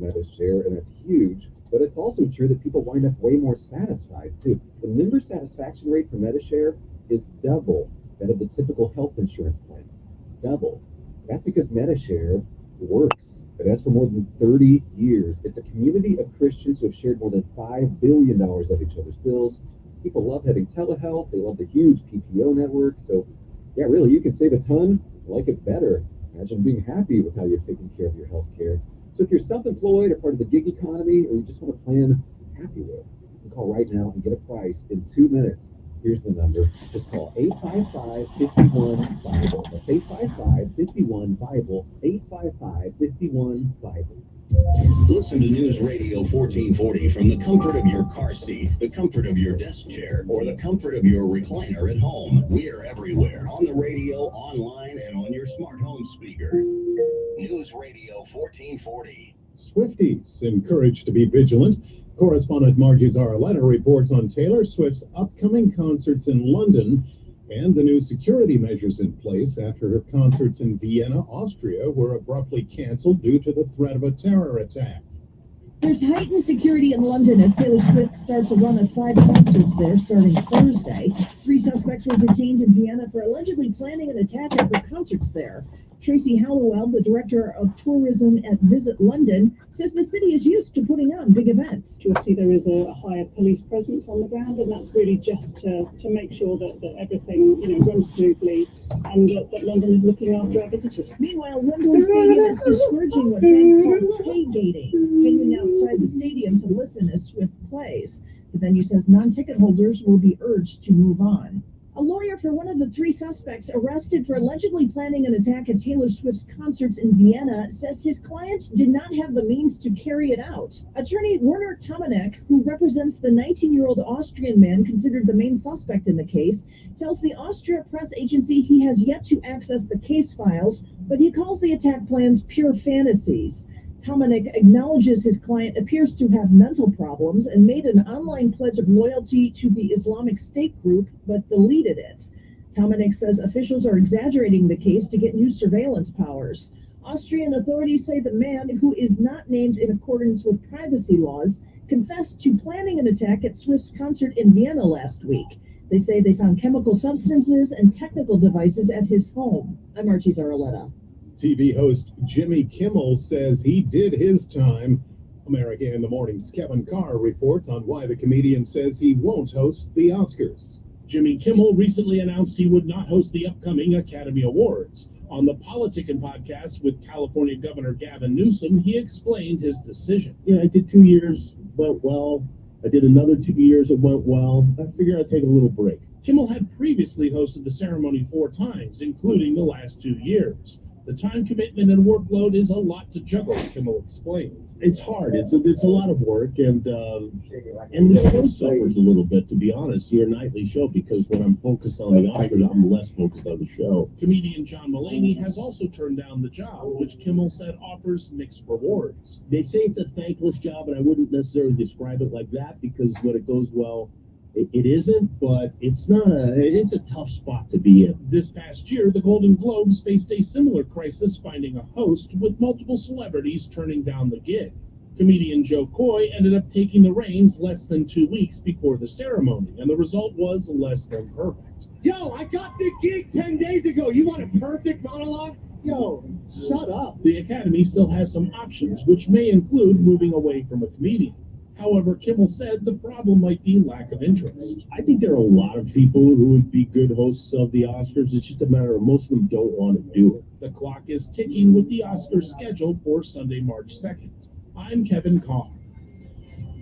MetaShare, and that's huge. But it's also true that people wind up way more satisfied too. The member satisfaction rate for MetaShare is double that of the typical health insurance plan. Double. That's because MetaShare works. It has for more than 30 years. It's a community of Christians who have shared more than $5 billion of each other's bills. People love having telehealth. They love the huge PPO network. So, yeah, really, you can save a ton, like it better. Imagine being happy with how you're taking care of your health care. So if you're self-employed or part of the gig economy, or you just want a plan you're happy with, you can call right now and get a price in 2 minutes. Here's the number. Just call 855-51-BIBLE. That's 855-51-BIBLE. 855-51-BIBLE. Listen to News Radio 1440 from the comfort of your car seat, the comfort of your desk chair, or the comfort of your recliner at home. We're everywhere, on the radio, online, and on your smart home speaker. News Radio 1440. Swifties encouraged to be vigilant. Correspondent Margie Zaraletta reports on Taylor Swift's upcoming concerts in London and the new security measures in place after her concerts in Vienna, Austria, were abruptly canceled due to the threat of a terror attack. There's heightened security in London as Taylor Swift starts a run of 5 concerts there starting Thursday. 3 suspects were detained in Vienna for allegedly planning an attack at her concerts there. Tracy Hallowell, the director of tourism at Visit London, says the city is used to putting on big events. You'll see there is a higher police presence on the ground, and that's really just to make sure that everything runs smoothly and that London is looking after our visitors. Meanwhile, Wembley Stadium is discouraging what fans call tailgating, hanging outside the stadium to listen as Swift plays. The venue says non-ticket holders will be urged to move on. A lawyer for one of the 3 suspects arrested for allegedly planning an attack at Taylor Swift's concerts in Vienna says his client did not have the means to carry it out. Attorney Werner Tomanek, who represents the 19-year-old Austrian man considered the main suspect in the case, tells the Austria press agency he has yet to access the case files, but he calls the attack plans pure fantasies. Tomanek acknowledges his client appears to have mental problems and made an online pledge of loyalty to the Islamic State group, but deleted it. Tomanek says officials are exaggerating the case to get new surveillance powers. Austrian authorities say the man, who is not named in accordance with privacy laws, confessed to planning an attack at Swift's concert in Vienna last week. They say they found chemical substances and technical devices at his home. I'm Margie Zaraletta. TV host Jimmy Kimmel says he did his time. America in the Morning's Kevin Carr reports on why the comedian says he won't host the Oscars. Jimmy Kimmel recently announced he would not host the upcoming Academy Awards. On the Politickin' podcast with California Governor Gavin Newsom, he explained his decision. I did 2 years, went well. I did another 2 years, it went well. I figured I'd take a little break. Kimmel had previously hosted the ceremony 4 times, including the last 2 years. The time commitment and workload is a lot to juggle, Kimmel explained. It's hard. It's a lot of work, and the show suffers a little bit, to be honest, your nightly show, because when I'm focused on the Oscars, I'm less focused on the show. Comedian John Mulaney has also turned down the job, which Kimmel said offers mixed rewards. They say it's a thankless job, and I wouldn't necessarily describe it like that, because when it goes well, it isn't, but it's a tough spot to be in. This past year, the Golden Globes faced a similar crisis finding a host, with multiple celebrities turning down the gig. Comedian Joe Coy ended up taking the reins less than 2 weeks before the ceremony, and the result was less than perfect. Yo, I got the gig 10 days ago. You want a perfect monologue? Yo, shut up. The Academy still has some options, which may include moving away from a comedian. However, Kimmel said the problem might be lack of interest. I think there are a lot of people who would be good hosts of the Oscars. It's just a matter of most of them don't want to do it. The clock is ticking with the Oscars scheduled for Sunday, March 2nd. I'm Kevin Carr.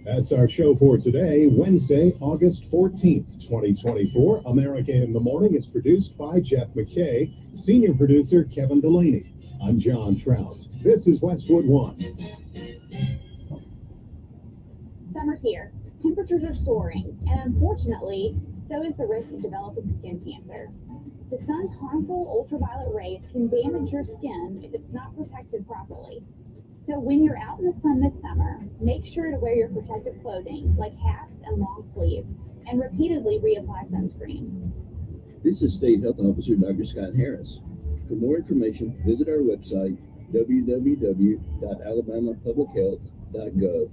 That's our show for today, Wednesday, August 14th, 2024. America in the Morning is produced by Jeff McKay, senior producer Kevin Delaney. I'm John Trout. This is Westwood One. Summer's here. Temperatures are soaring, and unfortunately, so is the risk of developing skin cancer. The sun's harmful ultraviolet rays can damage your skin if it's not protected properly. So when you're out in the sun this summer, make sure to wear your protective clothing, like hats and long sleeves, and repeatedly reapply sunscreen. This is State Health Officer Dr. Scott Harris. For more information, visit our website, www.alabamapublichealth.gov.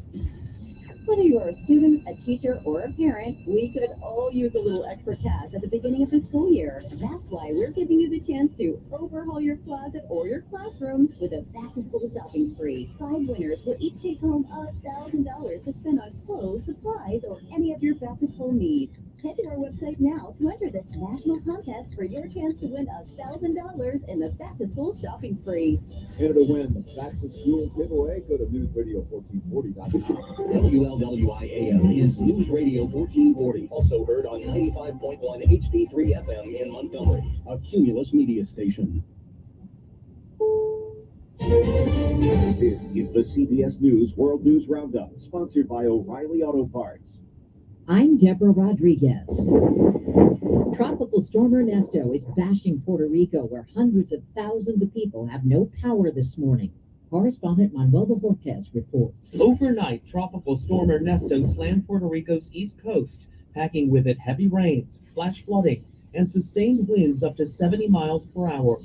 Whether you're a student, a teacher, or a parent, we could all use a little extra cash at the beginning of the school year. That's why we're giving you the chance to overhaul your closet or your classroom with a back-to-school shopping spree. 5 winners will each take home $1,000 to spend on clothes, supplies, or any of your back-to-school needs. Head to our website now to enter this national contest for your chance to win $1,000 in the back-to-school shopping spree. Enter to win the Back to School giveaway. Go to newsradio1440.com. WLWIAM is News Radio 1440, also heard on 95.1 HD3 FM in Montgomery, a Cumulus media station. This is the CBS News World News Roundup, sponsored by O'Reilly Auto Parts. I'm Deborah Rodriguez. Tropical storm Ernesto is bashing Puerto Rico, where hundreds of thousands of people have no power this morning. Correspondent Manuel Bojorquez reports. Overnight, Tropical Storm Ernesto slammed Puerto Rico's east coast, packing with it heavy rains, flash flooding, and sustained winds up to 70 miles per hour.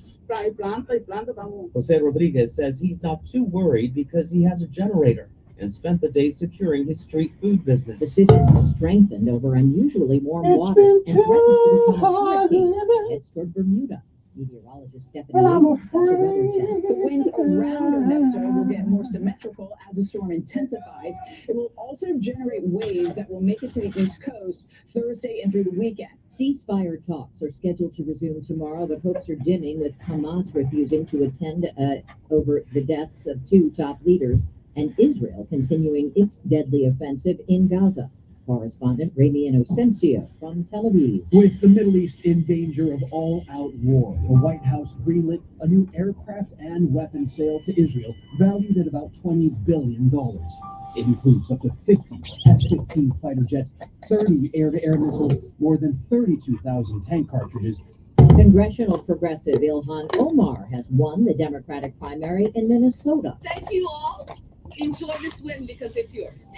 Jose Rodriguez says he's not too worried because he has a generator and spent the day securing his street food business. The system has strengthened over unusually warm waters and threatens to become a hurricane as it heads toward Bermuda. Meteorologist Stephanie Lee has a weather check. The winds around Ernesto will get more symmetrical as the storm intensifies. It will also generate waves that will make it to the East Coast Thursday and through the weekend. Ceasefire talks are scheduled to resume tomorrow, but hopes are dimming with Hamas refusing to attend over the deaths of 2 top leaders and Israel continuing its deadly offensive in Gaza. Correspondent Ramy Inocencio from Tel Aviv. With the Middle East in danger of all-out war, the White House greenlit a new aircraft and weapons sale to Israel valued at about $20 billion. It includes up to 50 F-15 fighter jets, 30 air-to-air missiles, more than 32,000 tank cartridges. Congressional progressive Ilhan Omar has won the Democratic primary in Minnesota. Thank you all. Enjoy this win because it's yours.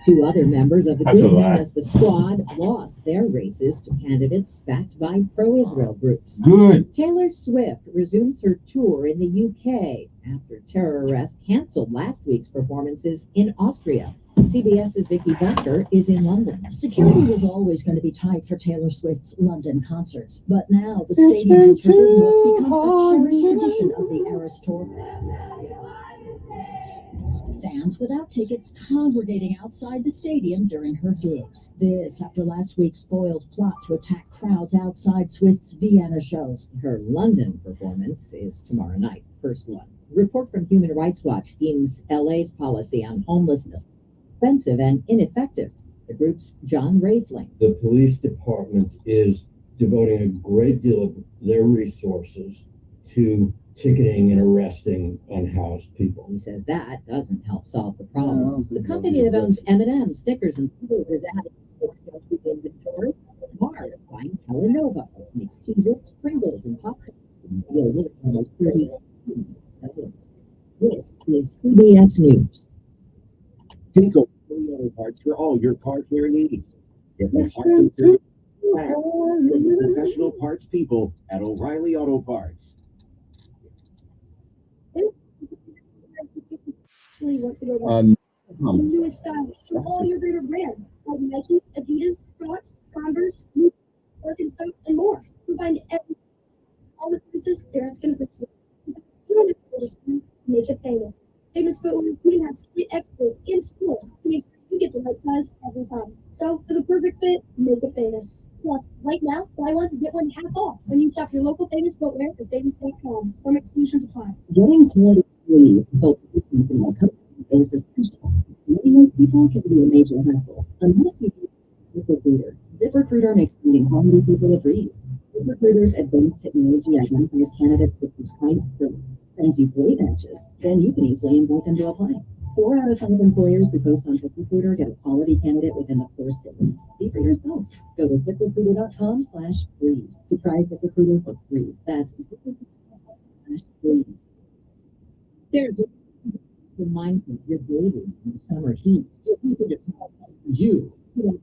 2 other members of the group known as the Squad lost their races to candidates backed by pro-Israel groups. Good. Taylor Swift resumes her tour in the UK after terror arrest canceled last week's performances in Austria. CBS's Vicky Becker is in London. Security was always going to be tight for Taylor Swift's London concerts, but now the stadium has forbidden what's become a cherished tradition of the Eras Tour. Fans without tickets congregating outside the stadium during her gigs. This after last week's foiled plot to attack crowds outside Swift's Vienna shows. Her London performance is tomorrow night, first one. Report from Human Rights Watch deems LA's policy on homelessness offensive and ineffective. The group's John Rafling. The police department is devoting a great deal of their resources to ticketing and arresting unhoused people. He says that doesn't help solve the problem. The company that owns M&M stickers and symbols is adding to inventory. Mars buying Calanova, which makes Cheez-Its, Pringles, and Pop-Tarts, and deal with almost $30 billion. This is CBS News. Think of O'Reilly Auto Parts for all your car care needs. Get the parts and service back from the professional parts people at O'Reilly Auto Parts. Want to go to newest styles from all your favorite brands like Nike, Adidas, Crocs, Converse, Birkenstock, and more. You'll find all the places parents can fit you. Make it famous. Famous Footwear even has fit experts in store to make sure you get the right size every time. So for the perfect fit, make it famous. Plus, right now, buy one get one half off when you shop your local Famous Footwear at famous.com. Some exclusions apply. Getting quality employees to fill positions in our company is essential. Many most people can be a major hassle unless you do ZipRecruiter. ZipRecruiter makes finding quality people a breeze. ZipRecruiter's advanced technology identifies candidates with the right skills, sends you great matches, then you can easily invite them to apply. 4 out of 5 employers who post on ZipRecruiter get a quality candidate within the first day. See for yourself. Go to ZipRecruiter.com/free to try ZipRecruiter for free. That's ZipRecruiter.com/free. There's a mindful of your baby in the summer heat. You think it's not for you. You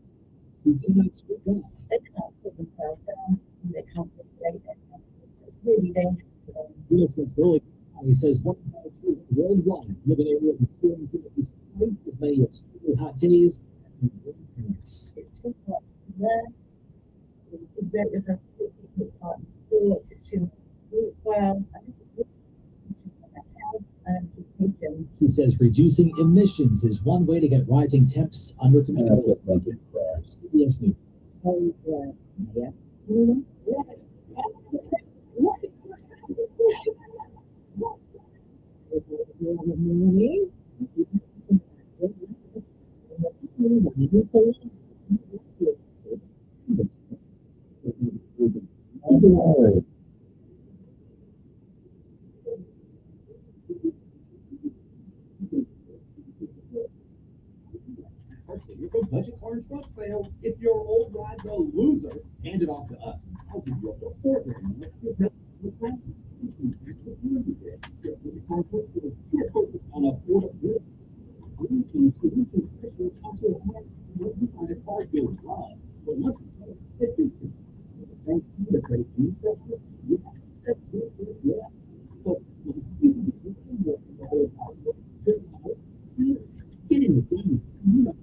do not speak up. They can't put themselves down. They can't put their it's really dangerous. Yes, it's really. He says 1.5 children worldwide live in areas experiencing at least twice as many extremely hot days as their grandparents. It's too hot. There is a hot in school. It's extremely well. I think it's health and education. He says reducing emissions is one way to get rising temps under control. CBS News. Oh, yeah. Yes. Budget car and truck sales. If your old ride's a loser, hand it off to us. I'll give you up to $4 on affordable. Green Solutions specialists also have what you find at car dealers love. But once you thank you to great news specialists. Yeah, that's good. Yeah. But get in the game. You know,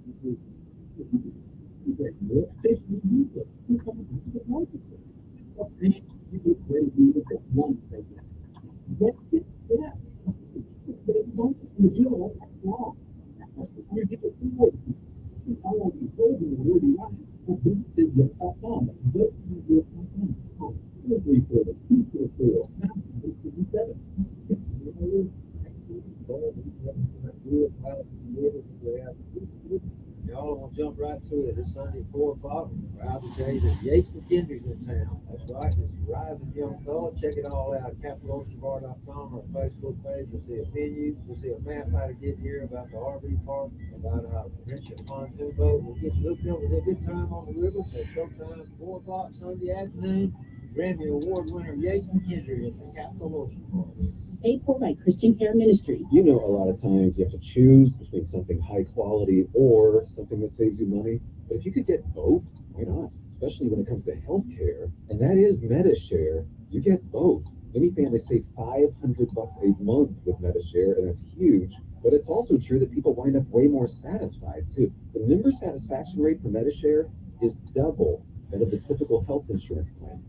Y'all want to jump right to it. This Sunday, 4 o'clock, I'm proud to tell you that Yates McKendry's in town. That's right. It's Rising Young Fella. Check it all out at capitaloceanbar.com, our Facebook page. You'll see a menu. You'll see a map how to get here, about the RV park, about how to rent your pontoon boat. We'll get you hooked up with a good time on the river. So showtime, 4 o'clock Sunday afternoon. Grammy Award winner Yates McKendry at the Capital Ocean Park. Paid for by Christian Care Ministry. You know, a lot of times you have to choose between something high quality or something that saves you money. But if you could get both, why not? Especially when it comes to healthcare, and that is MediShare. You get both. Many families save $500 a month with MediShare, and that's huge. But it's also true that people wind up way more satisfied too. The member satisfaction rate for MediShare is double that of the typical health insurance plan.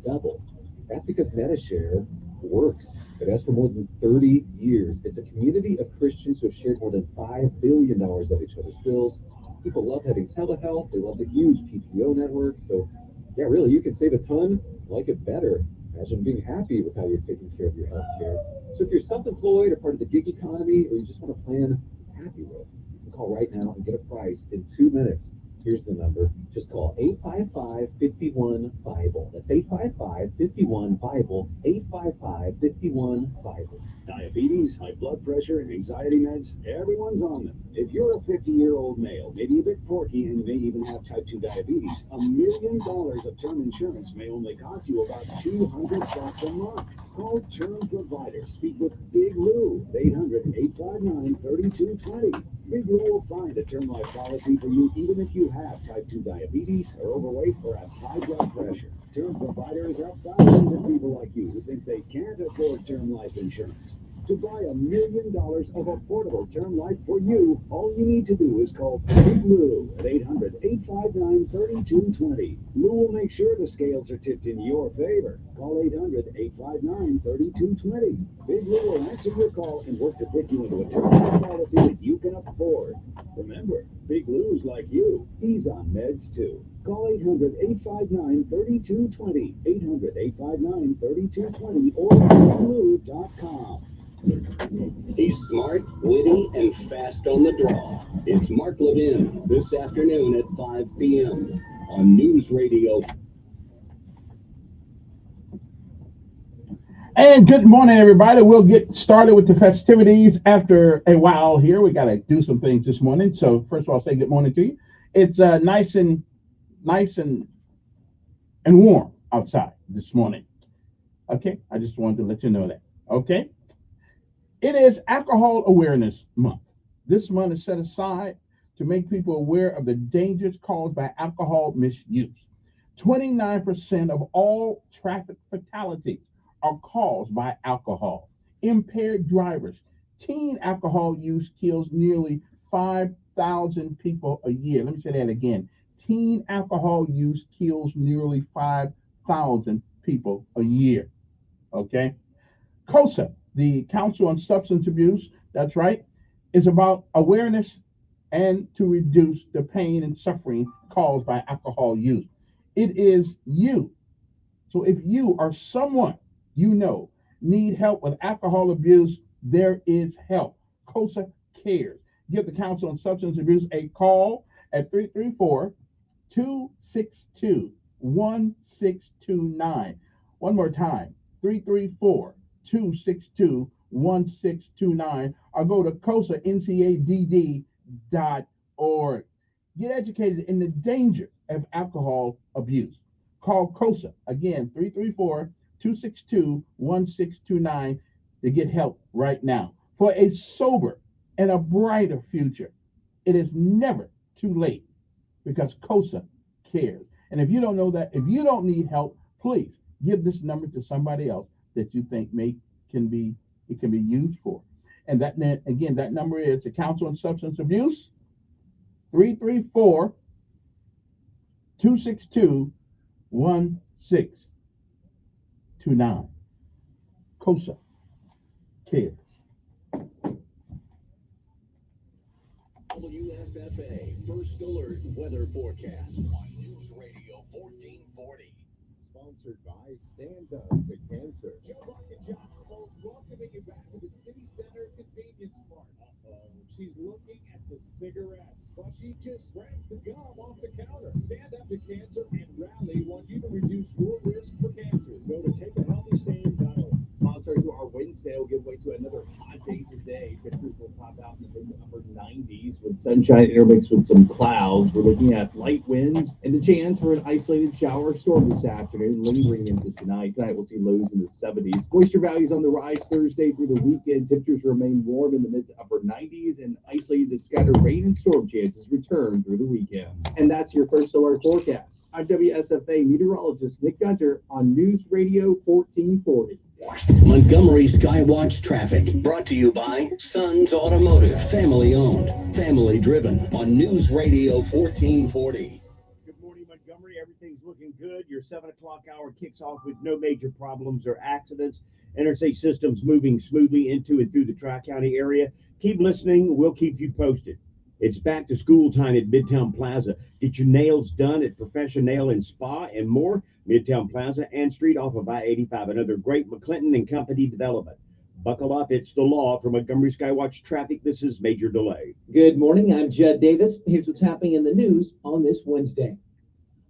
Double. That's because MediShare works. It has for more than 30 years. It's a community of Christians who have shared more than $5 billion of each other's bills. People love having telehealth. They love the huge PPO network. So, yeah, really, you can save a ton, like it better. Imagine being happy with how you're taking care of your health care. So if you're self-employed or part of the gig economy, or you just want a plan you're happy with, you can call right now and get a price in 2 minutes. Here's the number. Just call 855-51-BIBLE. That's 855-51-BIBLE, 855-51-BIBLE. Diabetes, high blood pressure, and anxiety meds, everyone's on them. If you're a 50-year-old male, maybe a bit quirky, and you may even have type 2 diabetes, $1 million of term insurance may only cost you about $200 a month. Call Term Provider. Speak with Big Lou at 800-859-3220. Big Lou will find a term life policy for you even if you have type 2 diabetes, are overweight, or have high blood pressure. Term Provider has helped thousands of people like you who think they can't afford term life insurance. To buy $1 million of affordable term life for you, all you need to do is call Big Lou at 800-859-3220. Lou will make sure the scales are tipped in your favor. Call 800-859-3220. Big Lou will answer your call and work to put you into a term life policy that you can afford. Remember, Big Lou's like you. He's on meds too. Call 800-859-3220. 800-859-3220 or biglou.com. He's smart, witty, and fast on the draw. It's Mark Levin this afternoon at 5 p.m. on News Radio. And good morning, everybody. We'll get started with the festivities after a while here. We got to do some things this morning. So first of all, say good morning to you. It's nice and warm outside this morning. Okay, I just wanted to let you know that. Okay. It is Alcohol Awareness Month. This month is set aside to make people aware of the dangers caused by alcohol misuse. 29% of all traffic fatalities are caused by alcohol. impaired drivers. Teen alcohol use kills nearly 5,000 people a year. Let me say that again. Teen alcohol use kills nearly 5,000 people a year. Okay? COSA, the Council on Substance Abuse, that's right, is about awareness and to reduce the pain and suffering caused by alcohol use. It is you. So if you or someone you know need help with alcohol abuse, there is help. COSA cares. Give the Council on Substance Abuse a call at 334-262-1629. One more time, 334-262-1629, or go to COSANCADD.org. Get educated in the danger of alcohol abuse. Call COSA, again, 334-262-1629 to get help right now for a sober and a brighter future. It is never too late because COSA cares. And if you don't know that, if you don't need help, please give this number to somebody else that you think can be used for. And that number is the Council on Substance Abuse, 334-262-1629. COSA cares. WSFA First Alert Weather Forecast on News Radio 1440. Sponsored by Stand Up to Cancer. Joe Buck and John Smoltz welcoming you back to the City Center Convenience Mart. She's looking at the cigarettes, but she just scrapes the gum off the counter. Stand Up to Cancer and Rally want you to reduce your risk for cancer. Go to takeahealthystand.org. Sponsor to our Wednesday will give way to another hot day today. Temperatures will pop out in the mid to upper 90s with sunshine intermixed with some clouds. We're looking at light winds and the chance for an isolated shower or storm this afternoon, lingering into tonight. Tonight we'll see lows in the 70s. Moisture values on the rise Thursday through the weekend. Temperatures remain warm in the mid to upper 90s, and isolated scattered rain and storm chances return through the weekend. And that's your First Alert forecast. I'm WSFA meteorologist Nick Gunter on News Radio 1440. Montgomery Skywatch traffic brought to you by Sons Automotive, family owned, family driven on News Radio 1440. Good morning, Montgomery. Everything's looking good. Your 7 o'clock hour kicks off with no major problems or accidents. Interstate systems moving smoothly into and through the Tri-County area. Keep listening. We'll keep you posted. It's back to school time at Midtown Plaza. Get your nails done at Profession Nail and Spa and more. Midtown Plaza and Street off of I-85. Another great McClinton and Company development. Buckle up. It's the law. For Montgomery Skywatch Traffic, this is Major Delay. Good morning. I'm Judd Davis. Here's what's happening in the news on this Wednesday.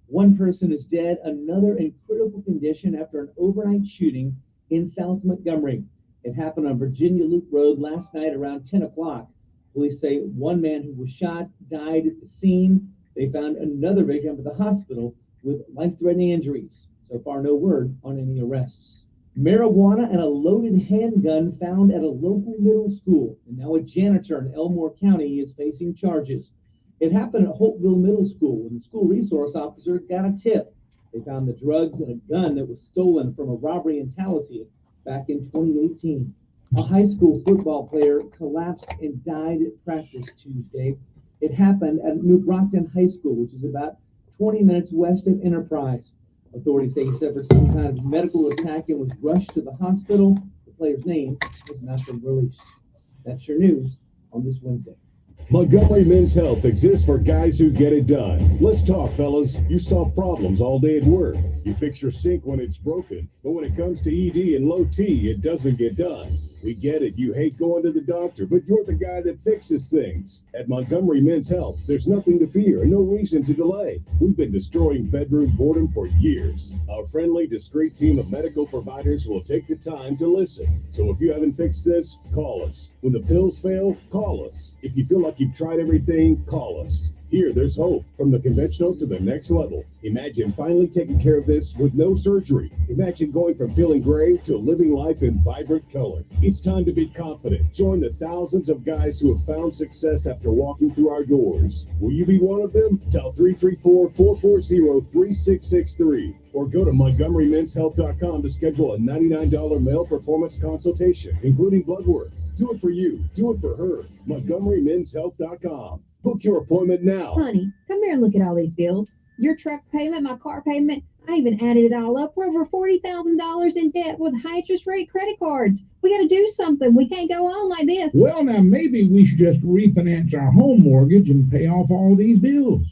One person is dead, another in critical condition after an overnight shooting in South Montgomery. It happened on Virginia Loop Road last night around 10 o'clock. Police say one man who was shot died at the scene. They found another victim at the hospital with life-threatening injuries. So far, no word on any arrests. Marijuana and a loaded handgun found at a local middle school. And now a janitor in Elmore County is facing charges. It happened at Holtville Middle School when the school resource officer got a tip. They found the drugs and a gun that was stolen from a robbery in Tallahassee back in 2018. A high school football player collapsed and died at practice Tuesday. It happened at New Brockton High School, which is about 20 minutes west of Enterprise. Authorities say he suffered some kind of medical attack and was rushed to the hospital. The player's name has not been released. That's your news on this Wednesday. Montgomery Men's Health exists for guys who get it done. Let's talk, fellas. You solve problems all day at work. You fix your sink when it's broken, but when it comes to ED and low T, it doesn't get done. We get it. You hate going to the doctor, but you're the guy that fixes things. At Montgomery Men's Health, there's nothing to fear and no reason to delay. We've been destroying bedroom boredom for years. Our friendly, discreet team of medical providers will take the time to listen. So if you haven't fixed this, call us. When the pills fail, call us. If you feel like you've tried everything, call us. Here, there's hope. From the conventional to the next level. Imagine finally taking care of this with no surgery. Imagine going from feeling gray to living life in vibrant color. It's time to be confident. Join the thousands of guys who have found success after walking through our doors. Will you be one of them? Dial 334-440-3663 or go to MontgomeryMen'sHealth.com to schedule a $99 male performance consultation, including blood work. Do it for you. Do it for her. MontgomeryMen'sHealth.com. Book your appointment now. Honey, come here and look at all these bills. Your truck payment, my car payment. I even added it all up. We're over $40,000 in debt with high interest rate credit cards. We got to do something. We can't go on like this. Well, now maybe we should just refinance our home mortgage and pay off all these bills.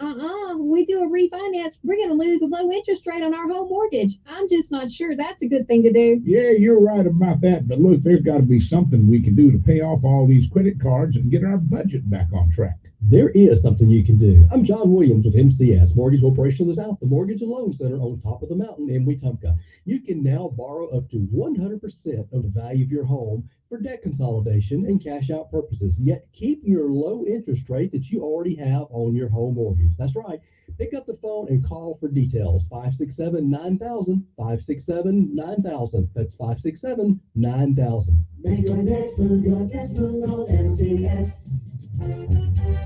We do a refinance, we're going to lose a low interest rate on our home mortgage. I'm just not sure that's a good thing to do. Yeah, you're right about that. But look, there's got to be something we can do to pay off all these credit cards and get our budget back on track. There is something you can do. I'm John Williams with MCS Mortgage Corporation of the South, the Mortgage and Loan Center on top of the mountain in Wetumpka. You can now borrow up to 100% of the value of your home for debt consolidation and cash out purposes, yet keep your low interest rate that you already have on your home mortgage. That's right. Pick up the phone and call for details. 567-9000, 567-9000. That's 567-9000. Make your next move, your next move on MCS.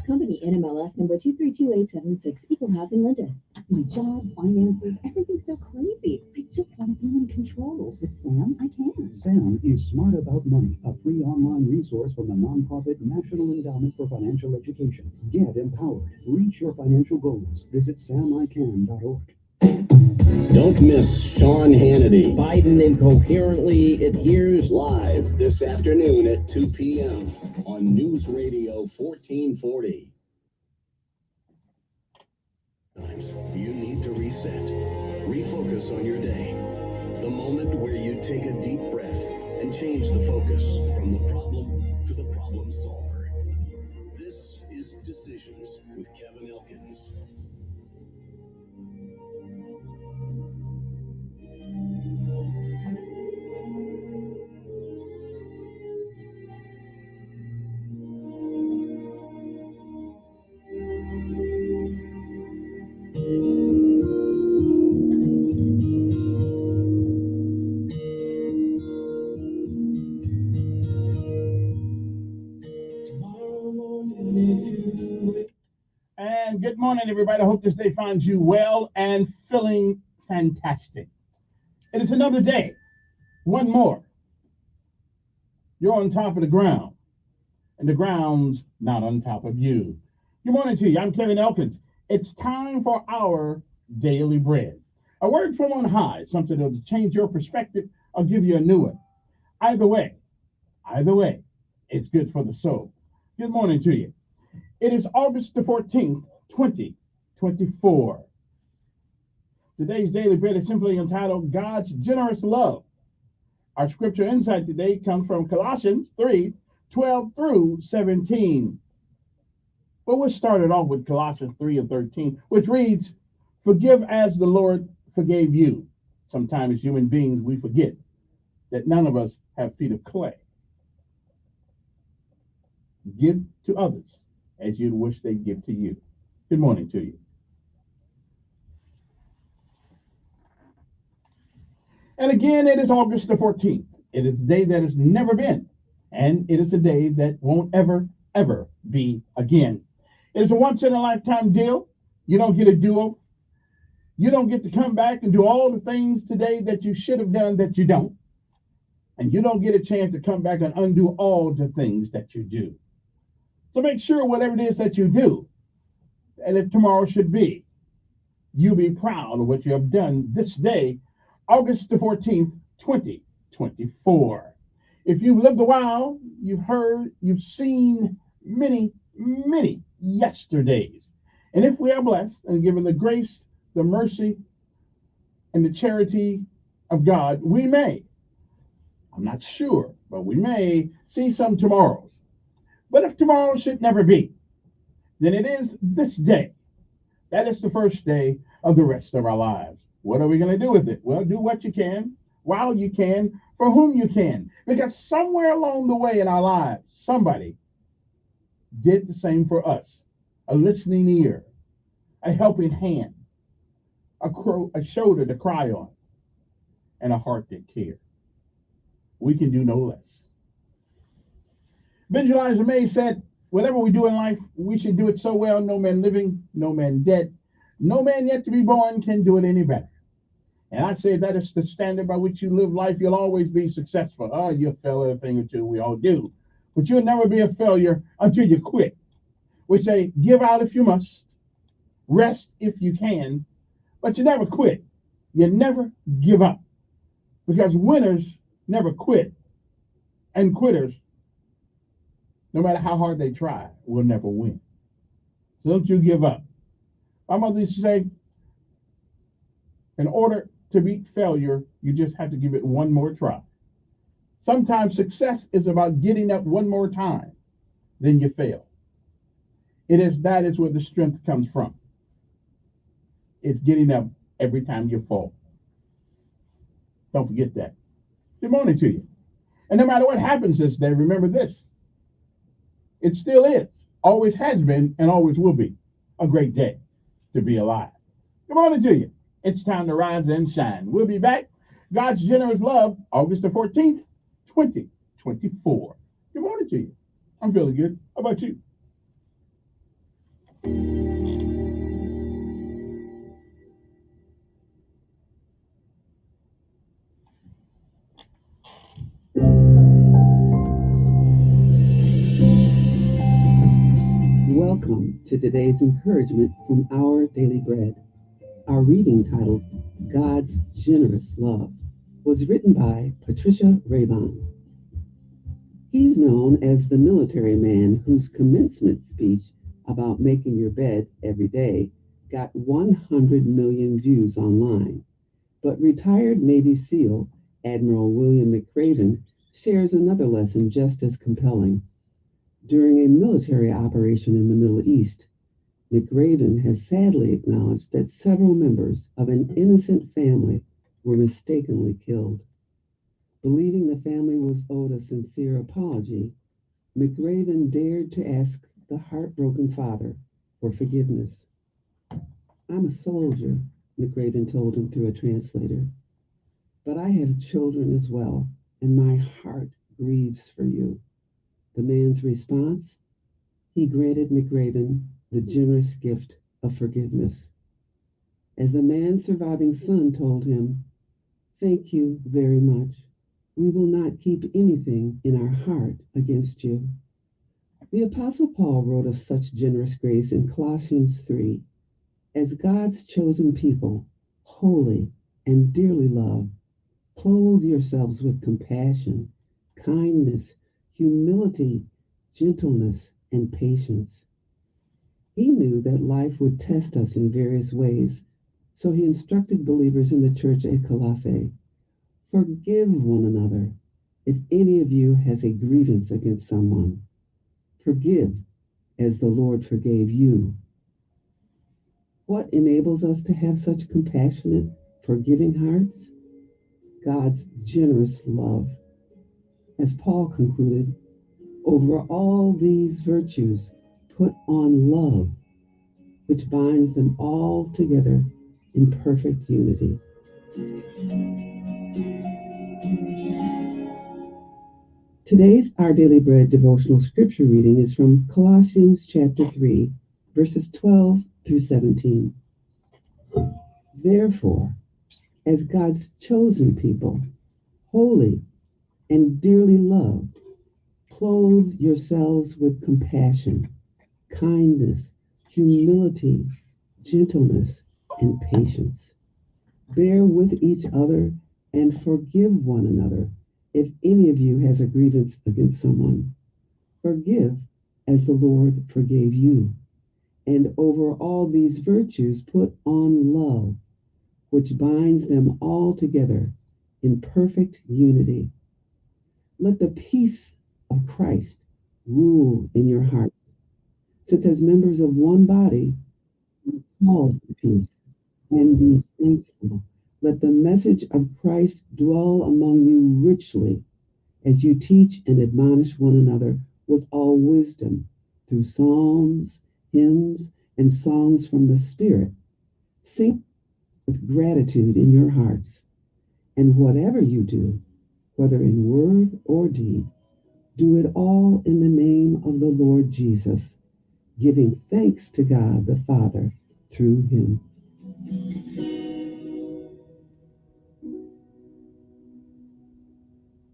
Company NMLS number 232876, Equal Housing Lender. My job, finances, everything's so crazy. I just want to be in control. With Sam, I can. Sam is Smart About Money, a free online resource from the nonprofit National Endowment for Financial Education. Get empowered. Reach your financial goals. Visit samican.org. Don't miss Sean Hannity. Biden incoherently adheres. Live this afternoon at 2 p.m. on News Radio 1440. Times you need to reset. Refocus on your day. The moment where you take a deep breath and change the focus from the problem to the problem solver. This is Decisions with Kevin Elkins. And good morning, everybody. I hope this day finds you well and feeling fantastic. It is another day, one more. You're on top of the ground, and the ground's not on top of you. Good morning to you. I'm Kevin Elkins. It's time for our daily bread. A word from on high, something that'll change your perspective or give you a new one. Either way, it's good for the soul. Good morning to you. It is August the 14th, 2024. Today's daily bread is simply entitled God's Generous Love. Our scripture insight today comes from Colossians 3:12 through 17. Well, we'll start it off with Colossians 3:13, which reads, "Forgive as the Lord forgave you." Sometimes as human beings, we forget that none of us have feet of clay. Give to others as you'd wish they'd give to you. Good morning to you. And again, it is August the 14th. It is a day that has never been, and it is a day that won't ever be again. It is a once-in-a-lifetime deal. You don't get a do-over. You don't get to come back and do all the things today that you should have done that you don't. And you don't get a chance to come back and undo all the things that you do. So make sure whatever it is that you do, and if tomorrow should be, you be proud of what you have done this day, August the 14th, 2024. If you've lived a while, you've heard, you've seen many yesterdays. And if we are blessed and given the grace, the mercy, and the charity of God, we may, I'm not sure, but we may see some tomorrows. But if tomorrow should never be, then it is this day. That is the first day of the rest of our lives. What are we going to do with it? Well, do what you can, while you can, for whom you can. Because somewhere along the way in our lives, somebody did the same for us. a listening ear, a helping hand, a shoulder to cry on, and a heart that cares. We can do no less. Benjamin Elijah May said, whatever we do in life, we should do it so well, no man living, no man dead, no man yet to be born can do it any better. And I'd say that is the standard by which you live life. You'll always be successful. Oh, you'll fail at a thing or two. We all do. But you'll never be a failure until you quit. We say, give out if you must, rest if you can, but you never quit. You never give up. Because winners never quit. And quitters, no matter how hard they try, will never win. So don't you give up. My mother used to say, in order to beat failure, you just have to give it one more try. Sometimes success is about getting up one more time, then you fail. That is where the strength comes from. It's getting up every time you fall. Don't forget that. Good morning to you. And no matter what happens this day, remember this. It still is, always has been, and always will be a great day to be alive. Good morning to you. It's time to rise and shine. We'll be back. God's Generous Love, August the 14th, 2024. Good morning to you. I'm feeling good. How about you? Welcome to today's encouragement from Our Daily Bread. Our reading titled God's Generous Love was written by Patricia Raybon. He's known as the military man whose commencement speech about making your bed every day got 100 million views online. But retired Navy SEAL Admiral William McRaven shares another lesson just as compelling. During a military operation in the Middle East, McRaven has sadly acknowledged that several members of an innocent family were mistakenly killed. Believing the family was owed a sincere apology, McRaven dared to ask the heartbroken father for forgiveness. "I'm a soldier," McRaven told him through a translator, "but I have children as well, and my heart grieves for you." The man's response? He granted McRaven the generous gift of forgiveness. As the man's surviving son told him, "Thank you very much. We will not keep anything in our heart against you." The Apostle Paul wrote of such generous grace in Colossians 3. As God's chosen people, holy and dearly loved, clothe yourselves with compassion, kindness, humility, gentleness, and patience. He knew that life would test us in various ways, so he instructed believers in the church at Colossae, "Forgive one another if any of you has a grievance against someone. Forgive as the Lord forgave you." What enables us to have such compassionate, forgiving hearts? God's generous love. As Paul concluded, "Over all these virtues, put on love, which binds them all together in perfect unity." Today's Our Daily Bread devotional scripture reading is from Colossians chapter 3, verses 12 through 17. Therefore, as God's chosen people, holy and dearly loved, clothe yourselves with compassion, kindness, humility, gentleness, and patience. Bear with each other and forgive one another if any of you has a grievance against someone. Forgive as the Lord forgave you. And over all these virtues put on love, which binds them all together in perfect unity. Let the peace of Christ rule in your hearts, since as members of one body, you're called to peace, and be thankful. Let the message of Christ dwell among you richly as you teach and admonish one another with all wisdom through psalms, hymns, and songs from the Spirit. Sing with gratitude in your hearts. And whatever you do, whether in word or deed, do it all in the name of the Lord Jesus, giving thanks to God the Father through him.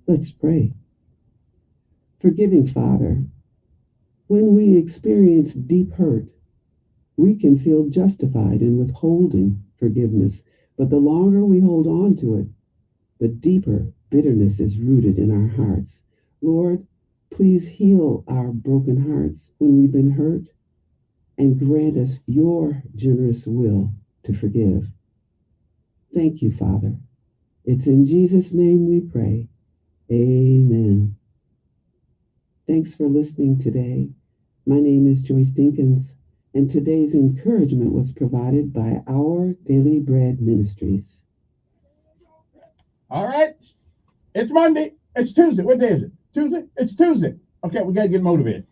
Let's pray. Forgiving Father, when we experience deep hurt, we can feel justified in withholding forgiveness, but the longer we hold on to it, the deeper bitterness is rooted in our hearts. Lord, please heal our broken hearts when we've been hurt and grant us your generous will to forgive. Thank you, Father. It's in Jesus' name we pray. Amen. Thanks for listening today. My name is Joyce Dinkins, and today's encouragement was provided by Our Daily Bread Ministries. All right. It's Monday. It's Tuesday. What day is it? Tuesday? It's Tuesday. Okay, we got to get motivated.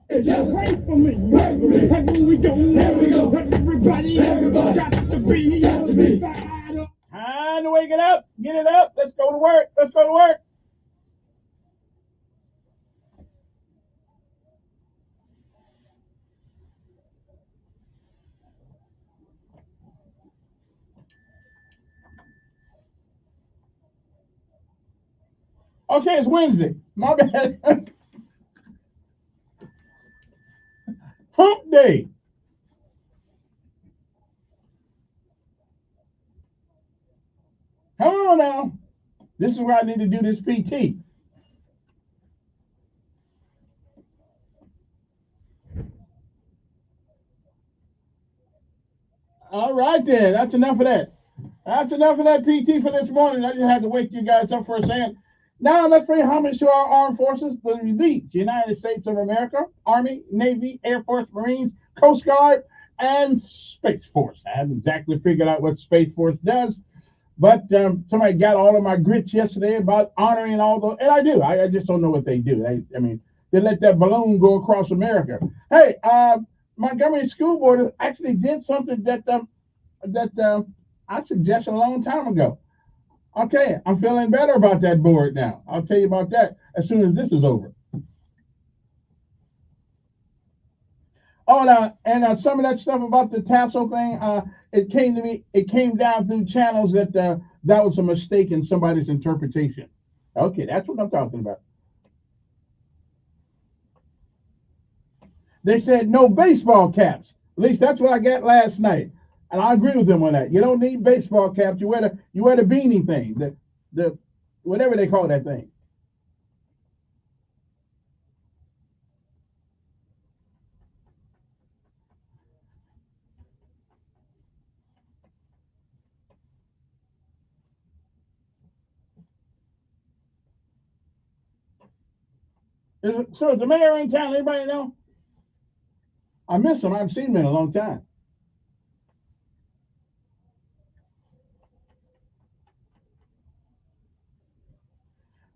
It's pray for me. And when we go, there we go. Everybody got to be fired up. Time to wake it up. Get it up. Let's go to work. Let's go to work. Okay, it's Wednesday. My bad. Hump day. Come on now. This is where I need to do this PT. All right then. That's enough of that. That's enough of that PT for this morning. I just had to wake you guys up for a second. Now let's pay homage to our armed forces, the elite United States of America, Army, Navy, Air Force, Marines, Coast Guard, and Space Force. I haven't exactly figured out what Space Force does, but somebody got all of my grits yesterday about honoring all those, and I do. I just don't know what they do. I mean, they let that balloon go across America. Hey, Montgomery School Board actually did something that I suggested a long time ago. Okay, I'm feeling better about that board now. I'll tell you about that as soon as this is over. Oh, and some of that stuff about the tassel thing, it came to me. It came down through channels that that was a mistake in somebody's interpretation. Okay, that's what I'm talking about. They said no baseball caps. At least that's what I got last night, and I agree with them on that. You don't need baseball caps. You wear the beanie thing, the whatever they call that thing. So is the mayor in town? Anybody know? I miss him. I haven't seen him in a long time.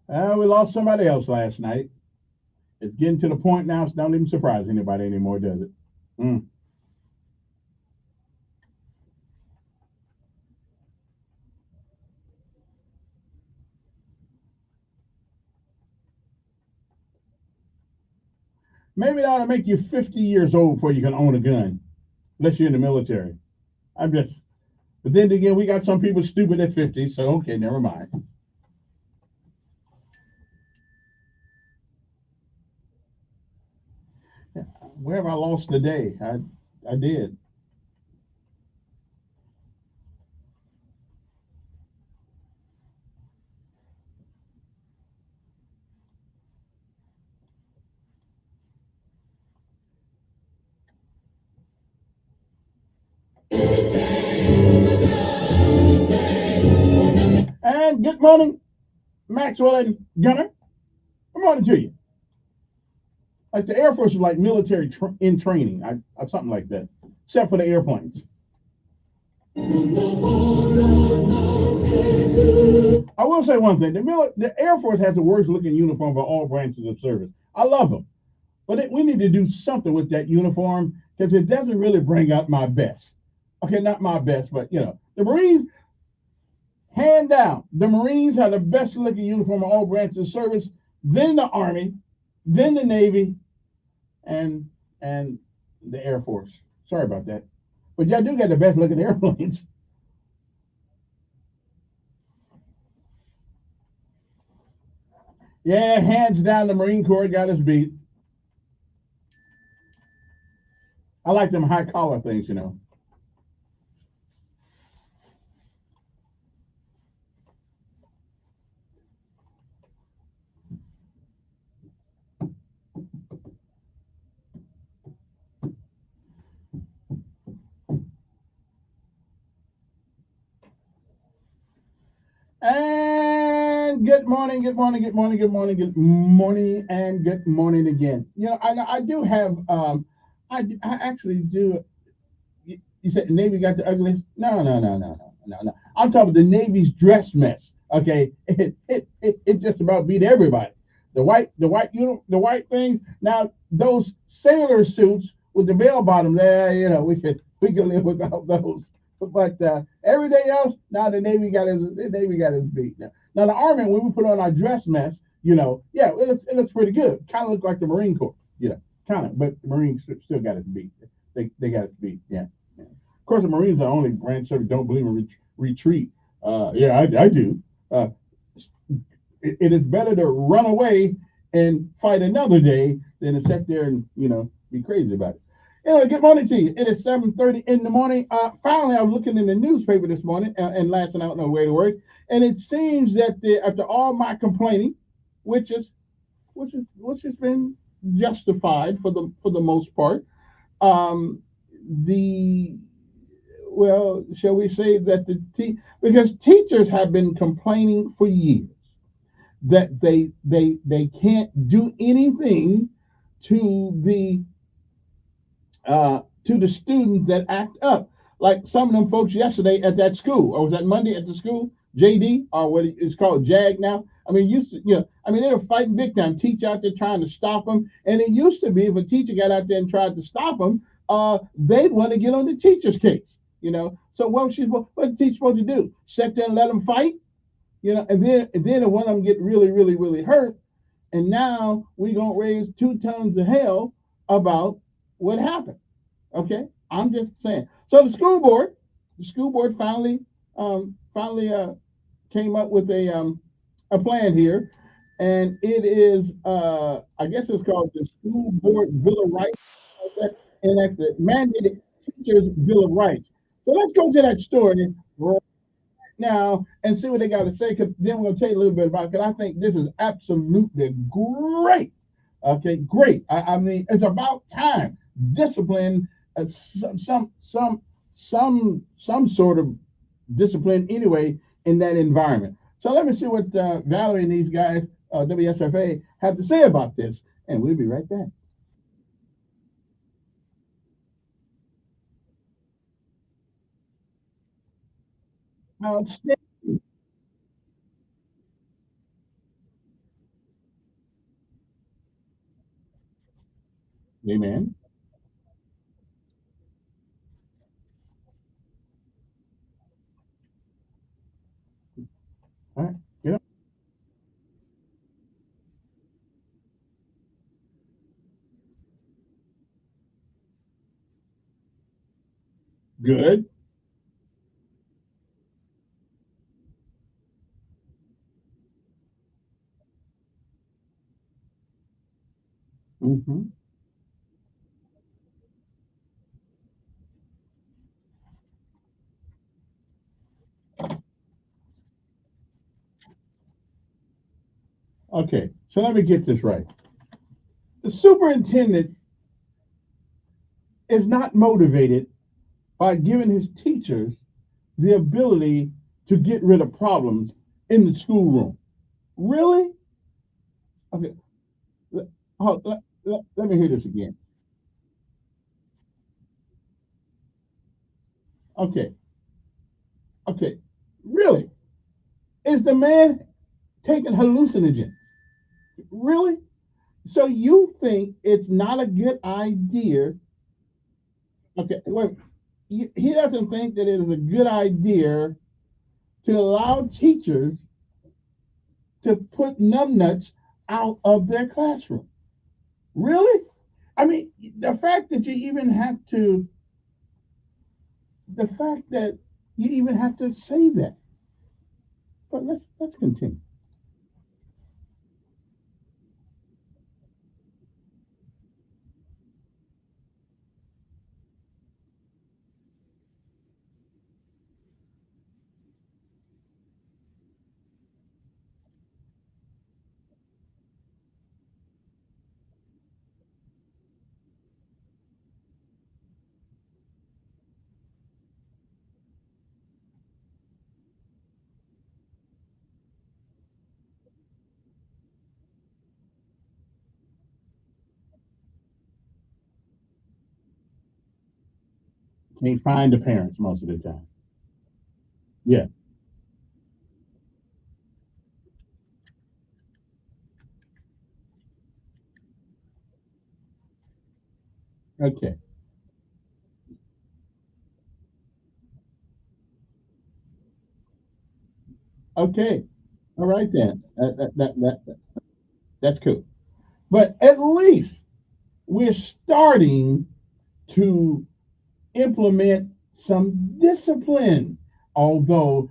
We lost somebody else last night. It's getting to the point now, it don't even surprise anybody anymore, does it? Maybe that ought to make you 50 years old before you can own a gun, unless you're in the military. But then again, we got some people stupid at 50, so okay, never mind. Where have I lost the day? I did. And good morning, Maxwell and Gunner. Good morning to you. Like the Air Force is like military in training, something like that, except for the airplanes. I will say one thing: the Air Force has the worst looking uniform of all branches of service. I love them, But we need to do something with that uniform because it doesn't really bring out my best. Okay, not my best, but the Marines, hand down, the Marines have the best looking uniform of all branches of service, then the Army, then the Navy, and the Air Force. Sorry about that. But y'all do got the best looking airplanes. Yeah, hands down, the Marine Corps got us beat. I like them high collar things. And good morning, good morning, good morning, good morning, good morning, and good morning again. I do have, I actually do. You said the Navy got the ugliest? No, no, no, no, no, no, no. I'm talking about the Navy's dress mess. Okay, it just about beat everybody. The white things. Now those sailor suits with the bell bottom there, we can live without those. But everything else, now the Navy got his beat. Now the Army, when we put on our dress mess, yeah, it looks pretty good. Kind of look like the Marine Corps, kind of. But the Marines still got his beat. They got his beat. Yeah. Of course, the Marines are the only branch that don't believe in retreat. Yeah, I do. It is better to run away and fight another day than to sit there and be crazy about it. Anyway, good morning to you. It is 7:30 in the morning. Finally, I was looking in the newspaper this morning and last night on the way to work, and it seems that after all my complaining, which has been justified for the most part, the well, shall we say that because teachers have been complaining for years that they can't do anything to the students that act up. Like some of them folks yesterday at that school, or was that Monday at the school, JD, or what it's called, JAG now. I mean, they were fighting big time. Teacher out there trying to stop them, and it used to be if a teacher got out there and tried to stop them, they'd want to get on the teacher's case. So what the teacher supposed to do? Sit there and let them fight, and then one of them get really, really, really hurt, and now we gonna raise 2 tons of hell about what happened. Okay, I'm just saying. So the school board finally came up with a plan here, and it is I guess it's called the School Board Bill of Rights, and that's the mandated teachers Bill of Rights. So let's go to that story right now and see what they got to say. Because then we're gonna tell you a little bit about it. Because I think this is absolutely great. Okay, great. I mean, it's about time. Discipline, some sort of discipline anyway in that environment. So let me see what Valerie and these guys, WSFA, have to say about this, and we'll be right back. Outstanding. Amen. All right. Yeah. Good. Mm-hmm. Okay. So let me get this right. The superintendent is not motivated by giving his teachers the ability to get rid of problems in the schoolroom. Really? Okay. Let me hear this again. Okay. Okay. Really? Is the man taking hallucinogens? Really? So you think it's not a good idea? Okay, wait. He doesn't think that it is a good idea to allow teachers to put numbnuts out of their classroom. Really? I mean, the fact that you even have to, the fact that you even have to say that. But let's continue. Can't find the parents most of the time. Yeah. Okay. Okay. All right then. That's cool. But at least we're starting to implement some discipline, although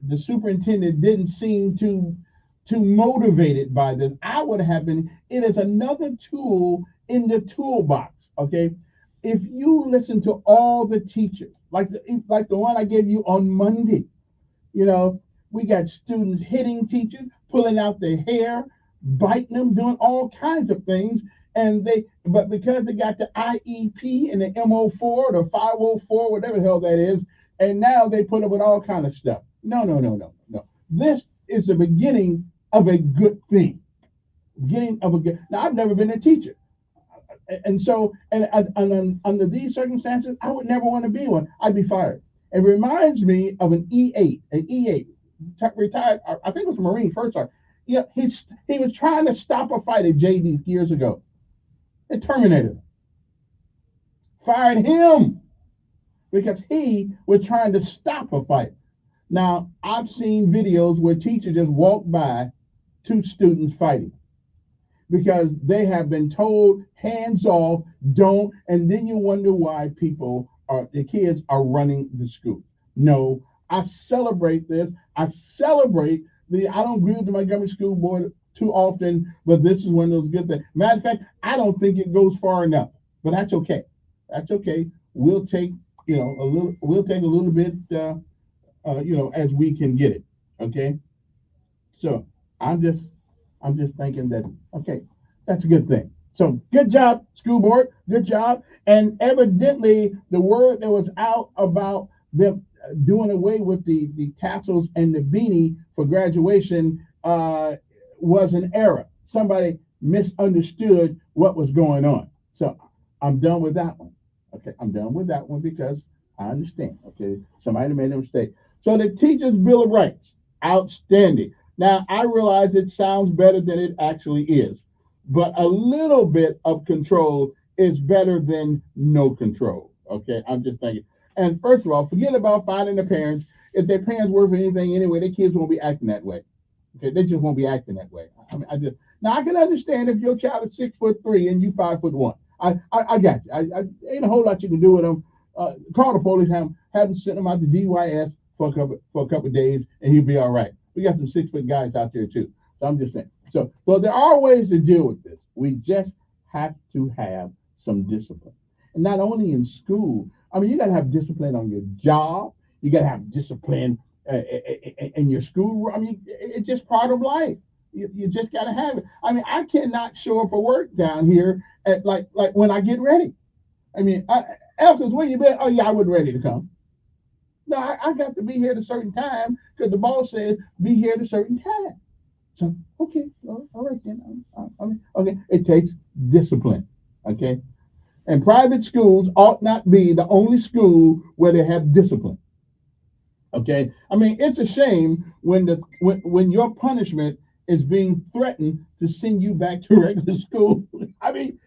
the superintendent didn't seem too motivated by this. I would have been. It is another tool in the toolbox. Okay, if you listen to all the teachers, like the one I gave you on Monday, you know, we got students hitting teachers, pulling out their hair, biting them, doing all kinds of things. But because they got the IEP and the MO4, the 504, whatever the hell that is, and now they put up with all kind of stuff. No, no, no, no, no. This is the beginning of a good thing. Beginning of a good. Now, I've never been a teacher, and so under these circumstances, I would never want to be one. I'd be fired. It reminds me of an E8, retired. I think it was a Marine first sergeant. Yeah, he was trying to stop a fight at JD years ago. They terminated him, fired him because he was trying to stop a fight. Now I've seen videos where teachers just walk by two students fighting because they have been told hands off, don't, and then you wonder why the kids are running the school. No, I celebrate this. I celebrate I don't agree with the Montgomery School Board too often, but this is one of those good things. Matter of fact, I don't think it goes far enough, but that's okay. That's okay. We'll take, we'll take a little bit, as we can get it. Okay. So I'm just I'm just thinking that, okay, that's a good thing. So good job, school board. Good job. And evidently, the word that was out about them doing away with the tassels and the beanie for graduation was an error. Somebody misunderstood what was going on. So I'm done with that one. Okay, I'm done with that one because I understand. Okay, somebody made a mistake. So the Teachers Bill of Rights, outstanding. Now, I realize it sounds better than it actually is, but a little bit of control is better than no control. Okay, I'm just thinking. And first of all, forget about finding the parents. If their parents worth anything anyway, their kids won't be acting that way. Okay, they just won't be acting that way. I mean, now I can understand if your child is 6'3" and you 5'1". I got you. Ain't a whole lot you can do with them. Call the police, have them send them out to DYS for a couple of days, and he'll be all right. We got some 6-foot guys out there too. So I'm just saying. So there are ways to deal with this. We just have to have some discipline, and not only in school. I mean, you got to have discipline on your job. You got to have discipline in your school. I mean, it's just part of life. You just got to have it. I mean, I cannot show up for work down here at like when I get ready. I mean, Elkins, where you been? Oh yeah, I wasn't ready to come. No, I got to be here at a certain time because the boss said be here at a certain time. So okay, all right then. Okay, it takes discipline. Okay, and private schools ought not be the only school where they have discipline. Okay, I mean it's a shame when when your punishment is being threatened to send you back to regular school. I mean,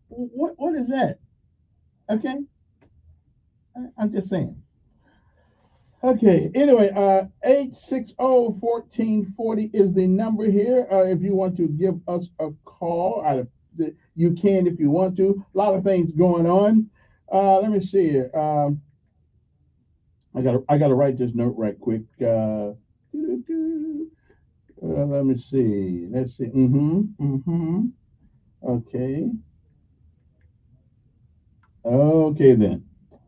what is that? Okay, I'm just saying. Okay, anyway, 860-1440 is the number here. If you want to give us a call, you can if you want to. A lot of things going on. Let me see here. I gotta write this note right quick. Let me see. Let's see. Okay. Okay then.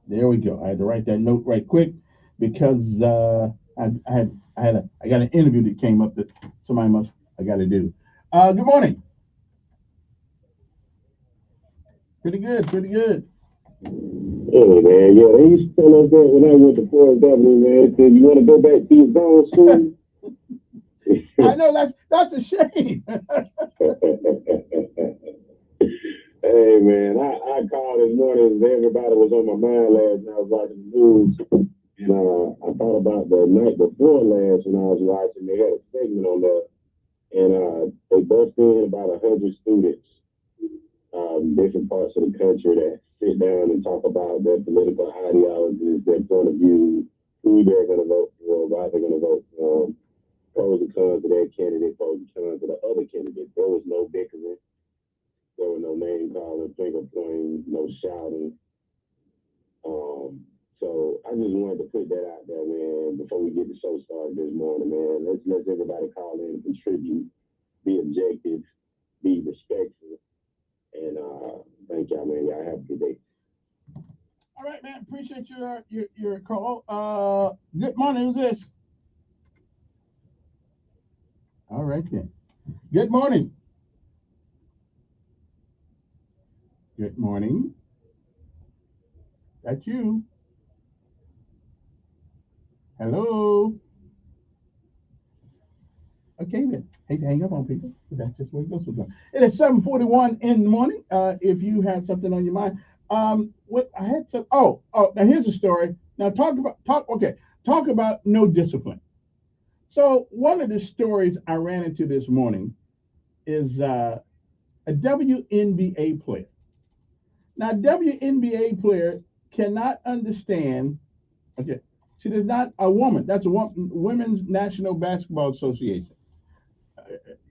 There we go. I had to write that note right quick because I got an interview that came up that I got to do. Good morning. Pretty good. Pretty good. Hey man, yeah, they used to tell us that when I went to Forest Avenue, man. Said you want to go back to your bone school? I know that's a shame. Hey man, I called this morning. Everybody was on my mind last night. I was watching the news, and I thought about the night before last when I was watching. They had a segment on there, and they busted in about 100 students, different parts of the country that sit down and talk about their political ideologies, their point of view, who they're going to vote for, why they're going to vote for them, pros and cons of their candidate, pros and cons of the other candidate. There was no bickering. There was no name calling, finger pointing, no shouting. So I just wanted to put that out there, man, before we get the show started this morning, man. Let's let everybody call in and contribute, be objective, be respectful, and thank y'all, man. Y'all have a good day. All right, man. Appreciate your call. Good morning. Who's this? All right then. Good morning. Good morning. That's you. Hello. Okay then. Hate to hang up on people, but that's just where it goes sometimes. It is 7:41 in the morning. If you have something on your mind, what I had to. Oh. Now here's a story. Now talk about no discipline. So one of the stories I ran into this morning is a WNBA player. Now, WNBA player cannot understand. Okay, she is not a woman. That's a Women's National Basketball Association.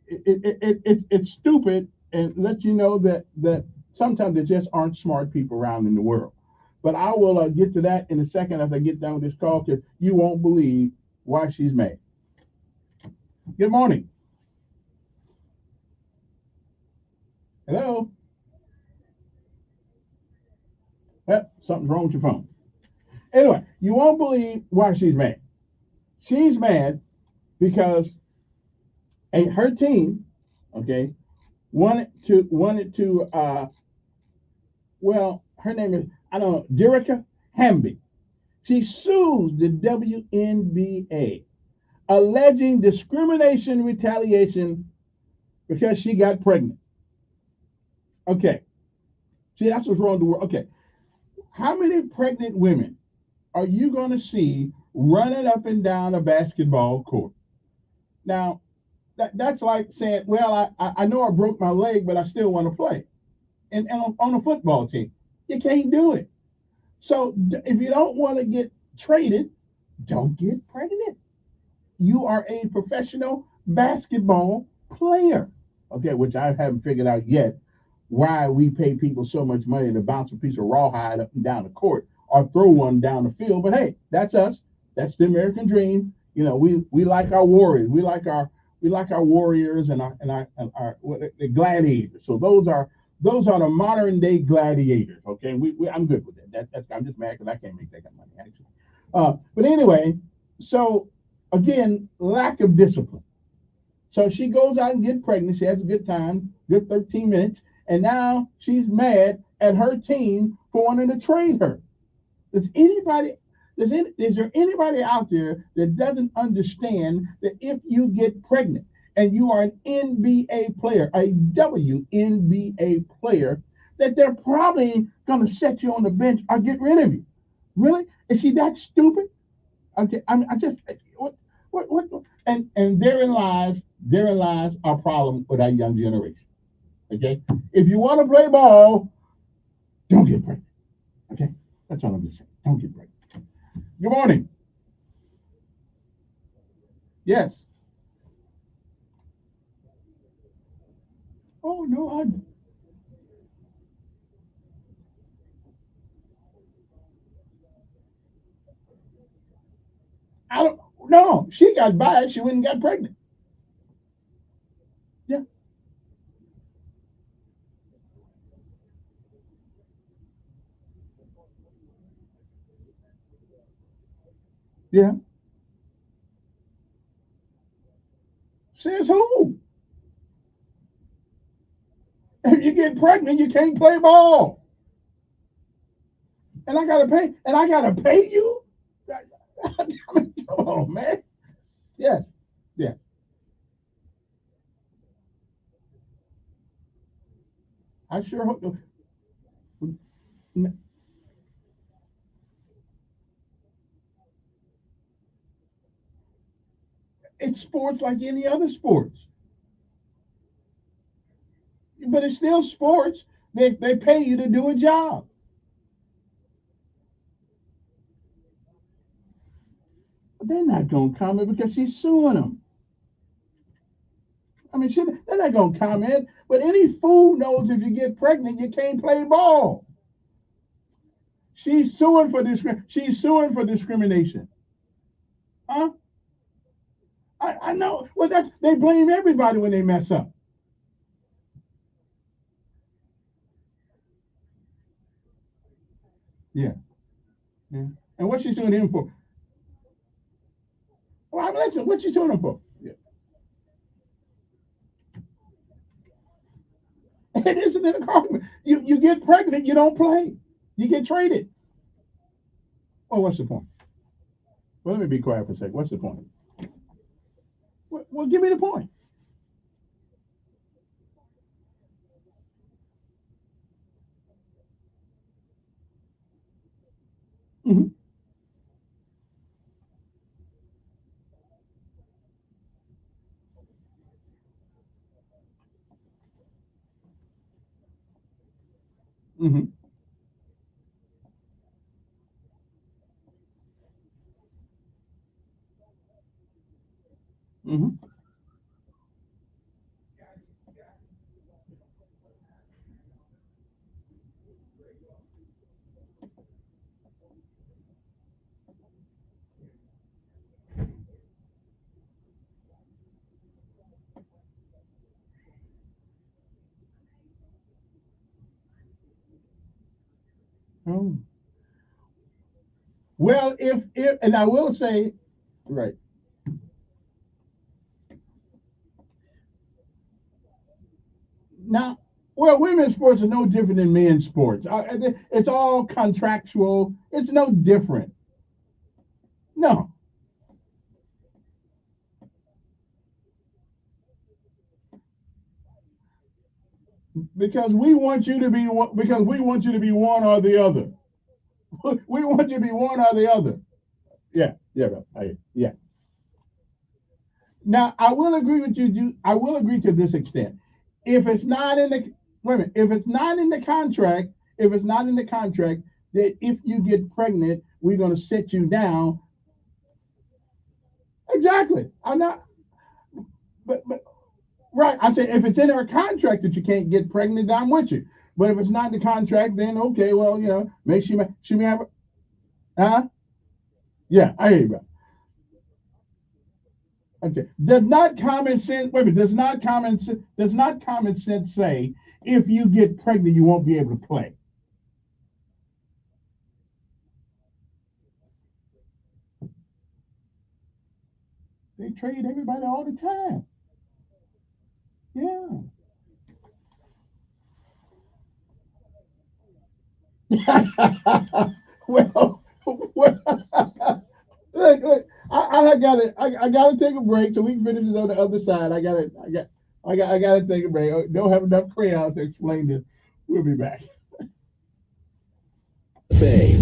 It's stupid and lets you know that sometimes there just aren't smart people around in the world. But I will get to that in a second after I get done with this call because you won't believe why she's mad. Good morning. Hello. Well, something's wrong with your phone. Anyway, you won't believe why she's mad. She's mad because her team, okay, wanted to well, her name is, I don't know, Derica Hamby. She sues the WNBA, alleging discrimination retaliation because she got pregnant. Okay. See, that's what's wrong with the world. Okay. How many pregnant women are you going to see running up and down a basketball court? Now, that's like saying, well, I know I broke my leg, but I still want to play. And on a football team, you can't do it. So if you don't want to get traded, don't get pregnant. You are a professional basketball player. Okay, which I haven't figured out yet why we pay people so much money to bounce a piece of rawhide up and down the court or throw one down the field. But hey, that's us. That's the American dream. You know, we like our warriors. We like our warriors and our the gladiators. So those are the modern day gladiators. Okay, I'm good with that. I'm just mad because I can't make that kind of money actually. But anyway, so again, lack of discipline. So she goes out and gets pregnant. She has a good time, good 13 minutes, and now she's mad at her team for wanting to trade her. Is there anybody out there that doesn't understand that if you get pregnant and you are an NBA player, a WNBA player, that they're probably going to set you on the bench or get rid of you? Really? Is she that stupid? Okay, I just what And therein lies our problem with our young generation. Okay, if you want to play ball, don't get pregnant. Okay, that's all I'm just saying. Don't get pregnant. Good morning. Yes. Oh no, I don't. No, she got by. She went and got pregnant. Yeah. Yeah. Says who? If you get pregnant, you can't play ball. And I gotta pay. And I gotta pay you. I mean, come on, man. Yes. Yes. I sure hope. It's sports like any other sports, but it's still sports. They pay you to do a job. But they're not gonna comment because she's suing them. I mean, they're not gonna comment. But any fool knows if you get pregnant, you can't play ball. She's suing for discrimination. Huh? I know. Well, they blame everybody when they mess up. Yeah. Yeah. And what she's suing him for? Well, I mean, listen, what she's suing him for? Yeah. It isn't an argument. You get pregnant, you don't play. You get traded. Well, what's the point? Well, let me be quiet for a second. What's the point? Well, give me the point. Mm-hmm. Mm-hmm. Mm-hmm. Oh. Well, if and I will say, right now, well, women's sports are no different than men's sports. It's all contractual. It's no different. No, because we want you to be because we want you to be one or the other. We want you to be one or the other. Yeah, yeah, yeah. Now, I will agree with you. I will agree to this extent. If it's not in the wait a minute, if it's not in the contract, that if you get pregnant, we're going to sit you down. Exactly. I'm not. But right. I'm saying if it's in our contract that you can't get pregnant, I'm with you. But if it's not in the contract, then okay. Well, maybe she may have. Huh? Yeah, I hear you, bro. Okay. Does not common sense wait a minute, does not common sense say if you get pregnant you won't be able to play? They trade everybody all the time. Yeah. well, look, I gotta take a break so we can finish this on the other side. I gotta take a break. Don't have enough crayons to explain this. We'll be back.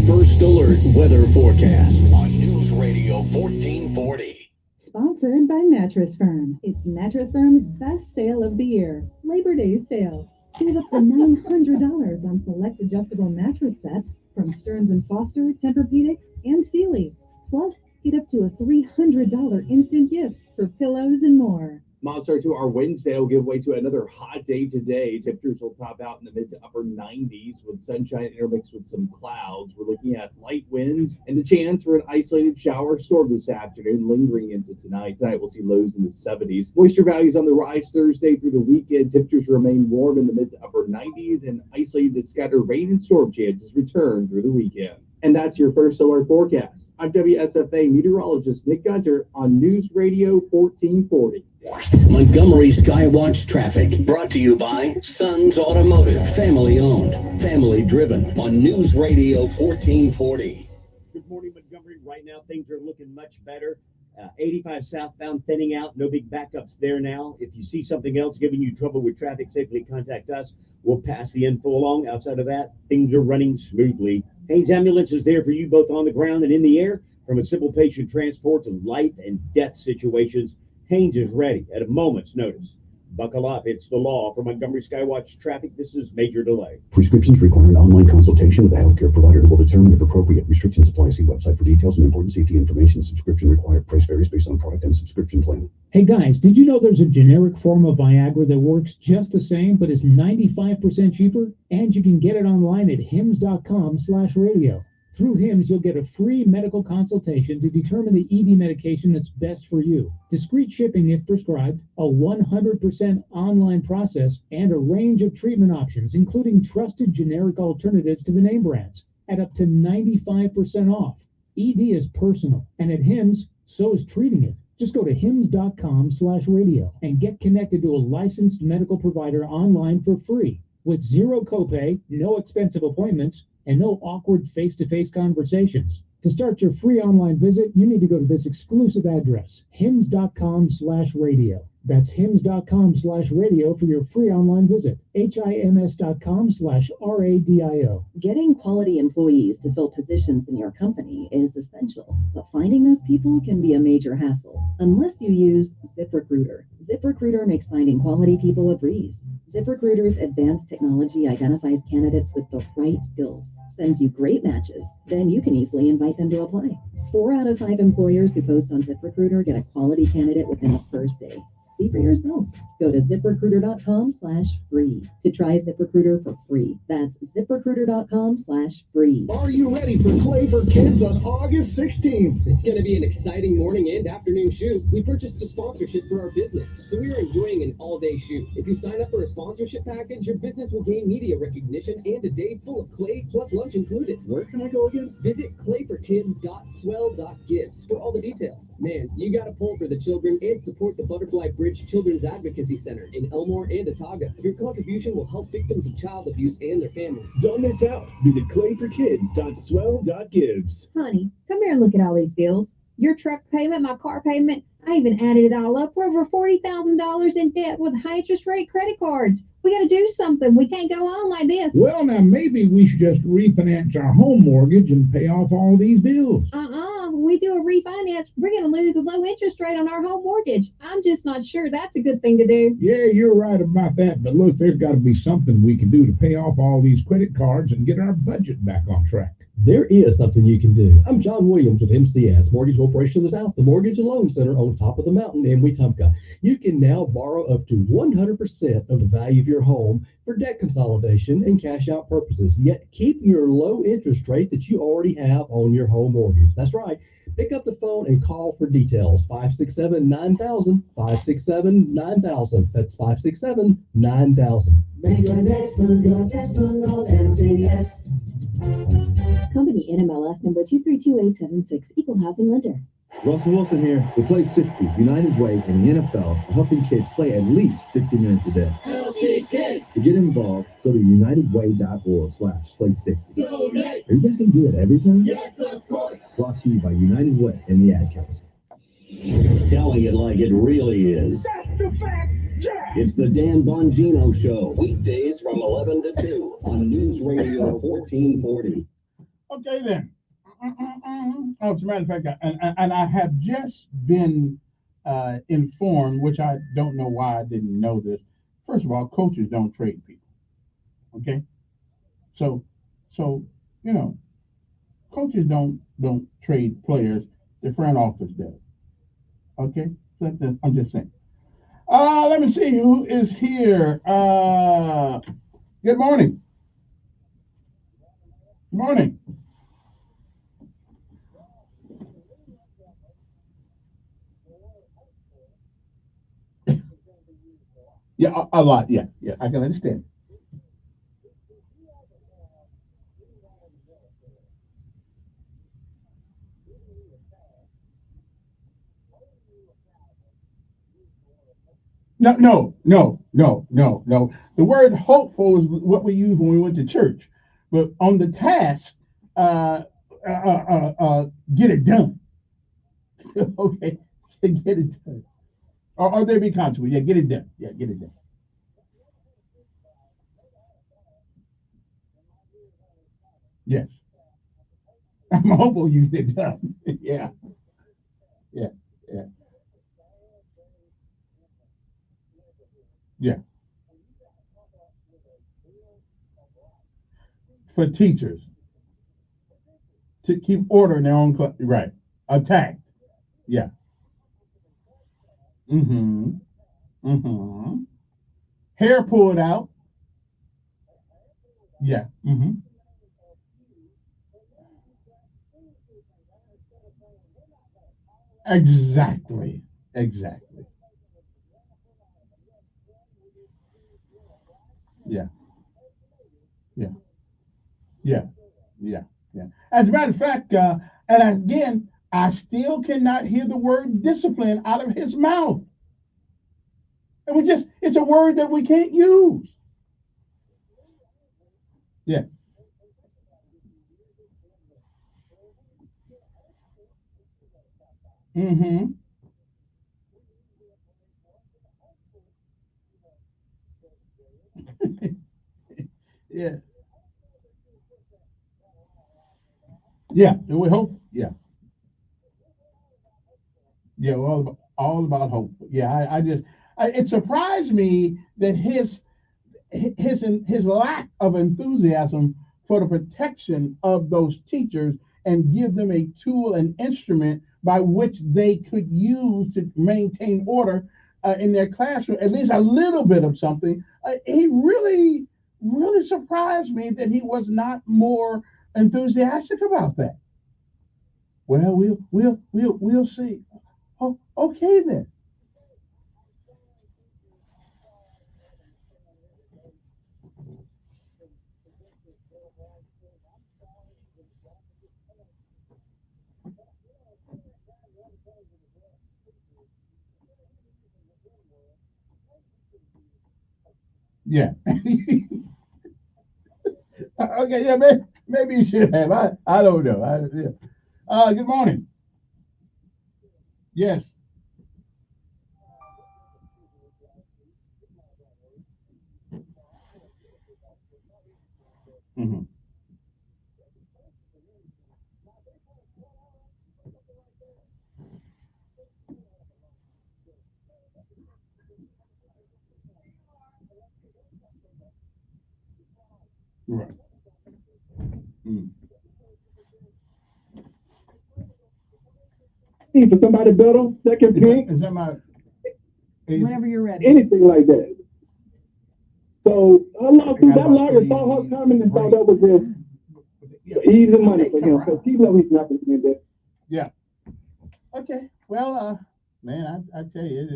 First Alert Weather Forecast on News Radio 1440. Sponsored by Mattress Firm. It's Mattress Firm's best sale of the year, Labor Day sale. Save up to $900 on select adjustable mattress sets from Stearns & Foster, Tempur-Pedic, and Sealy. Plus, get up to a $300 instant gift for pillows and more. Monster to our wind sale give way to another hot day today. Temperatures will top out in the mid to upper 90s with sunshine intermixed with some clouds. We're looking at light winds and the chance for an isolated shower storm this afternoon, lingering into tonight. Tonight we'll see lows in the 70s. Moisture values on the rise Thursday through the weekend. Temperatures remain warm in the mid to upper 90s, and isolated scattered rain and storm chances return through the weekend. And that's your first alert forecast. I'm WSFA meteorologist Nick Gunter on News Radio 1440. Montgomery Skywatch traffic brought to you by Sons Automotive, family owned, family driven on News Radio 1440. Good morning, Montgomery. Right now, things are looking much better. 85 southbound thinning out. No big backups there now. If you see something else giving you trouble with traffic, safely contact us. We'll pass the info along. Outside of that, things are running smoothly. Haynes Ambulance is there for you both on the ground and in the air. From a simple patient transport to life and death situations, Haynes is ready at a moment's notice. Buckle up. It's the law. For Montgomery Skywatch traffic, this is Major Delay. Prescriptions require an online consultation with a healthcare provider who will determine if appropriate. Restrictions apply. See website for details and important safety information. Subscription required. Price varies based on product and subscription plan. Hey guys, did you know there's a generic form of Viagra that works just the same but is 95% cheaper? And you can get it online at hims.com/radio. Through HIMS, you'll get a free medical consultation to determine the ED medication that's best for you. Discreet shipping if prescribed, a 100% online process, and a range of treatment options, including trusted generic alternatives to the name brands, at up to 95% off. ED is personal, and at HIMS, so is treating it. Just go to hims.com/radio and get connected to a licensed medical provider online for free, with zero copay, no expensive appointments, and no awkward face-to-face conversations. To start your free online visit, you need to go to this exclusive address, hims.com/radio. That's hims.com/radio for your free online visit. hims.com/radio. Getting quality employees to fill positions in your company is essential, but finding those people can be a major hassle unless you use ZipRecruiter. ZipRecruiter makes finding quality people a breeze. ZipRecruiter's advanced technology identifies candidates with the right skills, sends you great matches, then you can easily invite them to apply. 4 out of 5 employers who post on ZipRecruiter get a quality candidate within the first day. See for yourself. Go to ziprecruiter.com/free to try ZipRecruiter for free. That's ziprecruiter.com/free. Are you ready for Play for Kids on August 16th? It's going to be an exciting morning and afternoon shoot. We purchased a sponsorship for our business, so we are enjoying an all-day shoot. If you sign up for a sponsorship package, your business will gain media recognition and a day full of clay plus lunch included. Where can I go again? Visit clayforkids.swell.gives for all the details. Man, you got to pull for the children and support the Butterfly Bridge Children's Advocacy Center in Elmore and Otaga. Your contribution will help victims of child abuse and their families. Don't miss out. Visit clayforkids.swell.gives. Honey, come here and look at all these bills. Your truck payment, my car payment. I even added it all up. We're over $40,000 in debt with high interest rate credit cards. We got to do something. We can't go on like this. Well, now maybe we should just refinance our home mortgage and pay off all these bills. When we do a refinance, we're going to lose a low interest rate on our home mortgage. I'm just not sure that's a good thing to do. Yeah, you're right about that. But look, there's got to be something we can do to pay off all these credit cards and get our budget back on track. There is something you can do. I'm John Williams with MCS, Mortgage Corporation of the South, the Mortgage and Loan Center on top of the mountain in Wetumpka. You can now borrow up to 100% of the value of your home for debt consolidation and cash out purposes, yet keep your low interest rate that you already have on your home mortgage. That's right. Pick up the phone and call for details. 567-9000, 567-9000. That's 567-9000. Make your next move your textbook on MCS. Company NMLS number 232876, Equal Housing Lender. Russell Wilson here. With Play 60, United Way, and the NFL are helping kids play at least 60 minutes a day. Healthy kids. To get involved, go to unitedway.org/play60. Donate. Are you guys going to do that every time? Yes, of course. Brought to you by United Way and the Ad Council. Telling it like it really is. That's the fact, Jack. It's the Dan Bongino Show, weekdays from 11 to 2 on News Radio 1440. Okay, then. Oh, as a matter of fact, and I have just been informed, which I don't know why I didn't know this. First of all, coaches don't trade people. Okay, so you know, coaches don't trade players. The front office does. Okay, I'm just saying. Let me see who is here. Good morning. Good morning. Yeah, a lot. Yeah, I can understand. No. The word hopeful is what we use when we went to church, but on the task, uh, get it done. Okay, get it done. Or there be consequence. Yeah, get it done. Yeah, get it done. Yes, I'm hopeful you get it done. Yeah, yeah, yeah, yeah. For teachers to keep order in their own class, right? Attacked. Yeah. Mm-hmm. Mm-hmm. Hair pulled out. Yeah. Mm-hmm. Exactly. Exactly. Yeah. Yeah. Yeah. Yeah. Yeah. As a matter of fact, and again, I still cannot hear the word discipline out of his mouth. And it's a word that we can't use. Yeah. Mm-hmm. Yeah. Yeah. And we hope. Yeah. Yeah. All about hope. Yeah. It surprised me that his lack of enthusiasm for the protection of those teachers and give them a tool and instrument by which they could use to maintain order in their classroom, at least a little bit of something. He really surprised me that he was not more enthusiastic about that. Well, we'll see. Oh, okay then. Yeah. Okay. Yeah. Maybe you should have. I don't know. Yeah. Good morning. Yes. Hmm. Right. Mm. For somebody better, second pick, Is that my? whenever you're ready. Anything like that. So I lost that lawyer saw her coming and thought that was just easy money for him. So he know he's not going to get that. Yeah. Okay. Well, man, I tell you,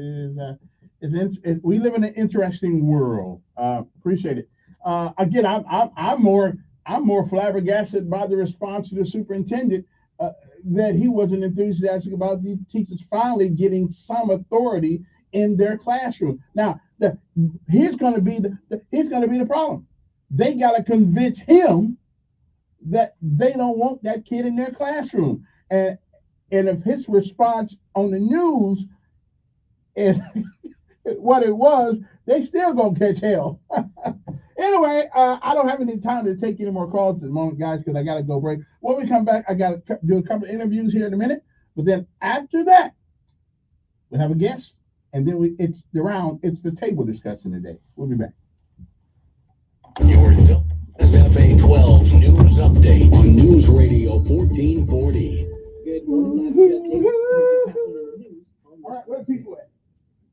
it is. We live in an interesting world. Appreciate it. Again, I'm more flabbergasted by the response to the superintendent uh, that he wasn't enthusiastic about the teachers finally getting some authority in their classroom. Now, here's going to be here's going to be the problem. They got to convince him that they don't want that kid in their classroom. And if his response on the news is what it was, they still gonna catch hell. Anyway, I don't have any time to take any more calls at the moment, guys, because I gotta go break. When we come back, I gotta do a couple of interviews here in a minute. But then after that, We have a guest, and then it's the table discussion today. We'll be back. Your SFA 12 News Update on News Radio 1440. Good morning. I'm Jeff Davis. All right, where are people at?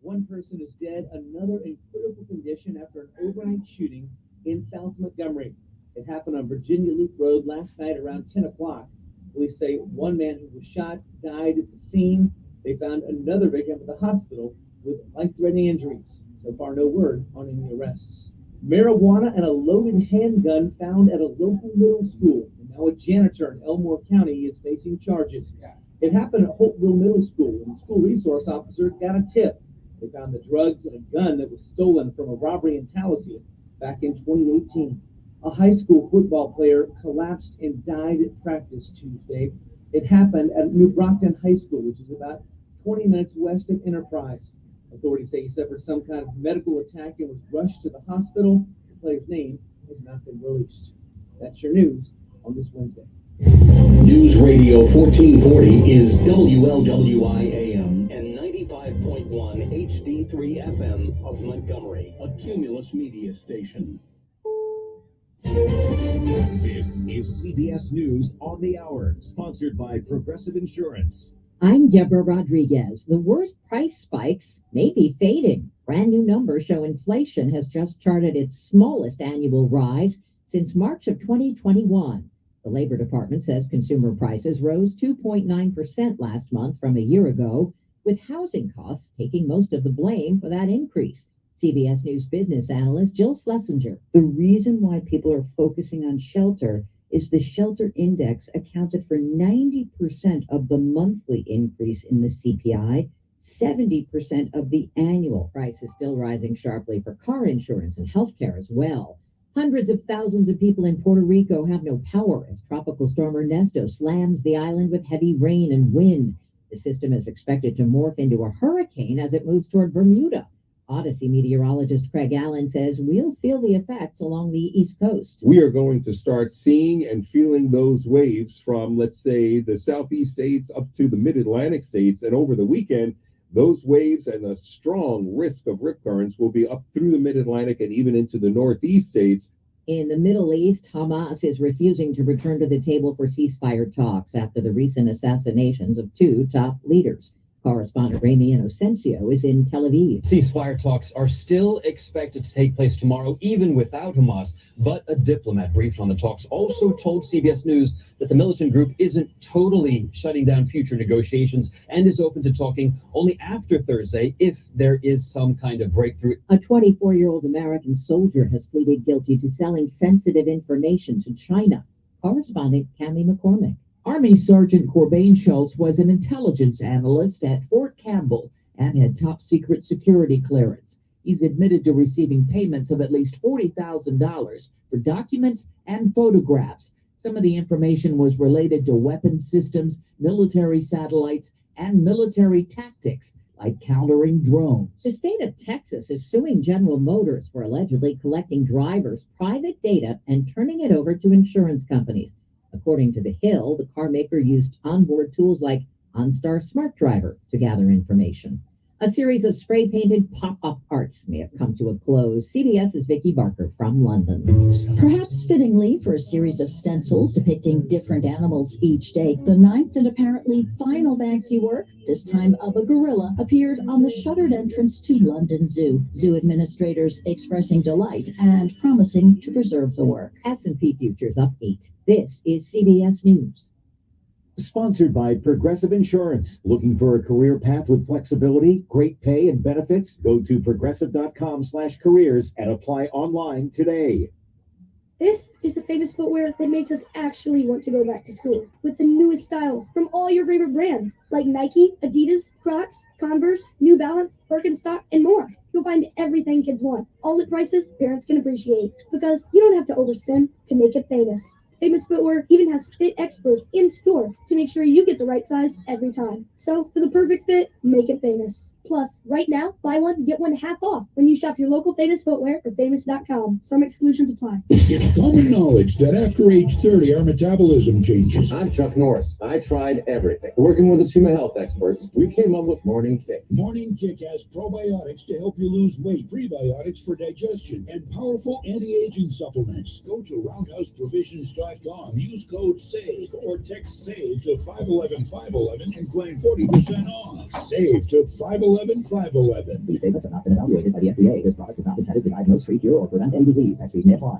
One person is dead, another in critical condition after an overnight shooting in South Montgomery. It happened on Virginia Loop Road last night around 10 o'clock. Police say one man who was shot died at the scene. They found another victim at the hospital with life-threatening injuries. So far, no word on any arrests. Marijuana and a loaded handgun found at a local middle school. And now a janitor in Elmore County is facing charges. It happened at Holtville Middle School, and the school resource officer got a tip. They found the drugs and a gun that was stolen from a robbery in Tallahassee back in 2018. A high school football player collapsed and died at practice Tuesday. It happened at New Brockton High School, which is about 20 minutes west of Enterprise. Authorities say he suffered some kind of medical attack and was rushed to the hospital. The player's name has not been released. That's your news on this Wednesday. News Radio 1440 is WLWI AM and 95.1 HD3 FM of Montgomery, a Cumulus media station. This is CBS News on the Hour, sponsored by Progressive Insurance. I'm Deborah Rodriguez. The worst price spikes may be fading. Brand new numbers show inflation has just charted its smallest annual rise since March of 2021. The Labor Department says consumer prices rose 2.9% last month from a year ago, with housing costs taking most of the blame for that increase. CBS News business analyst Jill Schlesinger. The reason why people are focusing on shelter is the shelter index accounted for 90% of the monthly increase in the CPI, 70% of the annual. Prices still rising sharply for car insurance and healthcare as well. Hundreds of thousands of people in Puerto Rico have no power as Tropical Storm Ernesto slams the island with heavy rain and wind. The system is expected to morph into a hurricane as it moves toward Bermuda. Odyssey meteorologist Craig Allen says we'll feel the effects along the East Coast. We are going to start seeing and feeling those waves from, let's say, the southeast states up to the mid-Atlantic states. And over the weekend, those waves and a strong risk of rip currents will be up through the mid-Atlantic and even into the northeast states. In the Middle East, Hamas is refusing to return to the table for ceasefire talks after the recent assassinations of two top leaders. Correspondent Ramy Inocencio is in Tel Aviv. Ceasefire talks are still expected to take place tomorrow, even without Hamas. But a diplomat briefed on the talks also told CBS News that the militant group isn't totally shutting down future negotiations and is open to talking only after Thursday if there is some kind of breakthrough. A 24-year-old American soldier has pleaded guilty to selling sensitive information to China. Correspondent Cammie McCormick. Army Sergeant Corbane Schultz was an intelligence analyst at Fort Campbell and had top-secret security clearance. He's admitted to receiving payments of at least $40,000 for documents and photographs. Some of the information was related to weapons systems, military satellites, and military tactics, like countering drones. The state of Texas is suing General Motors for allegedly collecting drivers' private data and turning it over to insurance companies. According to The Hill, the car maker used onboard tools like OnStar Smart Driver to gather information. A series of spray-painted pop-up arts may have come to a close. CBS's Vicky Barker from London. Perhaps fittingly for a series of stencils depicting different animals each day, the ninth and apparently final Banksy work, this time of a gorilla, appeared on the shuttered entrance to London Zoo. Zoo administrators expressing delight and promising to preserve the work. S&P futures up 8. This is CBS News. Sponsored by Progressive Insurance. Looking for a career path with flexibility, great pay, and benefits? Go to progressive.com/careers and apply online today. This is the famous footwear that makes us actually want to go back to school. With the newest styles from all your favorite brands, like Nike, Adidas, Crocs, Converse, New Balance, Birkenstock, and more. You'll find everything kids want, all at prices parents can appreciate. Because you don't have to overspend to make it famous. Famous Footwear even has fit experts in store to make sure you get the right size every time. So, for the perfect fit, make it famous. Plus, right now, buy one, get one half off when you shop your local Famous Footwear or famous.com. Some exclusions apply. It's common knowledge that after age 30, our metabolism changes. I'm Chuck Norris. I tried everything. Working with the team of health experts, we came up with Morning Kick. Morning Kick has probiotics to help you lose weight, prebiotics for digestion, and powerful anti-aging supplements. Go to roundhouseprovisions.com, use code SAVE, or text SAVE to 511-511 and claim 40% off. SAVE to 511-511. These statements have not been evaluated by the FDA. This product is not intended to diagnose, treat, cure, or prevent any disease. Excuse me, apply.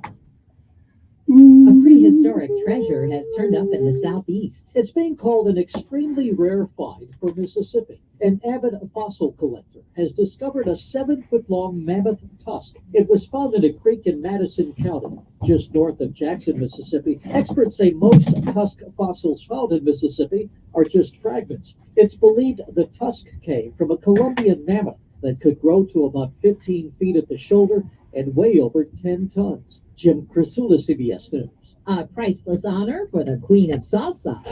A prehistoric treasure has turned up in the southeast. It's being called an extremely rare find for Mississippi. An avid fossil collector has discovered a 7-foot-long mammoth tusk. It was found in a creek in Madison County, just north of Jackson, Mississippi. Experts say most tusk fossils found in Mississippi are just fragments. It's believed the tusk came from a Columbian mammoth that could grow to about 15 feet at the shoulder and weigh over 10 tons. Jim Crisula, CBS News. A priceless honor for the Queen of Salsa.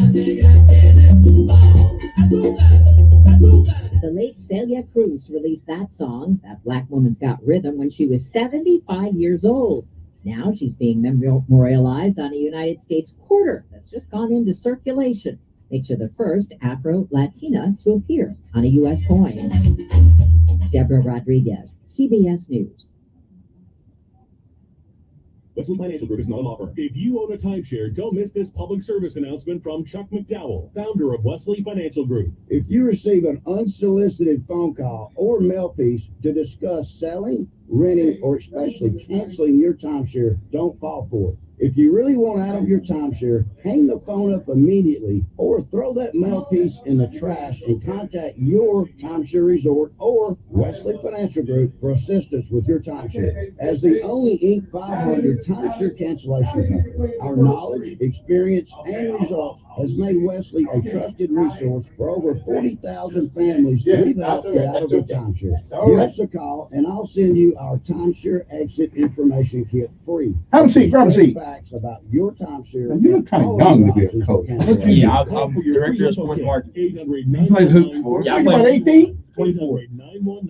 The late Celia Cruz released that song, That Black Woman's Got Rhythm, when she was 75 years old. Now she's being memorialized on a United States quarter that's just gone into circulation. Makes her the first Afro-Latina to appear on a U.S. coin. Deborah Rodriguez, CBS News. Wesley Financial Group is not an offer. If you own a timeshare, don't miss this public service announcement from Chuck McDowell, founder of Wesley Financial Group. If you receive an unsolicited phone call or mail piece to discuss selling, renting, or especially canceling your timeshare, don't fall for it. If you really want out of your timeshare, hang the phone up immediately or throw that mail piece in the trash and contact your timeshare resort or Wesley Financial Group for assistance with your timeshare. As the only Inc. 500 timeshare cancellation company, our knowledge, experience, and results has made Wesley a trusted resource for over 40,000 families we've helped get out of their timeshare. Give us a call and I'll send you our timeshare exit information kit free. Have a seat, grab a seat. Facts about your timeshare. You look kind of young to be a coach. Yeah, I'm director of sports marketing. You played hoops for us. Yeah, You're about 18? 24.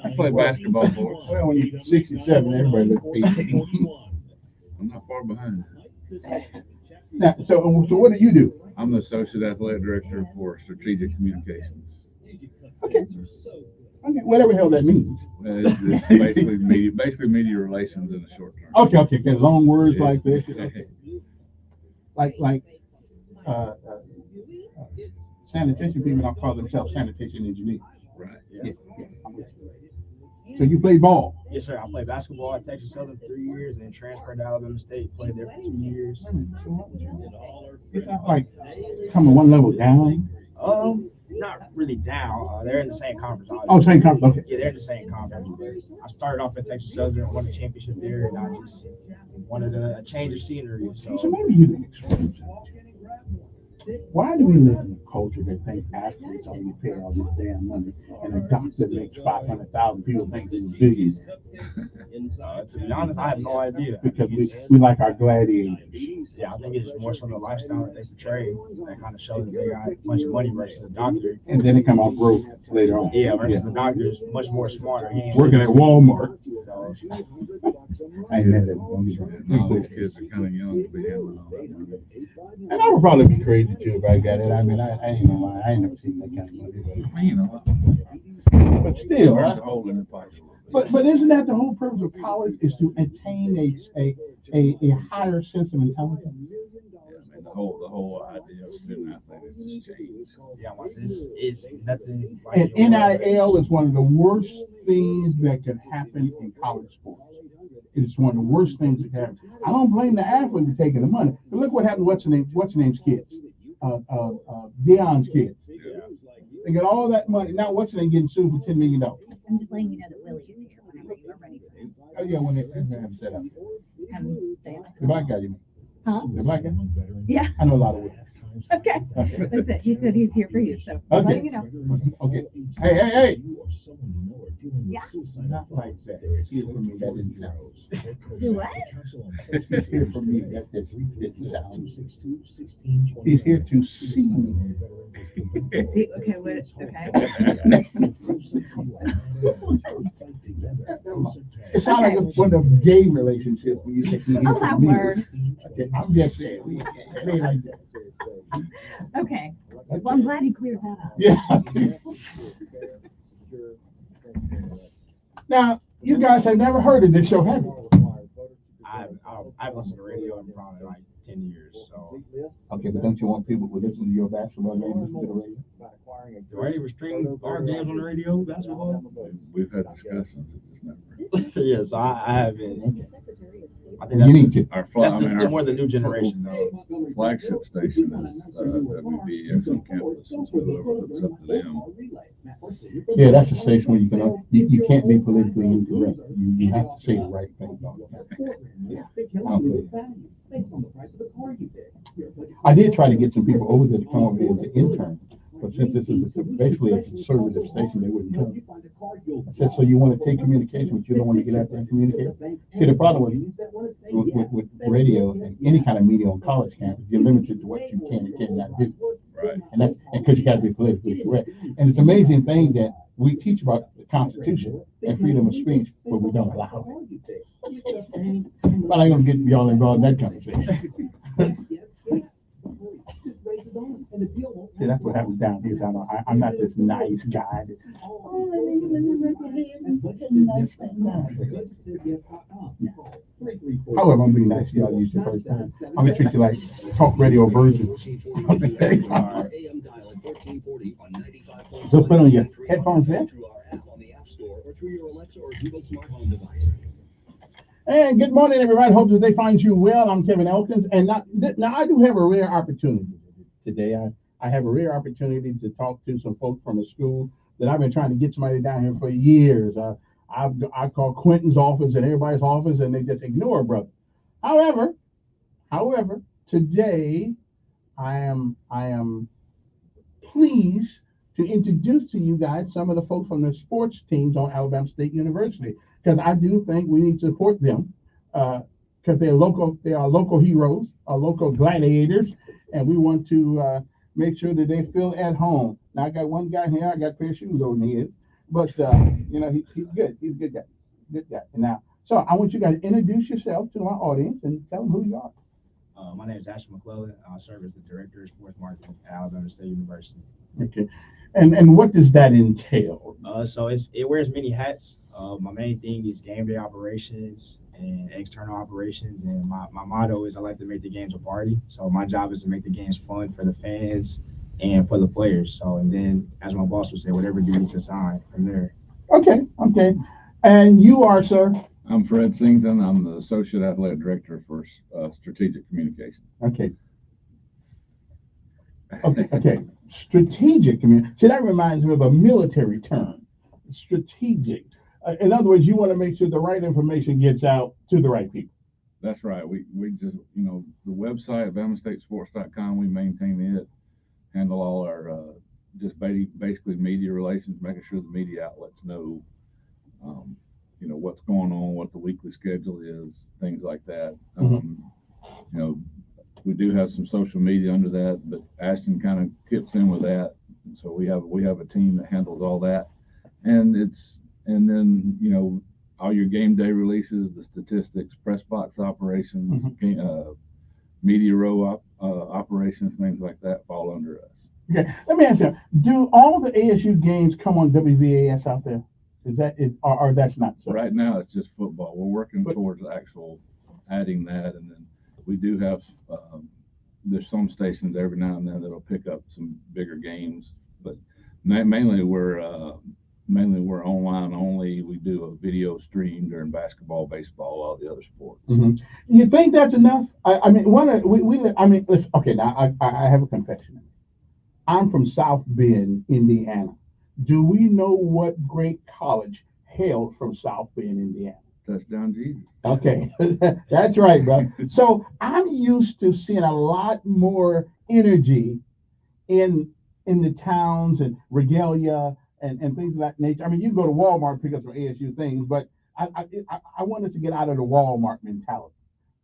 I played basketball for us. Well, when you're 67, everybody looks 18. I'm not far behind. Now, so what do you do? I'm the Associate Athletic Director for Strategic Communications. Okay, whatever the hell that means. It's basically media relations in the short term. Okay, get long words like this. Okay. Like sanitation people now call themselves sanitation engineers. Right. Yeah. So you play ball? Yes, sir. I played basketball at Texas Southern for 3 years, and then transferred to Alabama State. Played there for 2 years. It's not like coming one level down. Not really down. They're in the same conference. Oh, same conference. Okay. Yeah, they're in the same conference. I started off at Texas Southern, won the championship there, and I just wanted a change of scenery. So maybe you can explain something. Why do we live in a culture that thinks athletes only pay all this damn money, and a doctor makes 500,000 people think he's a billionaire? To be honest, I have no idea. Because we like our gladiators. Yeah, I think it's just more so the lifestyle that they portray that kind of shows that they got a bunch of money versus the doctor. And then they come out broke later on. Yeah, versus the doctor is much more smarter. Working at Walmart. I ain't had that. All these kids are kind of young to be having all that money. And I would probably be crazy too if I got it. I mean, I ain't gonna lie. I ain't never seen that kind of money. But still, right? But isn't that the whole purpose of college, is to attain a higher sense of intelligence? The whole idea of student athletics has changed. Yeah, it's nothing. And NIL is one of the worst things that can happen in college sports. It's one of the worst things that can happen. I don't blame the athlete for taking the money. But look what happened. What's the name's kids? Deion's kids. They got all that money. Now what's the name getting sued for $10 million? I'm just letting you know that Willie is here whenever you are ready. Oh yeah, when they have them set up. The black guy, you mean? Huh? The black guy? Yeah. I know a lot of women. Okay. That's it. He said he's here for you, so I'm letting you know. Okay. Hey. Yeah. Not like that. Hear from me that didn't sound. Do what? Hear from me that didn't sound. He's here to see me. See, okay, what? Okay. It sounds like it's one of the gay relationships when you say he's here Oh, for my me. word. Okay, I'm just saying. It ain't like that. Okay. Well, I'm glad you cleared that up. Yeah. Now, you guys have never heard of this show, have you? I've listened to radio in probably like 10 years. So Okay, but don't you want people to listen to your basketball game, listen to the radio? do any restrain our games on the radio, basketball? We've had discussions, it's just never. Yes, I haven't. I think You need to. Our that's our more the new generation though. flagship station is WBS on campus, and so whoever hooks up to them. Yeah, that's a station where you can't be politically incorrect. You have to say the right thing all the time. I did try to get some people over there to come over here as an intern, but since this is basically a conservative station, they wouldn't come. I said, so you want to take communication, but you don't want to get out there and communicate? See, the problem with radio and any kind of media on college campus, you're limited to what you can and cannot do. Right. And that's because you got to be politically correct. And it's an amazing thing that we teach about the Constitution and freedom of speech, but we don't allow it. But I'm going to get y'all involved in that conversation. See, that's what happens down here. I'm not this nice guy. However, I'm being nice to y'all use the first time. I'm going to treat you like talk radio version. So put on your headphones there. And good morning, everybody. Hope that they find you well. I'm Kevin Elkins, and now I do have a rare opportunity today. I have a rare opportunity to talk to some folks from a school that I've been trying to get somebody down here for years. I call Quentin's office and everybody's office, and they just ignore it, brother. However, today I am pleased to introduce to you guys some of the folks from the sports teams on Alabama State University, because I do think we need to support them because they are local heroes, local gladiators, and we want to make sure that they feel at home. Now I got one guy here, I got a pair of shoes on his, but he's good. He's a good guy. And now, so I want you guys to introduce yourself to my audience and tell them who you are. My name is Ashley McClellan. I serve as the director of sports marketing at Alabama State University. Okay, and what does that entail? So it wears many hats. My main thing is game day operations and external operations, and my motto is I like to make the games a party. So my job is to make the games fun for the fans and for the players. So, and then as my boss would say, whatever duties assigned from there. Okay. And you are, sir? I'm Fred Singleton. I'm the Associate Athletic Director for Strategic Communications. Okay. Strategic communication. See, that reminds me of a military term. Strategic. In other words, you want to make sure the right information gets out to the right people. That's right. We just, the website, BamaStateSports.com, we maintain it, handle all our just basically media relations, making sure the media outlets know, what's going on, what the weekly schedule is, things like that. We do have some social media under that, but Ashton kind of tips in with that. So we have a team that handles all that, and then all your game day releases, the statistics, press box operations, media row operations, things like that fall under us. Okay, let me ask you: do all the ASU games come on WVAS out there? Or that's not so? Right now, it's just football. We're working towards actual adding that, and then we do have. There's some stations every now and then that'll pick up some bigger games, but mainly we're online only. We do a video stream during basketball, baseball, all the other sports. You think that's enough? Listen, okay. Now I have a confession. I'm from South Bend, Indiana. Do we know what great college hailed from South Bend, Indiana? Touchdown Jesus. Okay, that's right, bro. So I'm used to seeing a lot more energy in the towns and regalia and things of that nature. I mean, you can go to Walmart and pick up some ASU things, but I want us to get out of the Walmart mentality.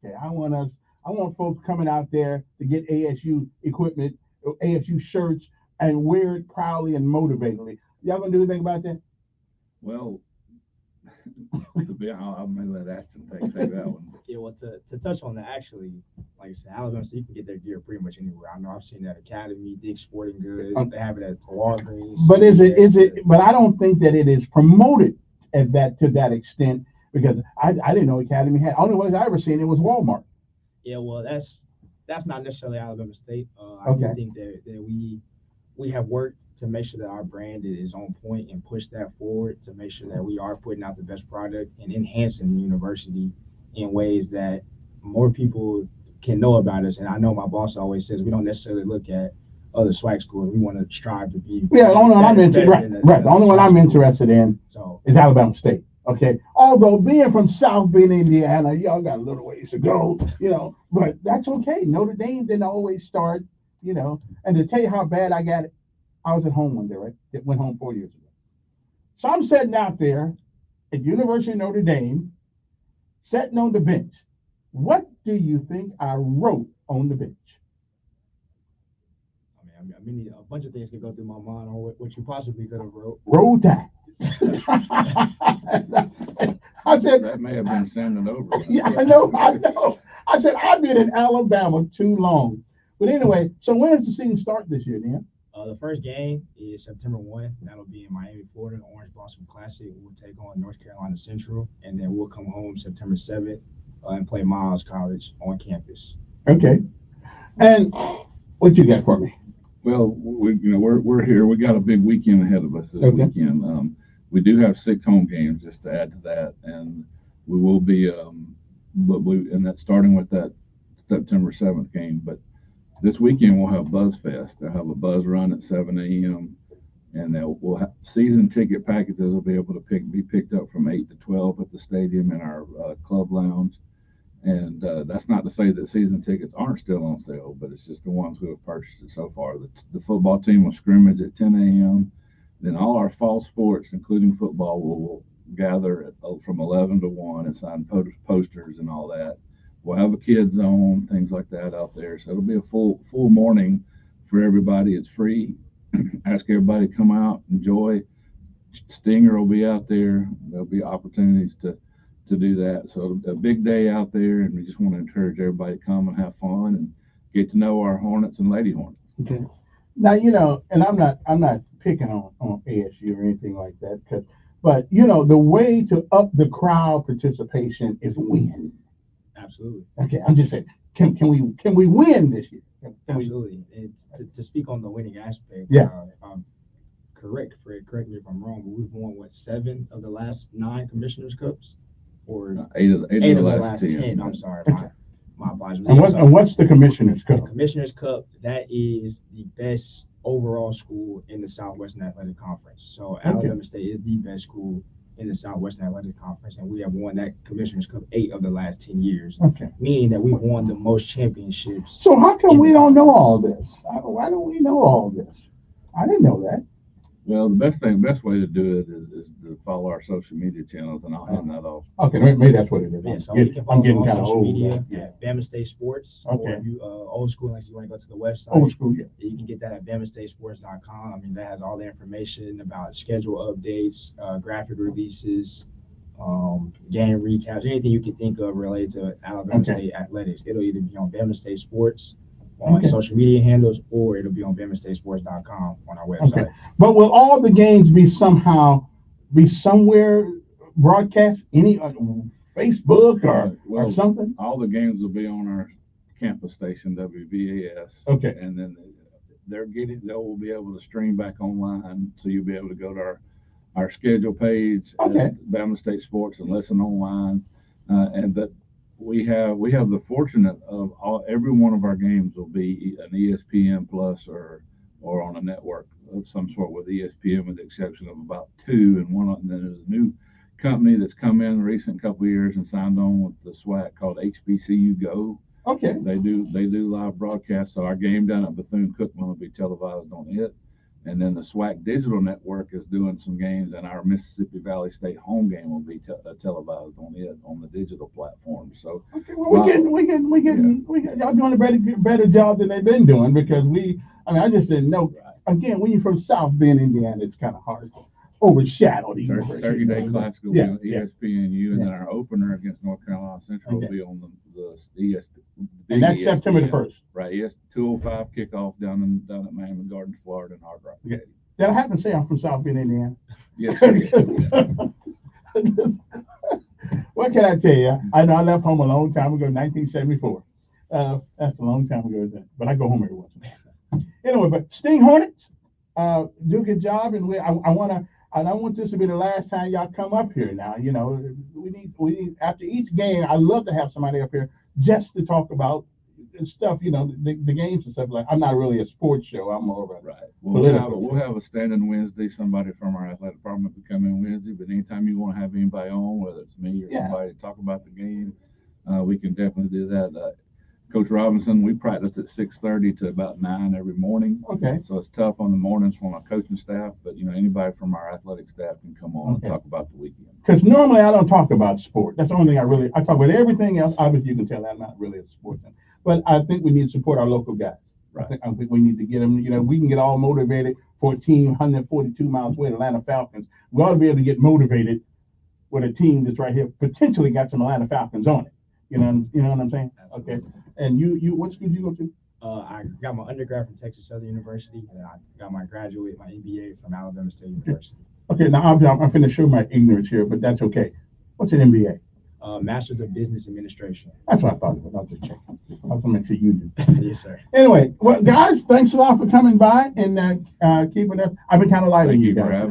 Okay, I want folks coming out there to get ASU equipment, ASU shirts, and wear it proudly and motivatedly. Y'all gonna do anything about that? Well, I may let Ashton take that one. Yeah, well, to touch on that, actually, like I said, Alabama, so you can get their gear pretty much anywhere. I know I've seen that Academy, Dick's Sporting Goods, they have it at Walgreens. But is it? But I don't think that it is promoted at that to that extent, because I didn't know Academy had. Only ones I ever seen it was Walmart. Yeah, well, that's not necessarily Alabama State. I Okay. do think that we have worked to make sure that our brand is on point and push that forward to make sure that we are putting out the best product and enhancing the university in ways that more people can know about us. And I know my boss always says we don't necessarily look at other swag schools. We want to strive to be. Yeah, the only one I'm interested. Right. The only one I'm interested in is Alabama State. Okay. Although being from South Bend, Indiana, y'all got a little ways to go, but that's okay. Notre Dame didn't always start, And to tell you how bad I got it, I was at home one day, right? It went home 4 years ago. So I'm sitting out there at University of Notre Dame, sitting on the bench. What do you think I wrote on the bench? I mean, a bunch of things could go through my mind on what you possibly could have wrote. Roll Tide. I said that may have been sending over. Yeah, I know. I said I've been in Alabama too long. But anyway, so when does the season start this year, Dan? The first game is September 1. That'll be in Miami, Florida, Orange Blossom Classic. We'll take on North Carolina Central, and then we'll come home September 7th and play Miles College on campus. Okay. And what you got for me? Well, we're here. We got a big weekend ahead of us this weekend. We do have 6 home games, just to add to that, and we will be, and that's starting with that September 7th game. But this weekend we'll have Buzz Fest. They'll have a buzz run at 7 a.m. and we'll have season ticket packages will be able to be picked up from 8 to 12 at the stadium in our club lounge. And that's not to say that season tickets aren't still on sale, but it's just the ones who have purchased it so far. The football team will scrimmage at 10 a.m. Then all our fall sports, including football, will gather from 11 to 1 and sign posters and all that. We'll have a kids zone, things like that out there. So it'll be a full morning for everybody. It's free. Ask everybody to come out, enjoy. Stinger will be out there. There'll be opportunities to do that. So a big day out there, and we just want to encourage everybody to come and have fun and get to know our Hornets and Lady Hornets. Okay. Now, and I'm not picking on ASU or anything like that, but the way to up the crowd participation is win. Absolutely. Okay, I'm just saying, can we win this year? Absolutely. To speak on the winning aspect, yeah. If I'm correct, Fred, correct me if I'm wrong, but we've won 7 of the last 9 Commissioners Cups, or 8 of the last 10. I'm sorry, my apologies. And what's the Commissioners Cup? The Commissioners Cup, that is the best overall school in the Southwestern Athletic Conference. So Alabama State is the best school in the Southwestern Athletic Conference, and we have won that Commissioners Cup 8 of the last 10 years. Okay. Meaning that we've won the most championships. So how come we don't know all this? Why don't we know all this? I didn't know that. Well, the best way to do it is to follow our social media channels, and I'll hand that off. Okay, maybe that's what it is. Yeah, so you can follow us on social old, media yeah. at Bama State Sports. Okay. Or if you old school, like you want to go to the website. Old school, yeah. You can get that at BamaStateSports.com. I mean, that has all the information about schedule updates, graphic releases, game recaps, anything you can think of related to Alabama State athletics. It'll either be on Bama State Sports on social media handles, or it'll be on BamaStateSports.com on our website. Okay. But will all the games be somewhere broadcast? Any Facebook or something? All the games will be on our campus station, WVAS. Okay. And then they will be able to stream back online, so you'll be able to go to our schedule page at Bama State Sports and listen online, and that. We have the fortunate of every one of our games will be an ESPN Plus or on a network of some sort with ESPN, with the exception of about 2, and then there's a new company that's come in the recent couple of years and signed on with the SWAC called HBCU Go. Okay. They do live broadcasts, so our game down at Bethune-Cookman will be televised on it. And then the SWAC Digital Network is doing some games, and our Mississippi Valley State home game will be televised on the digital platform. So, okay, well, we getting, y'all doing a better job than they've been doing, because I just didn't know. Again, when you're from South Bend, Indiana, it's kind of hard to overshadow the university. 30-day classic will be on ESPNU, and then our opener against North Carolina Central will be on the ESPN. And that's September the 1st. Right, yes, 2:05 kickoff down at Miami Gardens, Florida, and Hard Rock. Yeah. Did I happen to say I'm from South Bend, Indiana? Yes. What can I tell you? I know I left home a long time ago, 1974. That's a long time ago, but I go home every once in a while. Anyway, but Sting Hornets do a good job, and I don't want this to be the last time y'all come up here. Now, we need after each game. I love to have somebody up here just to talk about stuff, the games and stuff. Like, I'm not really a sports show. I'm more of a We'll have a standing Wednesday. Somebody from our athletic department will come in Wednesday. But anytime you want to have anybody on, whether it's me or somebody to talk about the game, we can definitely do that. Coach Robinson, we practice at 6:30 to about 9 every morning. Okay. So it's tough on the mornings from our coaching staff, but anybody from our athletic staff can come on and talk about the weekend. Because normally I don't talk about sport. That's the only thing I talk about everything else. Obviously, you can tell that I'm not really a sportsman. But I think we need to support our local guys. Right. I think we need to get them. We can get all motivated for a team 142 miles away, Atlanta Falcons. We ought to be able to get motivated with a team that's right here, potentially got some Atlanta Falcons on it. You know what I'm saying? Absolutely. Okay. And you, what school did you go to? I got my undergrad from Texas Southern University, and I got my MBA from Alabama State University. Okay, now I'm going to show my ignorance here, but that's okay. What's an MBA? Master's of Business Administration. That's what I thought it was. I'll just check. I was going to make sure you knew. Yes, sir. Anyway, well, guys, thanks a lot for coming by and keeping us. I've been kind of light on you guys.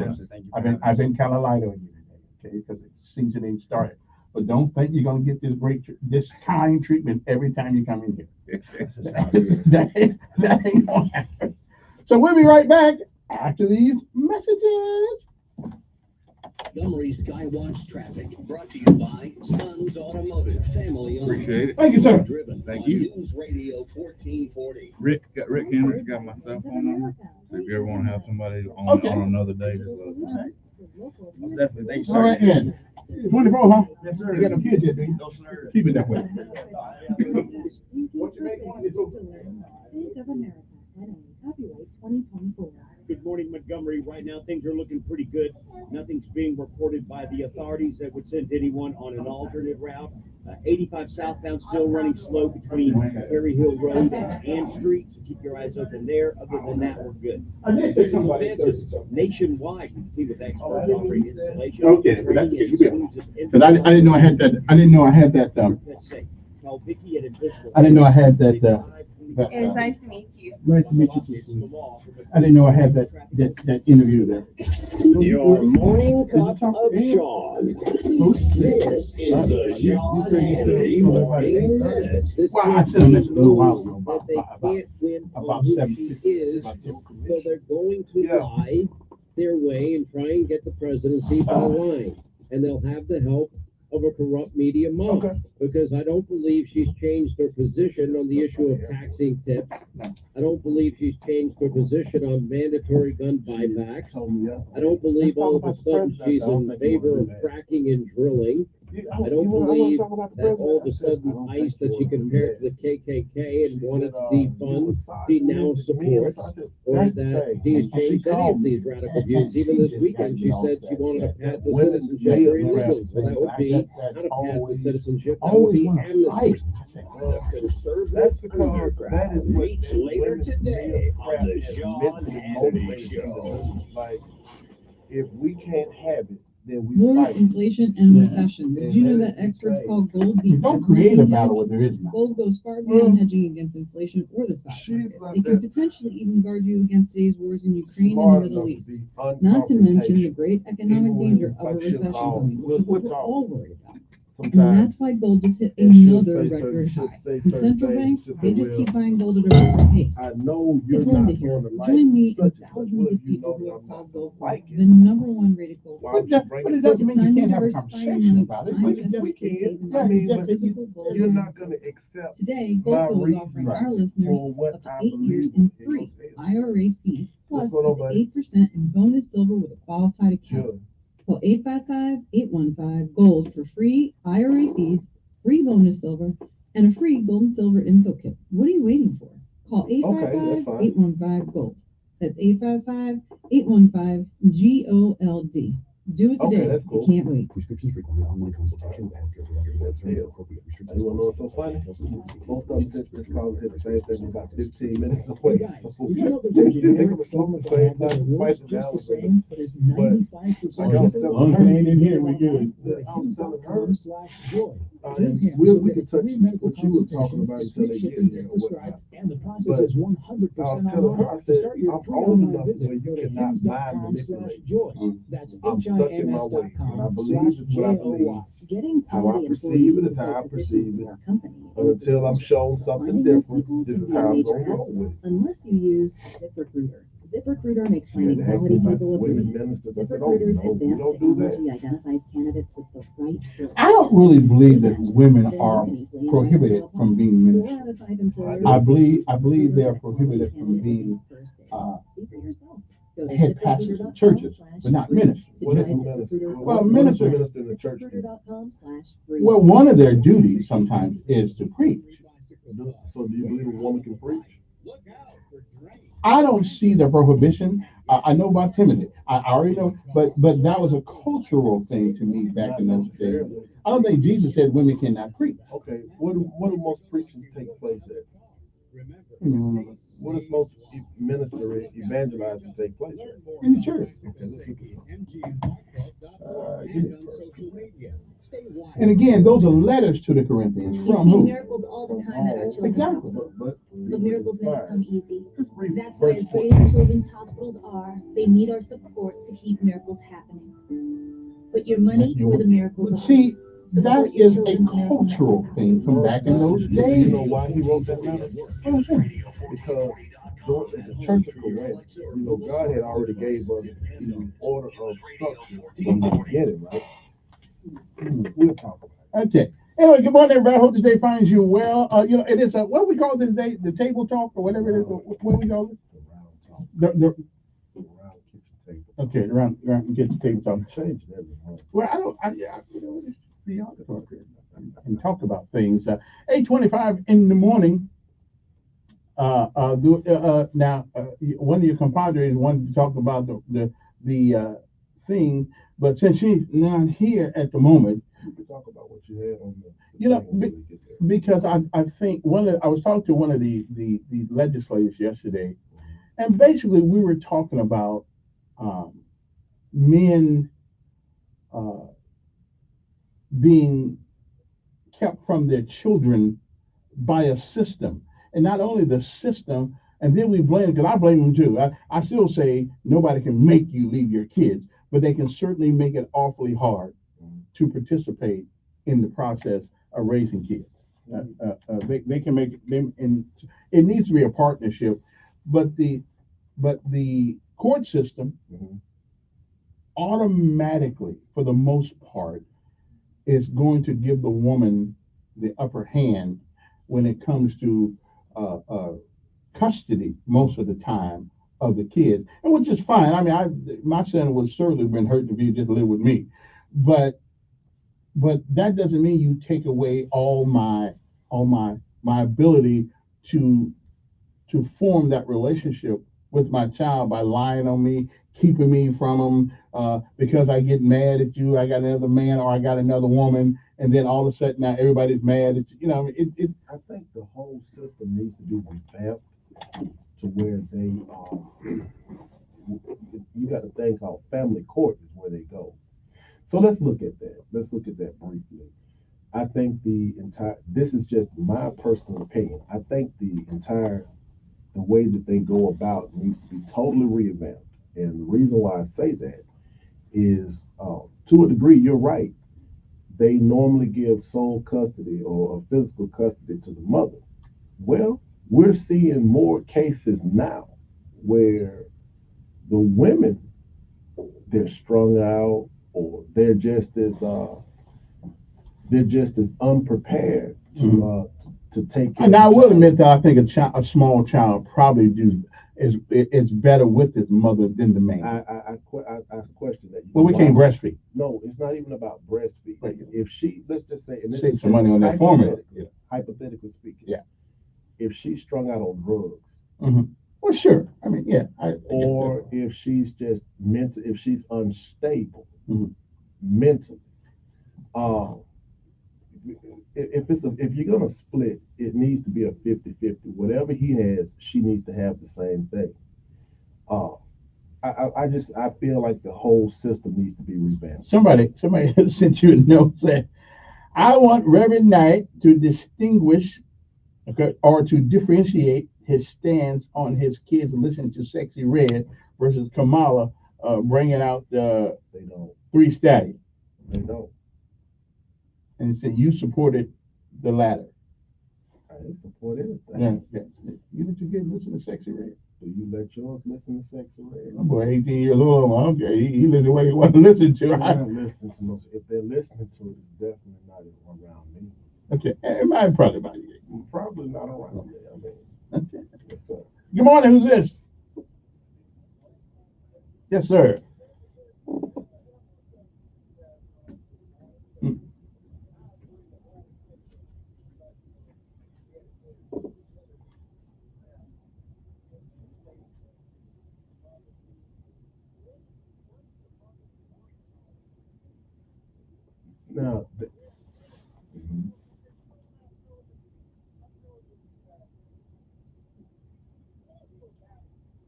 I've been kind of light on you today, okay, because the season ain't started. But don't think you're going to get this kind treatment every time you come in here. that ain't going to happen. So we'll be right back after these messages. Montgomery Skywatch Traffic, brought to you by Sons Automotive, family owned. Appreciate it. Thank you, sir. Thank you. News Radio 1440. Rick Henry's got my cell phone number. So if you ever want to have somebody on another day, just let us know. Most definitely. Thank you, sir. All right, then. 24, huh? Yes, sir. You got no kids yet, do you? No, sir. Keep it that way. What you make one, Bank of America, copyright 2024. Good morning, Montgomery. Right now, things are looking pretty good. Nothing's being reported by the authorities that would send anyone on an alternate route. 85 southbound still running slow between Perry Hill Road and Ann Street, so keep your eyes open there. Other than that, we're good. Advances nationwide. You can see with experts offering installation. Okay, because I didn't know I had that. I didn't know I had that. I didn't know I had that. It was nice to meet you. Nice to meet you too. I didn't know I had that interview there. Your morning cup of Sean. This is the Sean Hannity Morning Minute. Well, I said this a little while ago about who she is, so they're going to lie their way and try and get the presidency by line. And they'll have the help of a corrupt media mob, because I don't believe she's changed her position on the issue of taxing tips. I don't believe she's changed her position on mandatory gun buybacks. I don't believe all of a sudden she's in favor of fracking and drilling. I don't believe that all of a sudden ICE that she compared to the KKK and wanted to defund, she now supports, or that he has changed any of these radical views. Even this weekend, she said she wanted a path to citizenship for illegals. Well, that would be not a path to citizenship, that would be amnesty. The conservative Democrat meets later today on the Sean Hannity Show. Like, if we can't have it, more inflation and recession. Did you know that experts call gold the don't create a battle where there is none. Gold goes far beyond hedging against inflation or the stock market. It can potentially even guard you against today's wars in Ukraine and the Middle East. Not to mention the great economic danger of a recession coming, which is what we're all worried about. And that's why gold just hit another record high. And central banks, they just keep buying gold at a record pace. It's Linda here. Join me and thousands of people who have called gold the #1 rated gold. But it doesn't mean you can't have a conversation about it. We can. I mean, but you're not going to accept. Today, Gold is offering our listeners up to 8 years in free IRA fees plus Plus, up to 8% in bonus silver with a qualified account. Call 855-815-GOLD for free IRA fees, free bonus silver, and a free gold and silver info kit. What are you waiting for? Call 855-815-GOLD. That's 855-815-GOLD. Do it today. That's cool. I can't wait. Prescriptions require online consultation with a healthcare provider who has appropriate restrictions. You want to know what's so funny? Most of them said this call said the same thing about 15 minutes away. Guys, So, did you know there's a they generic were form of the same that time, works twice an just the hour. same, but is 95% I was telling her, ain't in here, we good. I was telling her, /joy. and Yeah, we so can get touch free medical what you were talking consultation, about discreet until they get shipping here if or whatnot. prescribed, and the process But is 100% I was telling her, I online. To said, start your I'm free old online enough visit, where you go to cannot mind hims.com/joy. manipulate. That's I'm stuck in my way, and I believe it's what I believe. HIMS.com/JOY. Getting How I quality perceive it employees is to how I fill positions perceive in it. your company And is until I'm shown something finding those different, people this can is be how a I'm major going to roll hassle with it. unless you use ZipRecruiter. ZipRecruiter makes You finding had to ask me quality about people a women breeze. ministers. I said, oh, ZipRecruiter's no, we advanced don't do that. technology identifies candidates with the right skills. I don't really believe that women Then you are can easily invite prohibited them to from being 4 ministers. out of 5 employers I believe use they are ZipRecruiter prohibited for from candidate being first day. See for yourself. Go to head pastors of churches, but not ministers. to What try is a minister? ZipRecruiter. What Well, does a minister- minister in the church do? ZipRecruiter.com/free. Well, one of their duties sometimes is to preach. So do you believe a woman can preach? I don't see the prohibition. I know about Timothy. I already know, but that was a cultural thing to me back in those days. I don't think Jesus said women cannot preach. Okay, where do most preachings take place at? Where does most ministry evangelizing take place at? In the church. Okay, let's look at something. And again, those are letters to the Corinthians You from see who? miracles all the time at our children's Exactly. hospital. But But miracles never come easy. Just read That's why, verse as great as children's hospitals are, they need our support to keep miracles happening. Put your money where the miracles are. See, that Support your is a children's miracle cultural thing from back in those Do you days. know why he wrote that letter? Because the church of Corinth, God had already gave us the order of structure from the beginning, right? We'll talk about it. Okay. Anyway, good morning, everybody. I hope this day finds you well. It is what we call this day, the table talk or whatever it is. What we call it? Okay, around get the table talk. Change it every month. Well, just be honest up here and talk about things. 8:25 in the morning. Now, one of your compadres wanted to talk about the thing, but since she's not here at the moment, You can talk about what you had on the because I think I was talking to one of the legislators yesterday, and basically we were talking about men being kept from their children by a system, and not only the system, and then we blame, because I blame them too. I still say nobody can make you leave your kids, but they can certainly make it awfully hard to participate in the process of raising kids. They can make them, and it needs to be a partnership, but the court system automatically, for the most part, is going to give the woman the upper hand when it comes to custody most of the time of the kid, and which is fine. I mean, my son would certainly have been hurt if he just lived with me, but that doesn't mean you take away all my ability to form that relationship with my child by lying on me, keeping me from him, because I get mad at you, I got another man or I got another woman, and then all of a sudden now everybody's mad at you. I think the whole system needs to be revamped to where they you got a thing called family court is where they go. So let's look at that. Let's look at that briefly. I think this is just my personal opinion. I think the way that they go about needs to be totally revamped. And the reason why I say that is, to a degree, you're right. They normally give sole custody or physical custody to the mother. Well, we're seeing more cases now where the women, they're strung out, or they're just as unprepared to take care. And I will admit that I think a small child probably is better with his mother than the man. I question that. Well, we can't breastfeed. No, it's not even about breastfeed. Right. If she, let's just say, and this Save is some money on that formula. Yeah. Hypothetically speaking. Yeah. If she's strung out on drugs. Mm-hmm. Well, sure. I mean, yeah. Or if she's just mental, if she's unstable mm-hmm. mentally. If you're gonna split, it needs to be a 50-50. Whatever he has, she needs to have the same thing. I feel like the whole system needs to be revamped. Somebody sent you a note that I want Reverend Knight to distinguish or to differentiate his stance on his kids listening to Sexy Red versus Kamala bringing out the Three Stallions. They don't. And he said you supported the latter. I didn't support anything. Yeah. You let your kids listen to Sexy Red. Do you let yours listen to Sexy Red? My boy, 18 years old. Okay, he listens to what he want to listen to. They're not listening to most. If they're listening to it, it's definitely not around me. Okay, it might probably about you. Probably not around me. I mean, okay. Yes, sir. Good morning. Who's this? Yes, sir. Now,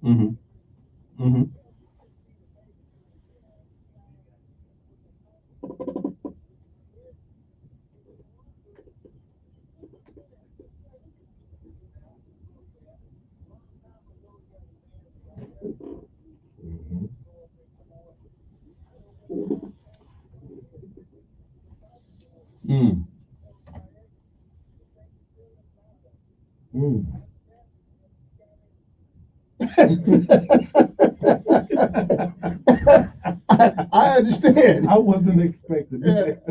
Mm-hmm. Mm-hmm. Mm. I understand. I wasn't expecting that.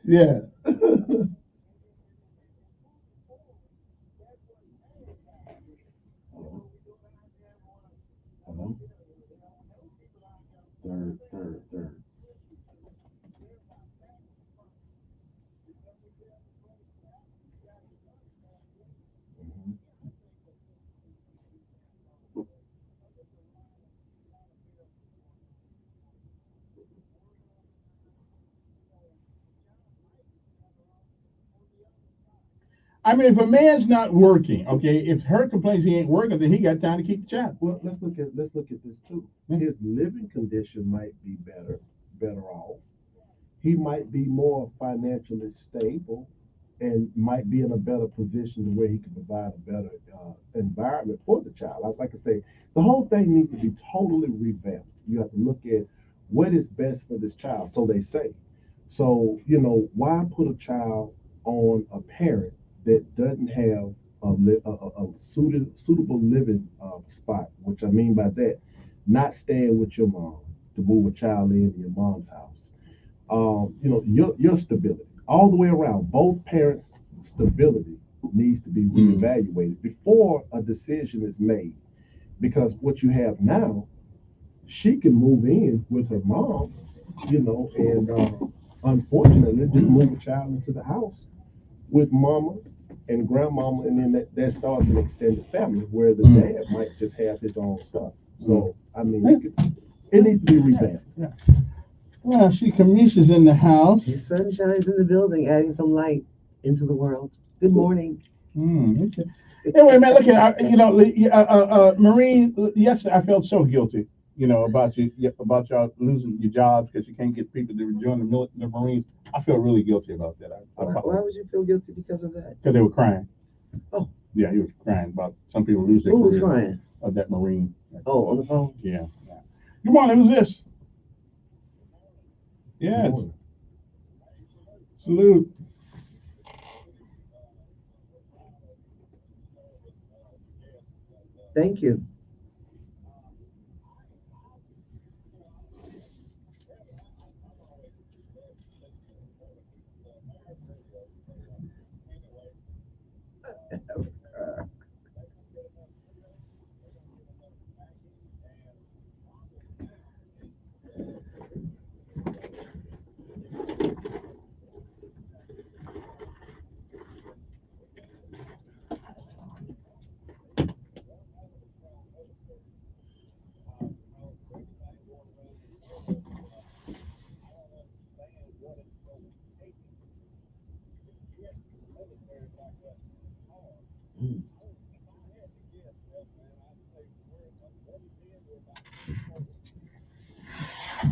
Yeah. Hello? Third. I mean, if a man's not working, okay, if her complains he ain't working, then he got time to keep the child. Well, let's look at this too. His living condition might be better off. He might be more financially stable and might be in a better position where he can provide a better environment for the child. Like I say, the whole thing needs to be totally revamped. You have to look at what is best for this child, so they say. So, why put a child on a parent that doesn't have a suitable living spot? Which I mean by that, not staying with your mom to move a child in your mom's house. Your stability all the way around. Both parents' stability needs to be reevaluated before a decision is made. Because what you have now, she can move in with her mom, and unfortunately, just move a child into the house with mama and grandmama, and then that starts an extended family where the dad might just have his own stuff. So, I mean, it needs to be revamped. Yeah. Well, I see Kamisha's in the house. The sun shines in the building, adding some light into the world. Good morning. Okay. Anyway, man, look at Marine. Yes, I felt so guilty, about y'all losing your jobs because you can't get people to join the Marines. I feel really guilty about that. Why would you feel guilty because of that? Because they were crying. Oh. Yeah, he was crying about some people lose their career. Who was crying? Of that Marine. Oh, on the phone? Yeah. Good morning. Who's this? Yes. Salute. Thank you.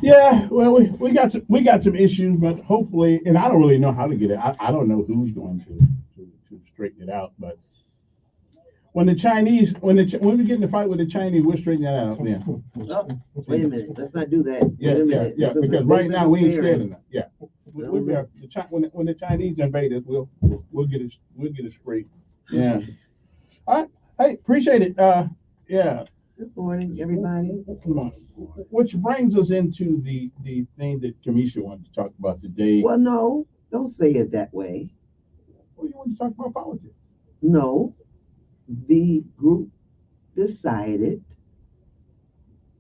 Yeah, well, we got some issues, but hopefully, and I don't really know how to get it. I don't know who's going to straighten it out. But when the Chinese, when we get in the fight with the Chinese, we'll straighten that out. Yeah. Oh, wait a minute. Let's not do that. Yeah, Wait a yeah, minute. yeah. Because right now we ain't scared of preparing. that. Yeah. We'll be, when the Chinese invade us, we'll get it straight. Yeah. Okay. All right. Hey, appreciate it. Yeah. Good morning, everybody. Which brings us into the thing that Kamisha wanted to talk about today. Well, no, don't say it that way. Well, you want to talk about politics? No, the group decided,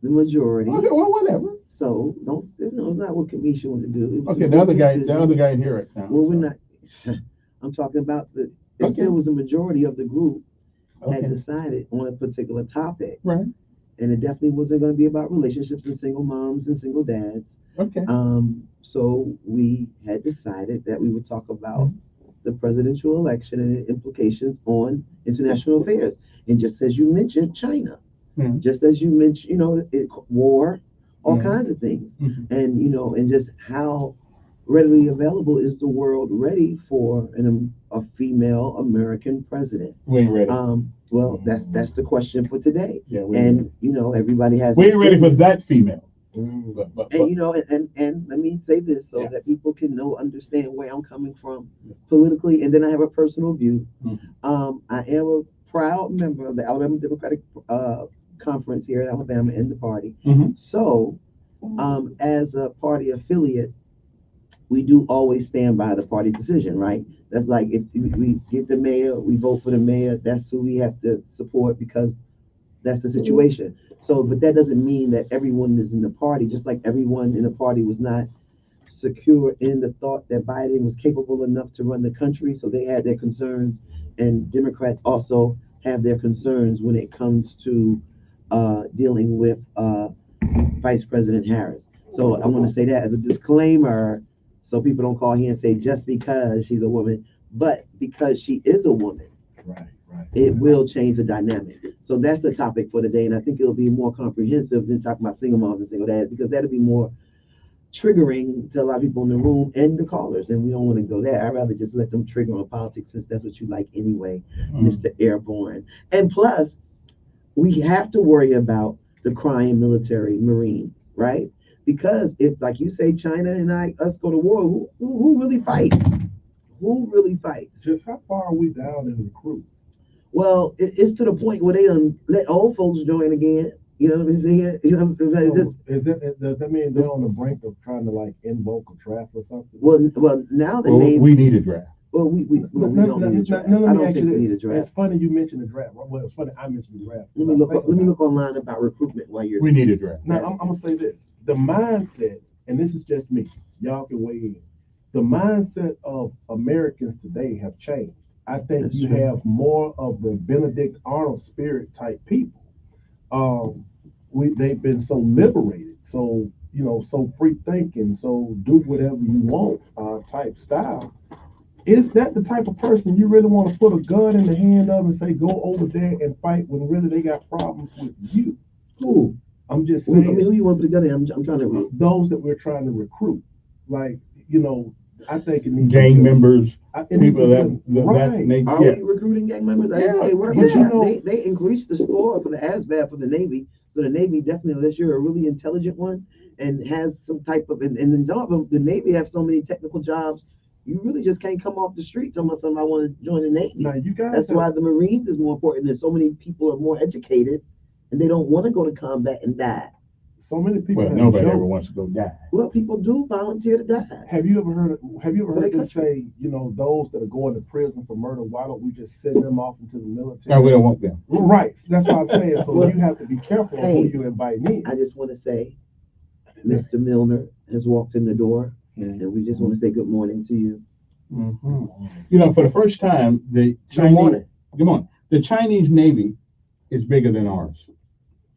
the majority. Okay, well, whatever. So don't. No, it's not what Kamisha wanted to do. It was Okay, a the other decision. guy in here right now. Well, we're not. I'm talking about the. It Okay. still was a majority of the group Okay. had decided on a particular topic. Right. And it definitely wasn't going to be about relationships and single moms and single dads. Okay. So we had decided that we would talk about the presidential election and its implications on international affairs. And just as you mentioned, China, just as you mentioned, war, all kinds of things. And, and just how readily available is the world ready for a female American president? We ain't ready. Well, that's the question for today. Yeah, and everybody has. We ain't ready for that female. But and let me say this so that people can understand where I'm coming from politically, and then I have a personal view. I am a proud member of the Alabama Democratic Conference here in Alabama and the party. So, as a party affiliate, we do always stand by the party's decision, right? That's like if we get the mayor, we vote for the mayor. That's who we have to support because that's the situation. So, but that doesn't mean that everyone is in the party, just like everyone in the party was not secure in the thought that Biden was capable enough to run the country. So they had their concerns, and Democrats also have their concerns when it comes to dealing with Vice President Harris. So I want to say that as a disclaimer, so people don't call here and say just because she's a woman, but because she is a woman, right. It will change the dynamic. So that's the topic for today, and I think it'll be more comprehensive than talking about single moms and single dads, because that'll be more triggering to a lot of people in the room and the callers, and we don't want to go there. I'd rather just let them trigger on politics, since that's what you like anyway, Mr. Airborne. And plus, we have to worry about the crying military Marines, right? Because if, like you say, China and us go to war, who really fights? Who really fights? Just how far are we down in recruits? Well, it's to the point where they let old folks join again. You know what I'm saying? Does that mean they're on the brink of trying to invoke a draft or something? Well, now we need a draft. Well, we don't need a draft. I don't think we need a draft. It's funny you mentioned the draft. Well, it's funny I mentioned the draft. Let me look online about recruitment while you're. We need a draft. Now I'm gonna say this: the mindset, and this is just me. Y'all can weigh in. The mindset of Americans today have changed. I think you have more of the Benedict Arnold spirit type people. They've been so liberated, so so free thinking, so do whatever you want type style. Is that the type of person you really want to put a gun in the hand of and say go over there and fight when really they got problems with you? Who? I'm just saying. I mean, who you want to put a gun in? I'm trying to. Those that we're trying to recruit, I think it needs gang members. People that right. Are we recruiting gang members? They increased the score for the ASVAB for the Navy. So the Navy definitely, unless you're a really intelligent one and has some type of, and then some of them, the Navy have so many technical jobs, you really just can't come off the street telling somebody want to join the Navy. Now, that's why the Marines is more important. That so many people are more educated and they don't want to go to combat and die. So many people. Well, nobody ever wants to go die. Well, people do volunteer to die. Have you ever heard them say, those that are going to prison for murder, why don't we just send them off into the military? No, we don't want them. Right. That's what I'm saying. So Well, you have to be careful of who you invite in. I just want to say, Mr. Milner has walked in the door, and we just want to say good morning to you. Mm-hmm. For the first time, the Chinese. Good morning. The Chinese Navy is bigger than ours.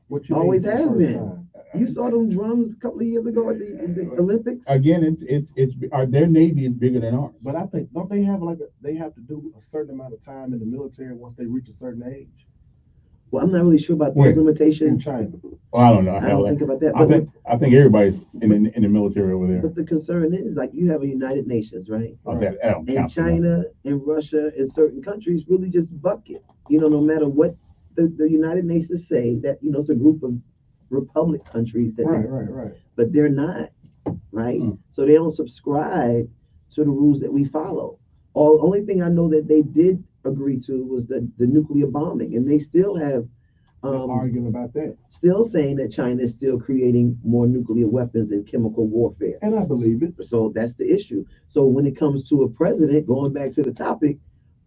What you always has been. You saw them drums a couple of years ago at the Olympics. Again, their Navy is bigger than ours. But I think don't they have they have to do a certain amount of time in the military once they reach a certain age? Well, I'm not really sure about those limitations. In China. Well, I don't know. I don't think about that. I think everybody's in the military over there. But the concern is, like, you have a United Nations, right? Okay, and China and Russia and certain countries really just buck it. No matter what the United Nations say, that it's a group of republic countries that right. But they're not, right? So they don't subscribe to the rules that we follow. Only thing I know that they did agree to was the nuclear bombing, and they still have arguing about that. Still saying that China is still creating more nuclear weapons and chemical warfare. And I believe it. So that's the issue. So when it comes to a president, going back to the topic,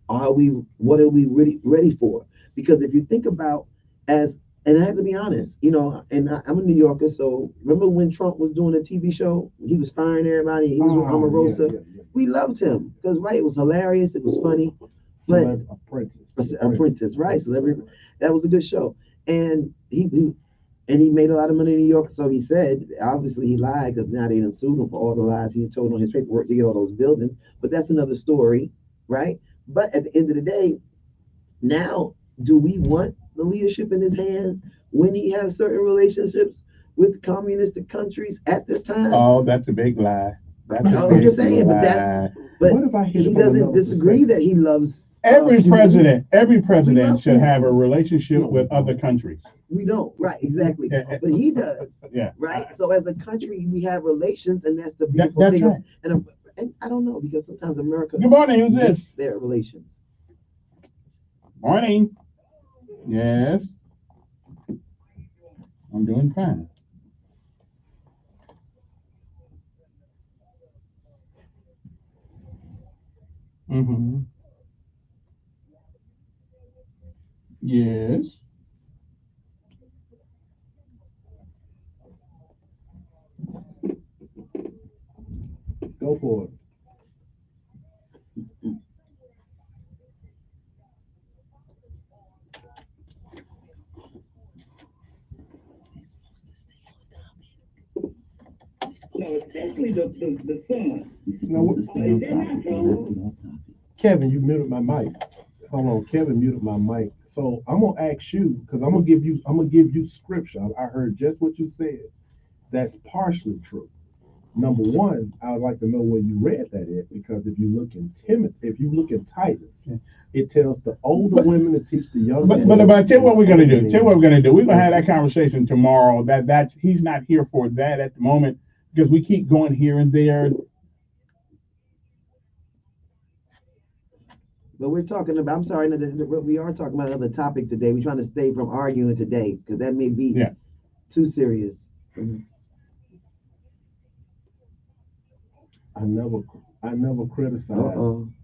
what are we really ready for? Because if you think about and I have to be honest, and I'm a New Yorker, so remember when Trump was doing a TV show? He was firing everybody. He was with Omarosa. Yeah. We loved him because, it was hilarious. It was funny. But Apprentice, right? So that was a good show. And he made a lot of money in New York, so he said. Obviously, he lied because now they done sued him for all the lies he had told on his paperwork to get all those buildings. But that's another story, right? But at the end of the day, now, do we want the leadership in his hands when he has certain relationships with communistic countries at this time? Oh, that's a big lie. I'm just saying, but he doesn't disagree that he loves every president should have a relationship with other countries. We don't, right? Exactly, but he does. Yeah, right. So as a country, we have relations, and that's the beautiful thing. Right. And I don't know, because sometimes America. Good morning. Who's this? Their relations. Morning. Yes. I'm doing fine. Mm-hmm. Yes. Go for it. No, especially the son. Kevin, you muted my mic. Hold on, Kevin muted my mic. So I'm gonna ask you, because I'm gonna give you scripture. I heard just what you said. That's partially true. Number one, I would like to know where you read that at, because if you look in Titus, it tells the older women to teach the younger. But I tell you what we're gonna do. We're gonna have that conversation tomorrow. That he's not here for that at the moment, because we keep going here and there. But we're talking about, I'm sorry, we are talking about another topic today. We're trying to stay from arguing today, because that may be too serious. I never criticized.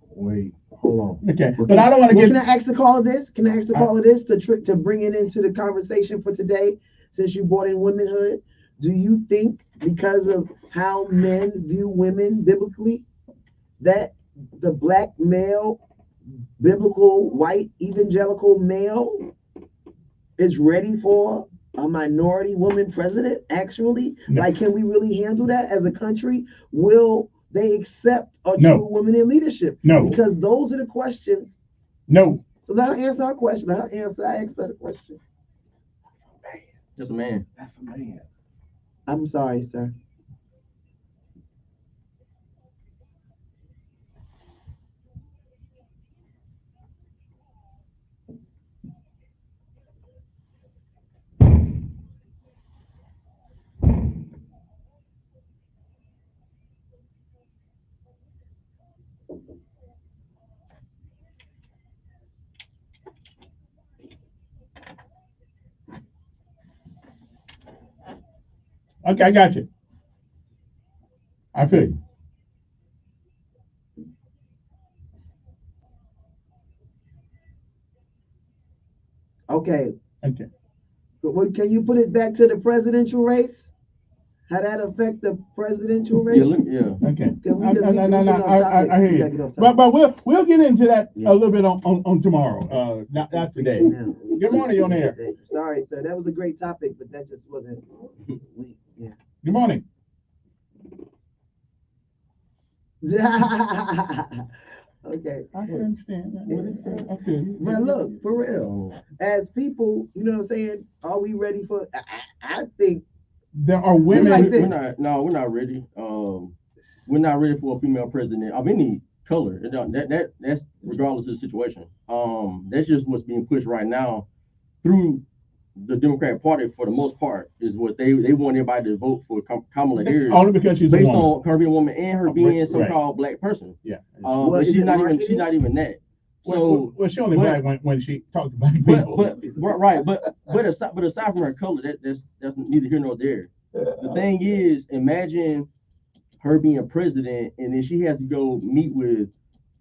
Wait, hold on. Okay, but I don't want to get. Can I ask the call of this? Can I ask the call of this to bring it into the conversation for today? Since you brought in womanhood, do you think, because of how men view women biblically, that the black male, biblical white evangelical male, is ready for a minority woman president? Actually, like, can we really handle that as a country? Will they accept a true woman in leadership? No. Because those are the questions. No. So let her answer our question. I asked her the question. That's a man. That's a man. I'm sorry, sir. Okay, I got you. I feel you. Okay. Okay. But can you put it back to the presidential race? How that affect the presidential race? Yeah. Okay. I hear you. But we'll get into that a little bit on tomorrow. Not today. Good morning, you're on air. Sorry, sir. That was a great topic, but that just wasn't. Yeah. Good morning. Okay. I can understand that. What is that? Okay. But look, for real, as people, you know what I'm saying? Are we ready for? I think there are women. We're not ready. We're not ready for a female president of any color. That's regardless of the situation. That's just what's being pushed right now through the Democratic Party for the most part is what they want everybody to vote for Kamala Harris only because she's based a woman. on her being a woman and her being a so-called black person. Yeah. But she's not even that. So she only black when she talked about people. But aside from her color, that's neither here nor there. The thing is, imagine her being president and then she has to go meet with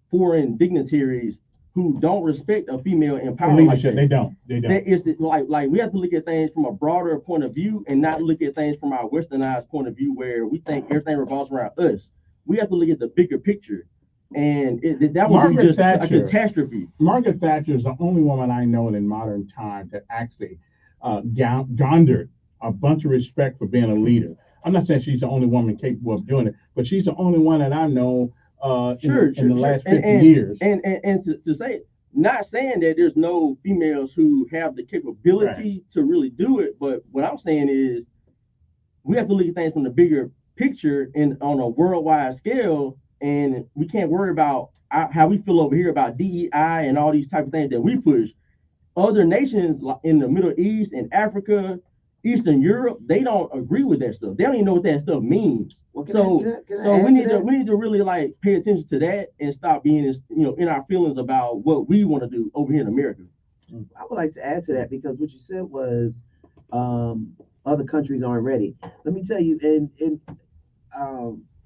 foreign dignitaries who don't respect a female in power. Leadership, like they don't. That is like we have to look at things from a broader point of view and not look at things from our westernized point of view where we think everything revolves around us. We have to look at the bigger picture, and that would be just a catastrophe. Margaret Thatcher is the only woman I know in modern times that actually garnered a bunch of respect for being a leader. I'm not saying she's the only woman capable of doing it, but she's the only one that I know in the last 50 years. And to say, not saying that there's no females who have the capability to really do it, but what I'm saying is we have to look at things from the bigger picture and on a worldwide scale, and we can't worry about how we feel over here about DEI and all these type of things that we push. Other nations in the Middle East and Africa, Eastern Europe, they don't agree with that stuff. They don't even know what that stuff means. So we need to really like pay attention to that and stop being in our feelings about what we want to do over here in America. I would like to add to that because what you said was other countries aren't ready. Let me tell you, in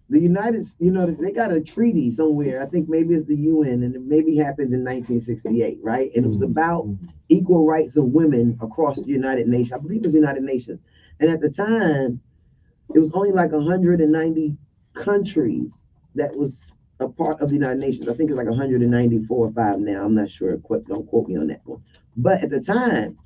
the United, they got a treaty somewhere. I think maybe it's the UN, and it maybe happened in 1968, right? And it was about equal rights of women across the United Nations. I believe it was the United Nations. And at the time, it was only like 190 countries that was a part of the United Nations. I think it's like 194 or 5 now. I'm not sure. Don't quote me on that one. But at the time,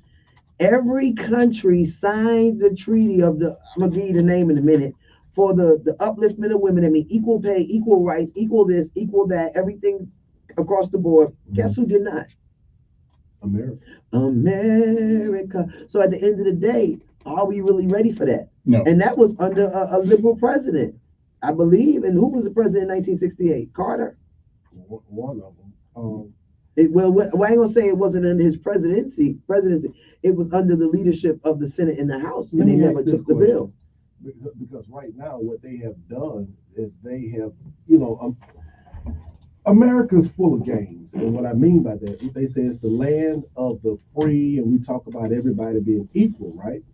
every country signed the treaty of the, I'm going to give you the name in a minute, for the upliftment of women. I mean, equal pay, equal rights, equal this, equal that, everything's across the board. Guess who did not? America. So at the end of the day, are we really ready for that? No. And that was under a liberal president, I believe. And who was the president in 1968? Carter? One of them. I ain't gonna say it wasn't under his presidency. It was under the leadership of the Senate and the House, and they never took the bill. Because right now, what they have done is they have, America's full of games. And what I mean by that, they say it's the land of the free, and we talk about everybody being equal, right?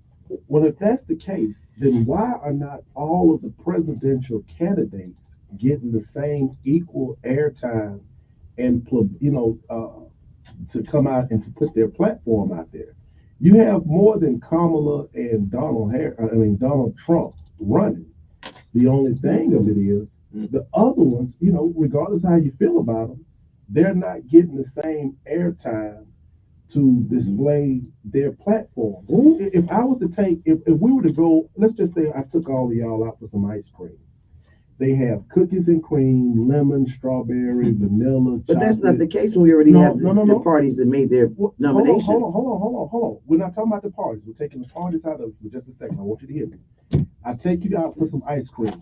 Well, if that's the case, then why are not all of the presidential candidates getting the same equal airtime and, to come out and to put their platform out there? You have more than Kamala and Donald Trump running. The only thing of it is the other ones, regardless of how you feel about them, they're not getting the same airtime to display their platforms. If I was to take, if we were to go, let's just say I took all of y'all out for some ice cream. They have cookies and cream, lemon, strawberry, vanilla, But chocolate. that's not the case when we already have the parties that made their nominations. Hold on. We're not talking about the parties. We're taking the parties out of it for just a second. I want you to hear me. I take you out for some ice cream.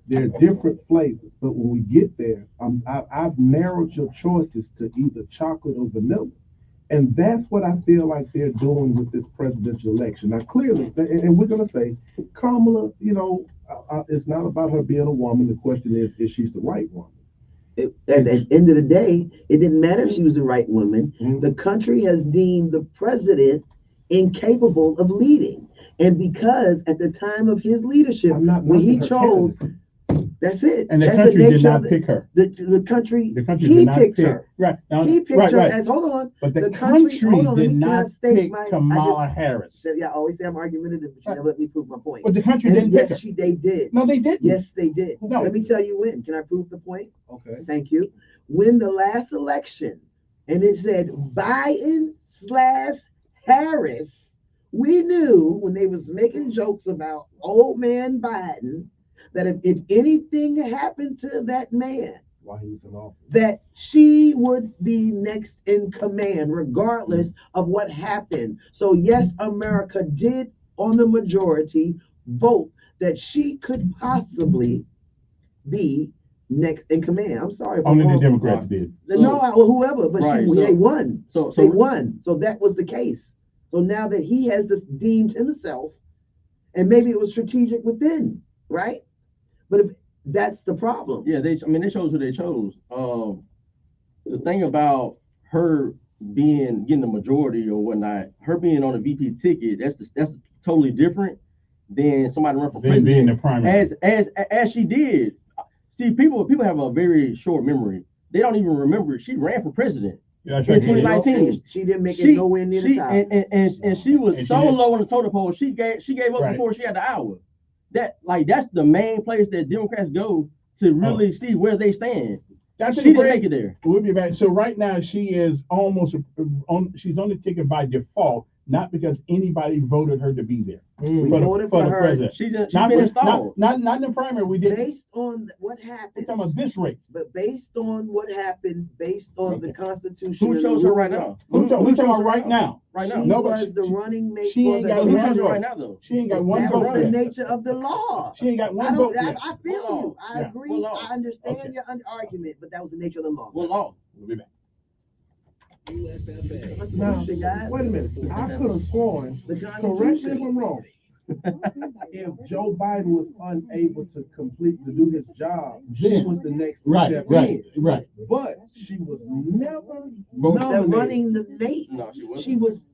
There are different flavors, but when we get there, I've narrowed your choices to either chocolate or vanilla. And that's what I feel like they're doing with this presidential election. Now, clearly, and we're going to say, Kamala, it's not about her being a woman. The question is she's the right woman? At the end of the day, it didn't matter if she was the right woman. The country has deemed the president incapable of leading. And because at the time of his leadership, when he chose, that's it. And the that's country the did not pick her. The country he did not picked pick her. Right. Now, he picked right, her right. as, hold on. But the country did not pick Kamala Harris. Yeah, I always say I'm argumentative, but you never let me prove my point. But the country didn't pick her. Yes, they did. No, they didn't. Yes, they did. No. Let me tell you when. Can I prove the point? Okay. Thank you. When the last election, and it said Biden/Harris, we knew when they was making jokes about old man Biden that if anything happened to that man, while he was in office, that she would be next in command, regardless of what happened. So yes, America did on the majority vote that she could possibly be next in command. I'm sorry. Only the Democrats did. No, whoever, but they won. They won. So that was the case. So now that he has deemed himself, and maybe it was strategic within, right? But if that's the problem. Yeah, they chose who they chose. The thing about her getting the majority or whatnot, her being on a VP ticket, that's totally different than somebody run for president. Being the primary. As she did. See, people have a very short memory. They don't even remember she ran for president in 2019. She didn't make it nowhere near the top. And she was so low on the totem pole. She gave up before she had the hour. That's the main place that Democrats go to really see where they stand. She didn't make it there. We'll be back. So right now she is almost she's on the ticket by default, not because anybody voted her to be there. We voted for her. President. She's been installed. Not in the primary. We did based on what happened. We're talking about this race. But based on what happened, based on the Constitution. Who chose her right now? Who talking about right now? Right now. She was the running mate. She ain't got one vote right now though. She ain't got one vote. That was the nature of the law. She ain't got one vote. I feel you. I agree. I understand your argument, but that was the nature of the law. What law? We'll be back. USFA. Now, wait a minute. I could have sworn, correct me if I'm wrong, if Joe Biden was unable to do his job, she was the next step in. Right. But she was never the running mate. No,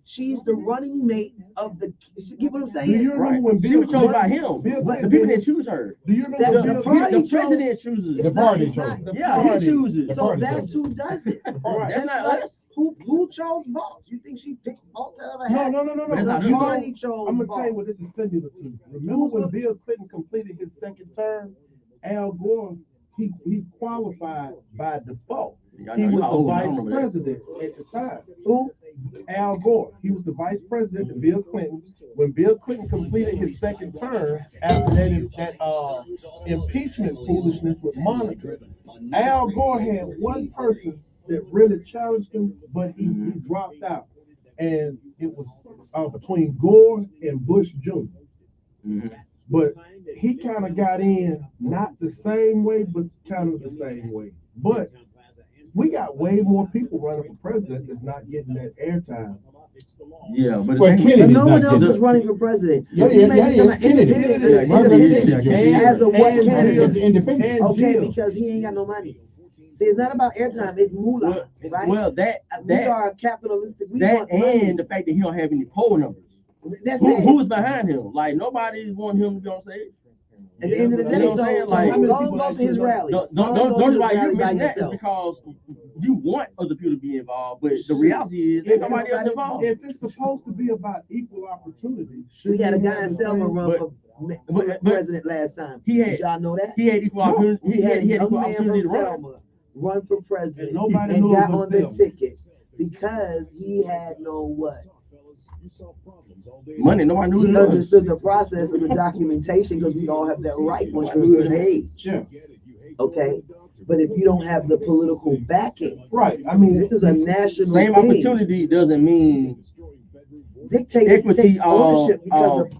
she's the running mate of the. You get what I'm saying? Do you remember when Bill? She was chosen by him. The people didn't choose her. Do you remember the president chooses? The party chose. Yeah, he chooses. So that's who does it. That's not us. Who chose Balls? You think she picked Balls out of a hat? No. The party chose. I'm gonna tell you what this is similar to. Remember when Bill Clinton completed his second term? Al Gore, he qualified by default. He was the vice president at the time. Who? Al Gore. He was the vice president of Bill Clinton. When Bill Clinton completed his second term, after that impeachment foolishness with Monica, Al Gore had one person that really challenged him, but he dropped out. And it was between Gore and Bush Jr. But he kind of got in, not the same way, but kind of the same way. But we got way more people running for president that's not getting that airtime. Yeah, but no one else is running for president. Kennedy. As a what independent. Okay, because he ain't got no money. See, it's not about airtime; it's moolah, right? Well, we are capitalistic. And the fact that he don't have any poll numbers. That's who's behind him? Like nobody want him to be on stage. At the end of the day, don't go to his rally. Don't why you mention that is because you want other people to be involved, but the reality is there's nobody else involved. If it's supposed to be about equal opportunity, we had a guy in Selma run for president last time. Y'all know that? He had equal opportunity. He had a young man from Selma run for president and got on the ticket because he had no what? Money. Nobody knew. He understood the process of the documentation because we all have that right once you're a certain age. Yeah. Okay. But if you don't have the political backing, right? I mean, this is a national same thing. Opportunity doesn't mean equity ownership because of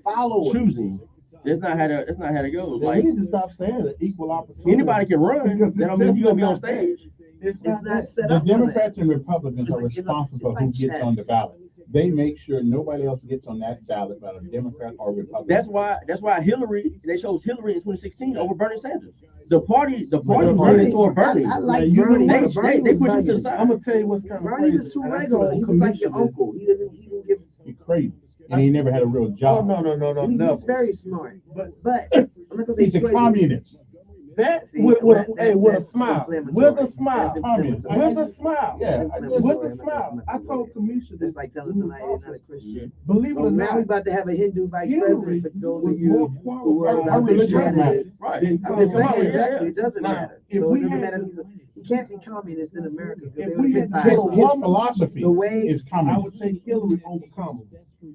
followers choosing. That's not how that goes. Yeah, like we need to stop saying that equal opportunity. Anybody can run. That don't mean you're gonna be on stage. It's not set the up. Democrats and Republicans are responsible for who gets on the ballot. They make sure nobody else gets on that ballot, whether Democrat or Republican. That's why Hillary. They chose Hillary in 2016 over Bernie Sanders. The party voted toward Bernie. I like Bernie. They pushed him to the side. I'm gonna tell you what's kind of Bernie crazy. was too regular. He was like your uncle. He didn't give. You're crazy. and he never had a real job. He's very smart. But I'm not gonna say He's a crazy. communist. That See, with that- a that's smile, inflammatory. with a smile, That's inflammatory. with a smile, Yeah, with a smile. I told Kamisha It's this. like telling somebody they're not a Christian. Believe it Well, or now we not, about to have a Hindu vice Hillary president for those was of you more who worry Our about religion Christianity. Right. I'm just saying, Yeah, exactly, it doesn't Now, matter. if So we it doesn't had matter. to- He can't be communist in America. because If they we would had get to get a fired. His woman, philosophy The way- is I communist. would take Hillary over Kamala.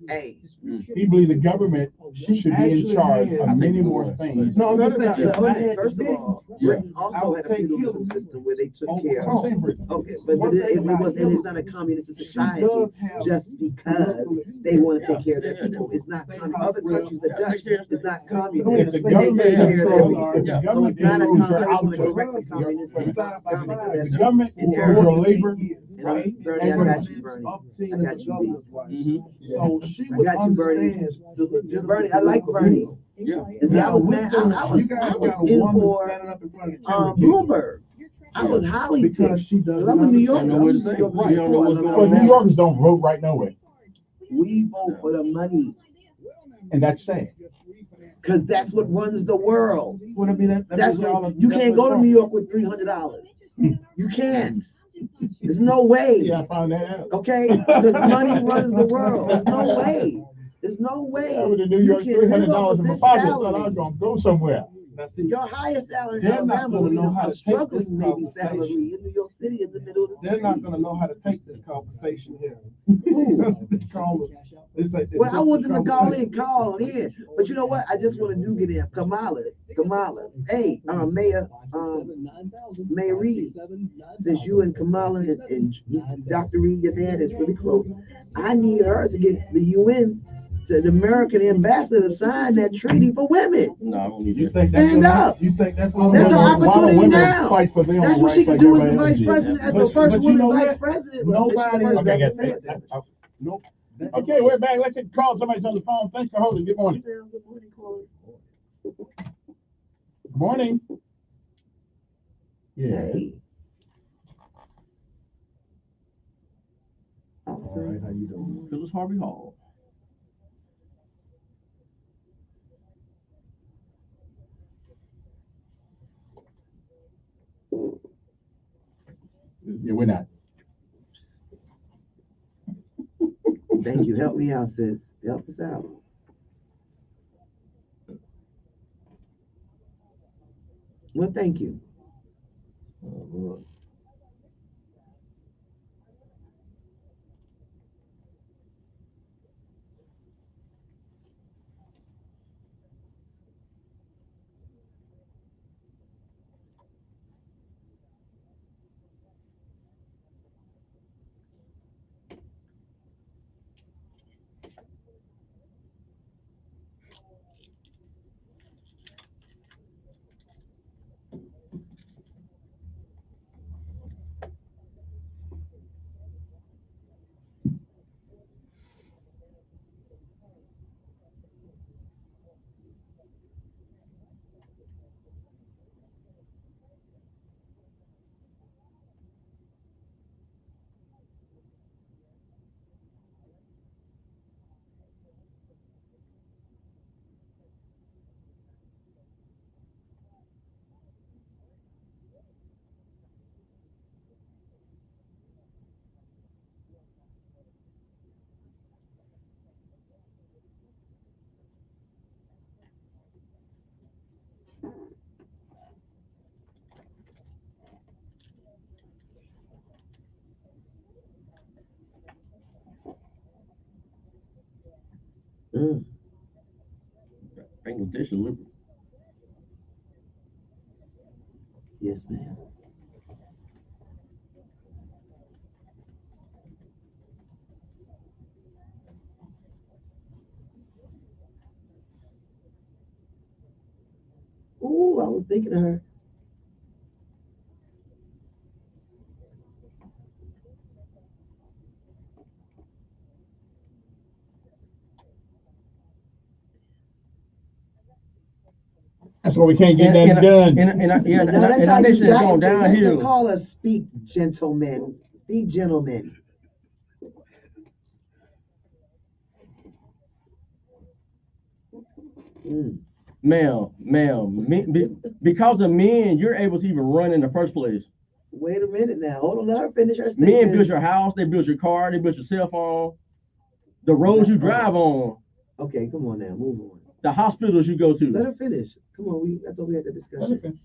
Hey, He believes the government should be in actually charge has- of many more things. No, I'm just saying. If I had First to of pick, all, Yeah. Britain I also would had a take feudalism Hillary system where they took over care I'm of. saying Britain. Okay, but One it, thing it about was, and Hillary, it's not a communist she society does have just because they want to take care of their people. It's not other countries that just, it's not communist. If the They government take care of their controls, people. if the So government it's not a controls your communist, output, when they correct the communist, it's not communist. the That's government controls your labor, right. Bernie, I got you, Bernie. I got you, B. So she I would got you, Bernie. understand the legitimate. Bernie, I like Bernie. Yeah. I was mad. I was in for Bloomberg. I was highly because she ticked. does. Because I'm in New York. Don't know I'm what in to New say. York. You don't know what's but going New on. Yorkers don't vote right no way, We vote for the money and that's sad. because that's what runs the world. Well, I mean, That's what you can't go to New York with $300. You can't. There's no way. Yeah, I found that out. Okay, because money runs the world. There's no way. There's no way. Yeah, with the New you York can live $300 off in of my this pocket, I thought I salary. was gonna go somewhere. Now, see, Your highest salary in they're not Alabama gonna will be know how a to take this struggling maybe salary conversation. in New York City in the middle of the They're not going to know how to take this conversation here. Well, I want them to call in. But you know what? I just want to do get in. Kamala. Hey, Mayor Reed, since you and Kamala and Dr. Reed, your dad is really close, I need her to get the UN, to the American ambassador to sign that treaty for women. No, I don't need You that. think Stand up. You think that's That's an opportunity now. Fight for them That's what she rights can like do as the everybody vice else president, as the But first you woman know vice what? president. Nobody is Okay, gonna that's say that. Nope. Okay, we're back. Let's get call. Somebody's on the phone. Thanks for holding. Good morning. Good morning, Corey. Good morning. Yeah. Hey. All right, how you doing? Phyllis Harvey Hall. Yeah, we're not. Thank you. Help me out, sis. Help us out. Well, thank you. Oh, Lord. Bangladesh and liberal. Yes, ma'am. Ooh, I was thinking of her. That's why we can't get that done. And That's our how you nation is going they downhill. call us speak gentlemen. Be gentlemen. Because of men, you're able to even run in the first place. Wait a minute now. Hold on, let her finish her Men statement. build your house, they build your car, they build your cell phone, the roads you drive on. Okay, come on now, move on. The hospitals you go to. Let her finish. Come on, I thought we had the discussion.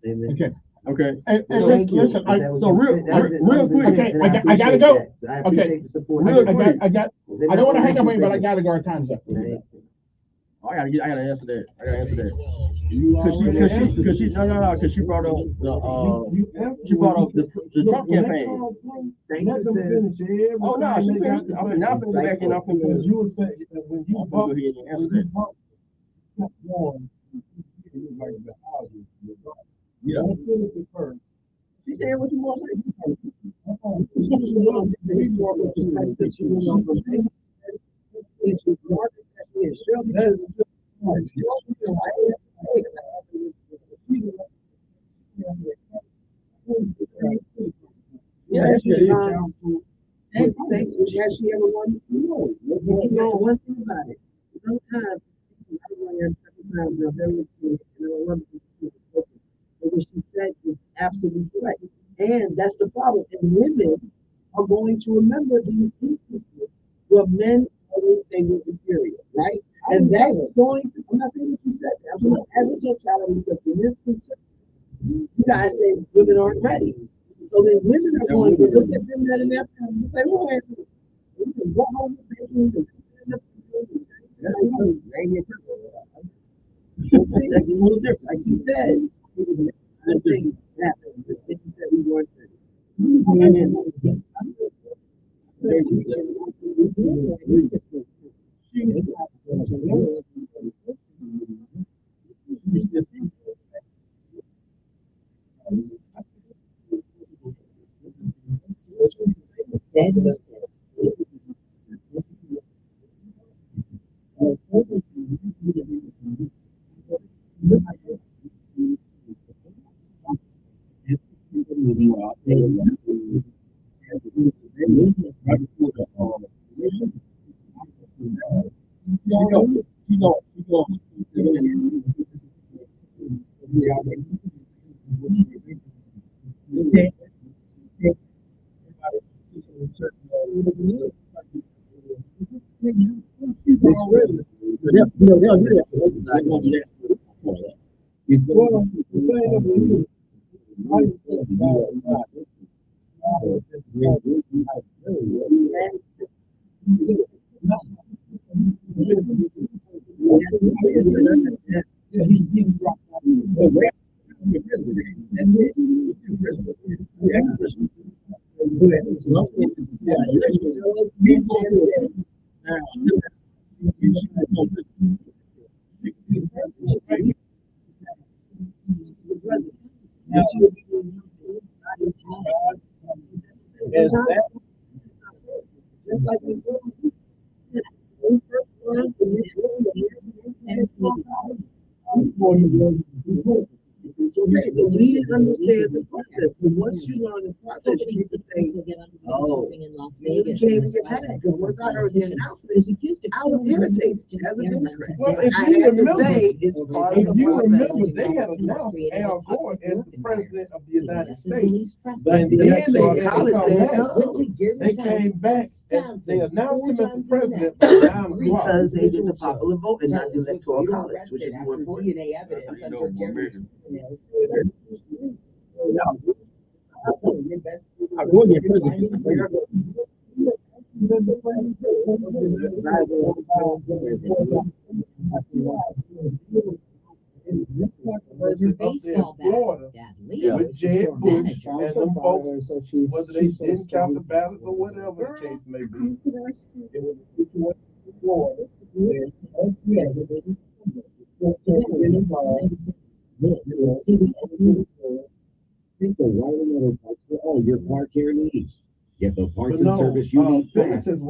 Okay. Okay. And Well, listen, thank you. listen, That was real quick. Okay, And I I gotta appreciate go. that. So I Okay, appreciate the support. I don't want to hang up on you, but I gotta go. Our time's up. I gotta answer that. You Because she brought up the Trump campaign. Thank you, sis. Oh no, she finished. I'm now finna go back and I'm finna. You were saying when you go ahead and answer that. Yeah. Finish it first. She said what you want to say. Yeah, has she ever won? No. You know one thing about it. Sometimes times are very good, and I love it. But what she said is absolutely correct. And that's the problem. And women are going to remember these instances where men always say we're inferior, right? And that's going to, I'm not saying what you said, I'm going to add to totality because in this instance, you guys say women aren't ready. So then women are going to look at them in that time and say, well, we can go home with baby. That's a little different. Like she said, I think happened. The things that we weren't Please understand the process. But once you learn the process, you need to say, oh, in Las Vegas. You can't get back. Because once I heard the announcement, I was irritated as a Democrat. Well, if I you had to remember, say it's part of the you process. remember, they had announced Al Gore as the president of the United States. But And the then electoral they college said no. They came back and they announced him as the president because they did the popular vote and not the electoral college, which is more important. DNA evidence under Gary's baseball bat. with Jeb Bush and them folks, whether they didn't count the ballots or whatever the case may be. It was a situation in Florida where all your car care needs. Get the parts and service you need fast. I'm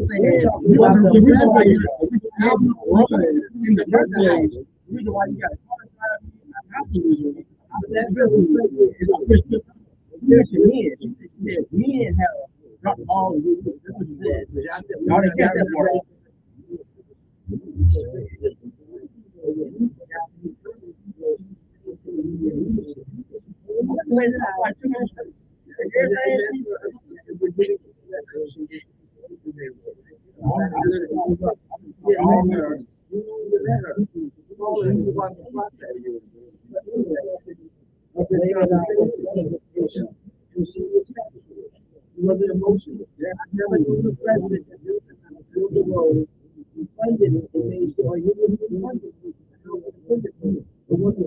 saying you got the reason why you in the first place, the reason why you got a men have dropped the ball. That's what you said. Y'all didn't get that part. Was emotional. I never knew the president that built the road. He funded it and made sure he wouldn't be funded. But what the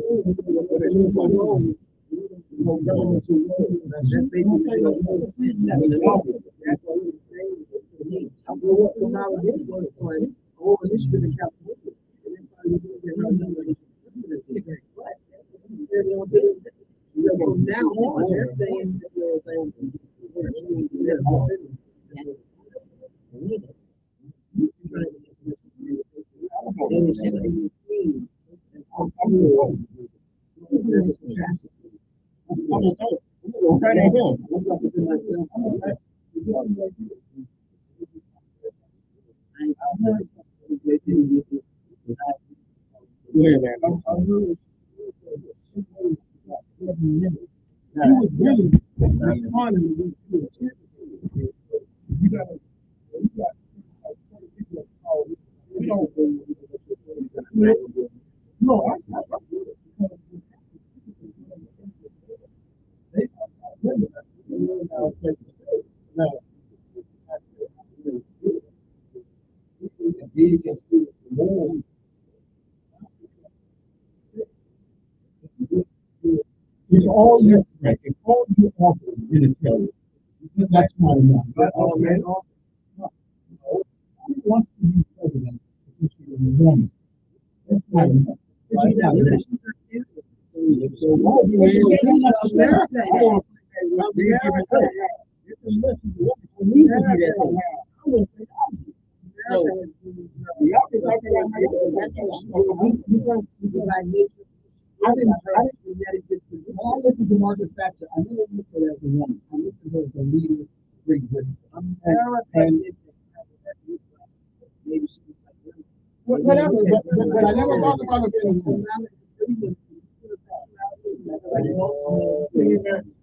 road, no government to that's basically that's what he was saying. I'm going to now again going to fund all initiative in California. From now on, they're saying that It's all your right. It's all your offer in a tell you. That's my one. But man, I want to be president because you're a woman. That's my one. So what do I listen to Margaret Thatcher. I never looked at her as a woman. I looked at her as a leader. Whatever, but I never thought about her being a woman.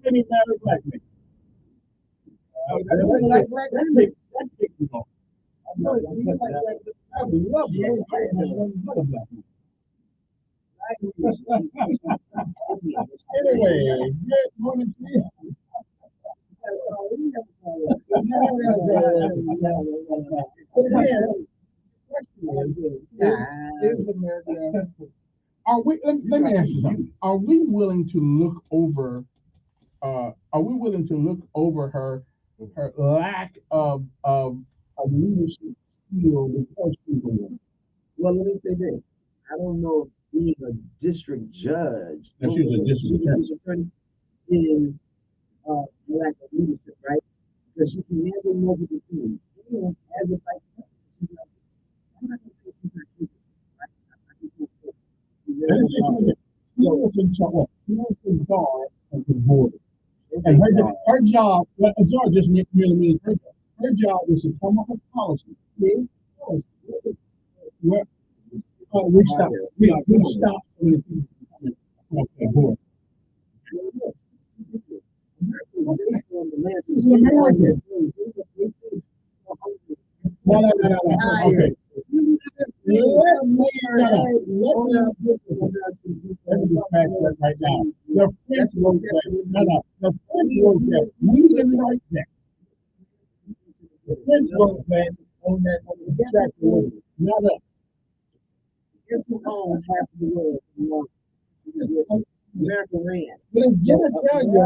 Any matter black men. Like black women. That takes you off. I love you. Anyway, good morning to you. Are we? Let me ask you something. Are we willing to look over? Are we willing to look over her lack of leadership skill because she's a woman? Well, let me say this. I don't know if being a district judge is lack of leadership, right? Because she can handle multiple things. And as a vice president, I'm not going to say she's not capable, right? She was in charge of the border. And her job, well, a job just really means her job. Her job was to come up with policy. We stop when the people coming across that border. She's an American. No. Okay. right now. The French wrote that. No. The French wrote that. We didn't write that. The French wrote that on that exact word. Not us. Guess who owns half of the world? America ran. But it's genitalia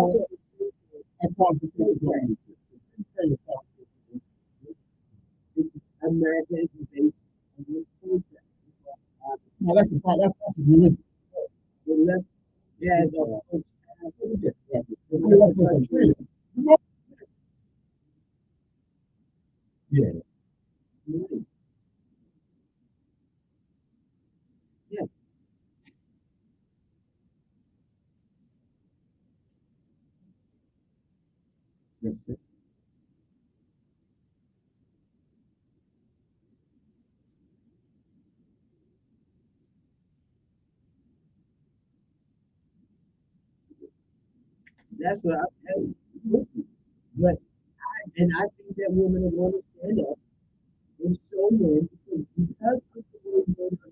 and quantification. America is based on the culture. No, that's the part. That's the religion. The left has yeah. Yeah. That's what I'm telling you. But I think that women are going to stand up and show men because of the way men are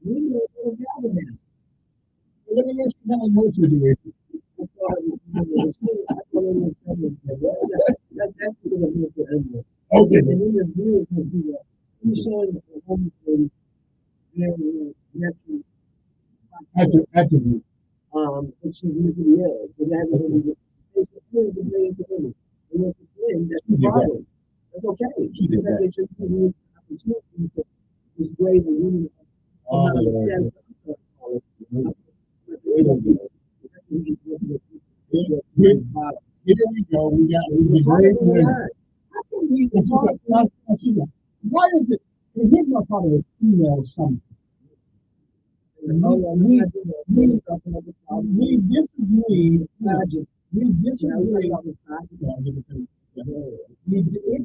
women are going to gather now. Let me ask you how much you do it. That's because of mental illness. Okay. And then the viewers can see that. He's showing the woman very natural attribute. And she usually is. But that hasn't really the millions of women. And that's the problem. That's okay. She did that. You're using this opportunity to display the women. Here we go. We got the great women. Why is it? Here's my part of the female something. We disagree. If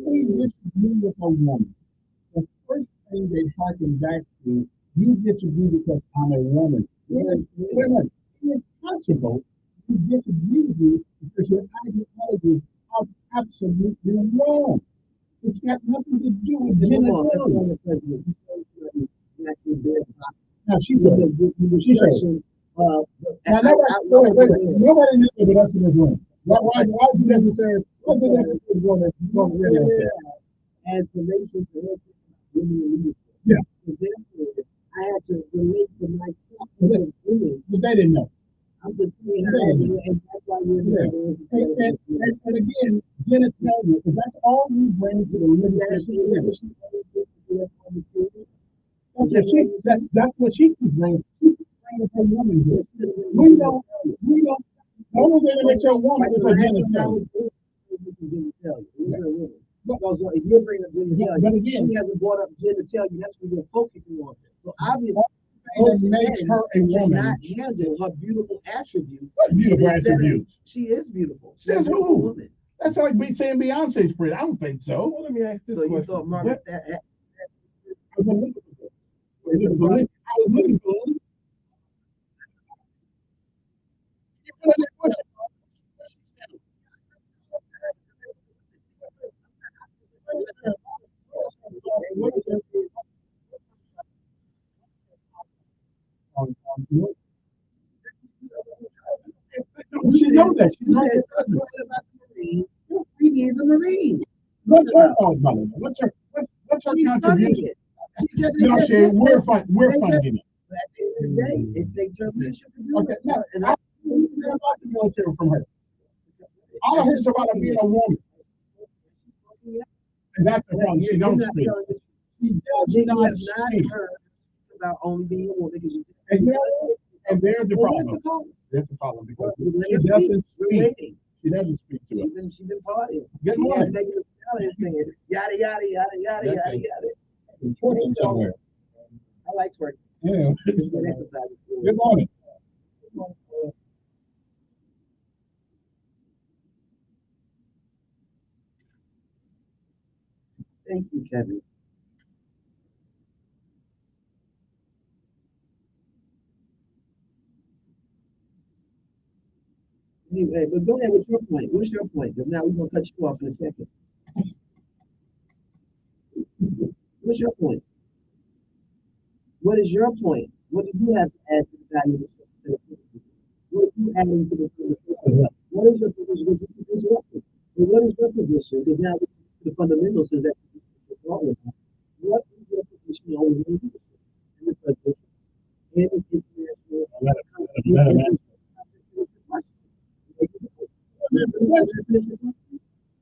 we disagree with a woman, the first thing they harken back to, you disagree because I'm a woman. It's possible to disagree with you because your ideology is absolutely wrong. It's got nothing to do with genitalia. Now she said, nobody knew the rest of the room. Why is it necessary? What's it necessary going to as relations to women and leadership? Yeah. So therefore, I had to relate to my women. But they didn't know. I'm just saying, and that's why we're there. And again, genitalia, because that's all we bring to the religious. That's what she could bring. She could bring her woman here. We don't. The only way to make your woman is a genitalia. So if you're bringing up genitalia, but again, she hasn't brought up genitalia. That's what we're focusing on. So obviously, that makes her a woman. Not handle her beautiful attributes. What beautiful attributes? She is beautiful. Says who? Woman. That's like me saying Beyonce's pretty. I don't think so. Well, let me ask this question. You thought Margaret I was looking for it. She knows that. She knows we need the Marines. What's her contribution? No, Shay, we're funding it. At the end of the day, it takes her leadership to do it. And I about the military from her. All I heard is about her being a woman. And that's the problem. She don't speak. She does not speak. About only being a woman. And there's the problem. There's the problem because she doesn't speak. She doesn't speak to us. She's been partying. Good morning. Saying yada yada yada yada yada yada. Twerking somewhere. I like twerking. Yeah. Good morning. Thank you, Kevin. Anyway, but go ahead with your point. What's your point? Because now we're going to cut you off in a second. What's your point? What is your point? What do you have to add to the value of the citizen? What are you adding to the conversation? What is your position? Because you keep interrupting. But what is your position? Because now the fundamentals is that you're talking about. What is your position on leadership and the president and the international?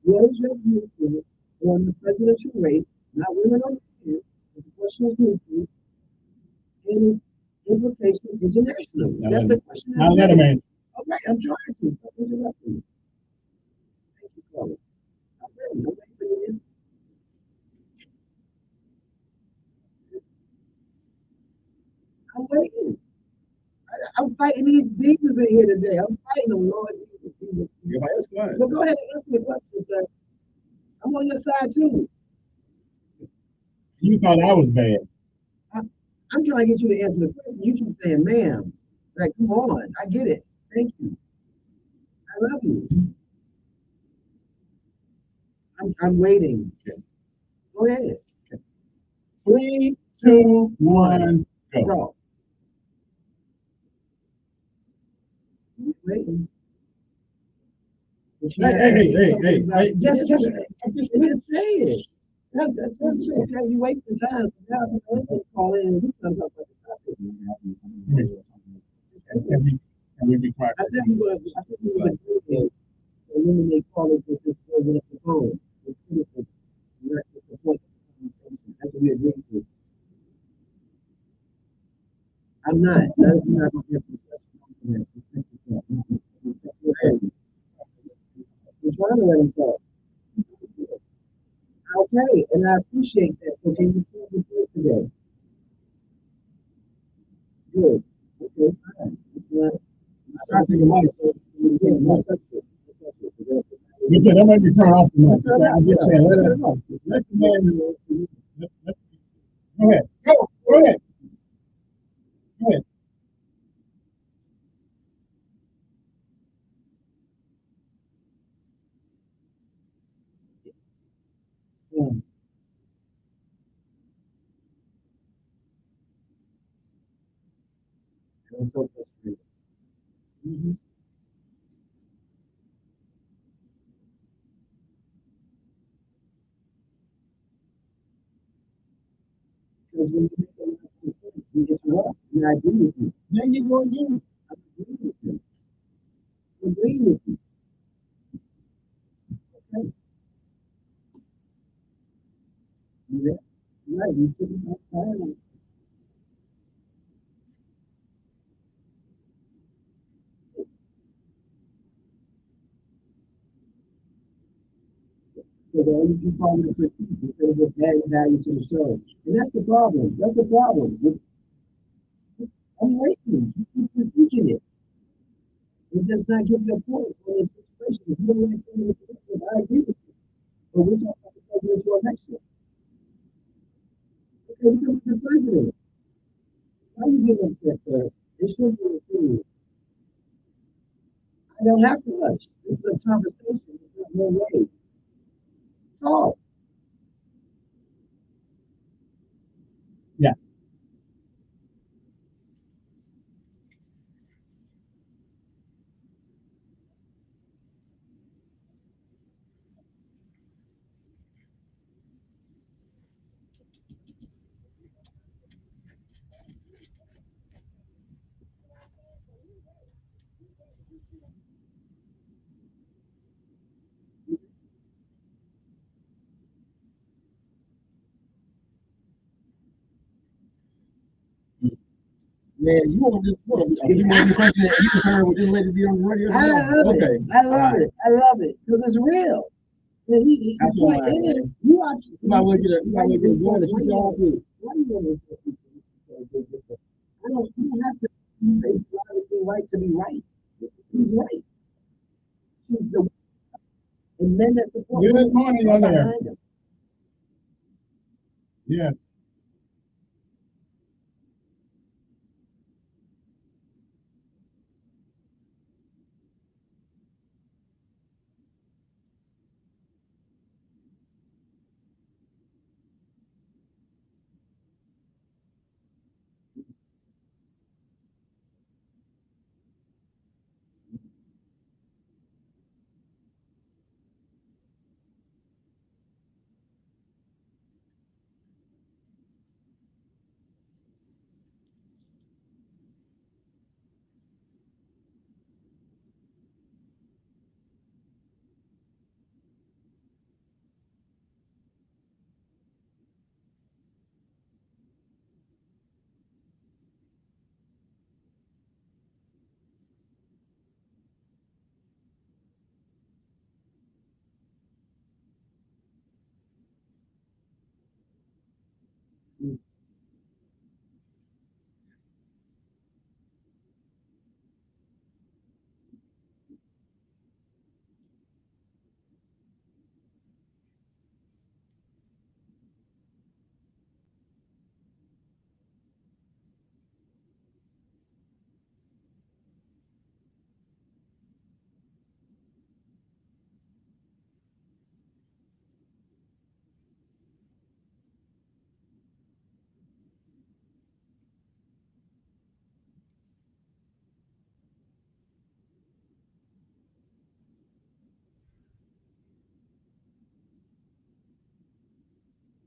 What is your viewpoint on the presidential race, not women on the men, but the question is movement and its implications internationally? That's the question. Now let him answer. Okay, I'm trying to. Stop interrupting me. Thank you, Carla. I'm ready. I'm ready for you. I'm waiting. I'm fighting these demons in here today. I'm fighting them, Lord. But go ahead and answer the question, sir. I'm on your side too. You thought I was bad. I'm trying to get you to answer the question. You keep saying, ma'am. Like, come on. I get it. Thank you. I love you. I'm waiting. Okay. Go ahead. 3, 2, 1, go. Go. Waiting. Hey, just say it. That's what I'm saying. Okay, you wasting time. Now someone else will call in and we can talk about the topic. Can we be quiet? I said we're going to, I think it was a good thing to eliminate callers with this closing up the phone. It's criticism. Not just the point of the conversation. That's what we agreed to. I'm not. I'm not going to answer the question. I'm trying to let him talk. Okay, and I appreciate that. So can you tell me good today? Good. Okay, fine. It's not touch it. That might be turned off. I'm just saying, let the man. Go ahead. Go ahead. Go ahead. Yeah. I'm so frustrated. Because when you make a mistake, you get you up. And I agree with you. Then you go again. I agree with you. I agree with you. Okay. Yeah. Right. You took it back time. Because all you keep calling it critique instead of just adding value to the show. And that's the problem. That's the problem. I'm waiting. You keep critiquing it. It does not give you a point on the situation. If you don't like something, I agree with you. But we're talking about the presidential election. Okay, we're talking about the president. Why are you getting upset, sir? It should be a thing. I don't have to rush. This is a conversation. There's no way. Talk. Yeah. Man, you want this? You want the president? You just heard what this lady did on the radio? I love Okay. it. I love it. I love it because it's real. And he That's point why, in. You watch. You might want to get a, you might want to get a joint and Why shoot you y'all too. why you want to say I don't. You don't have to say everything right to be right. He's right. He's the and men that support Good morning on there. behind him. Yeah.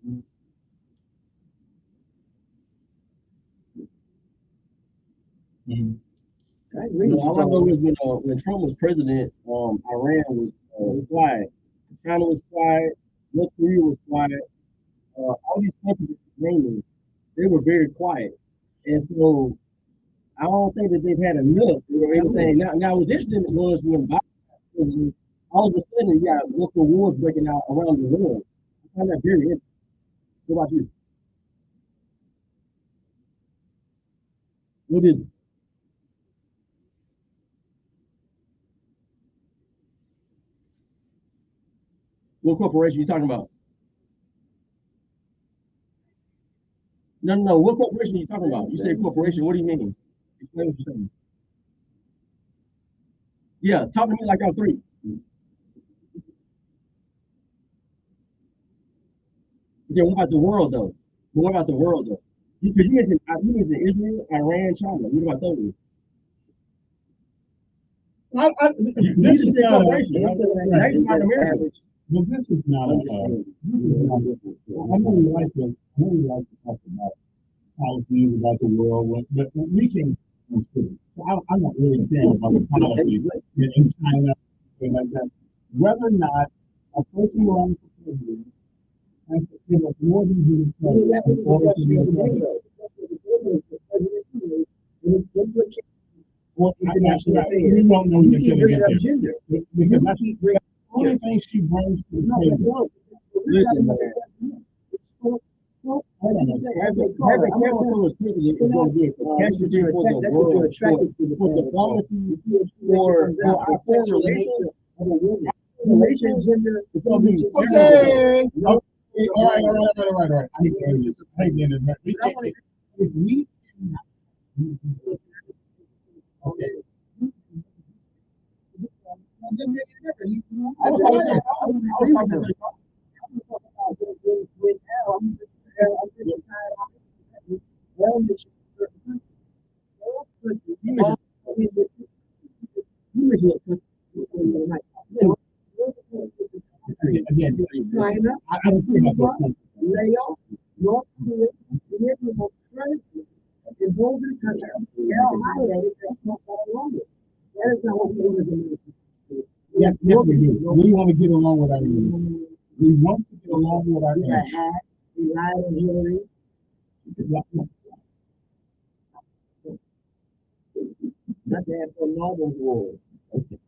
I agree with All I know you. is when Trump was president, Iran was quiet. China was quiet. North Korea was quiet. All these countries, mainly, they were very quiet. And so I don't think that they've had enough or anything. Now what's interesting was when Biden, all of a sudden, you got multiple wars breaking out around the world. I find that very interesting. What about you? What is it? What corporation you talking about? No. What corporation are you talking about? You say corporation. What do you mean? Explain what you're saying. Yeah, talk to me like I'm three. Okay, what about the world though? What about the world though? Because you mentioned Israel, Iran, China. What about those? This is not a, But this is not a, I really like this. I really like to talk about policies about the world, but we can consider. I'm not really caring about the policies in China and like that. Whether or not a person runs for president has to give us more than he international affairs. We don't know You what's keep going to bringing get up there. gender. Because You keep bringing the only thing she brings to the table. Listen, man. Having Kevin as president is going to be a catastrophe for the world, for diplomacy, for our foreign relations. Relations is going to be Okay. All right. I hate to end this. If we okay. Again, China, I don't care about those things. Laos, North Korea, Vietnam, Turkey, and those in the country, they all highlighted that not that longer. That is not what we want as Americans. Yes, we do. We want to get along with our enemies. We want to get along with our enemies. We lied on Hillary. Not to have for all those wars. Okay.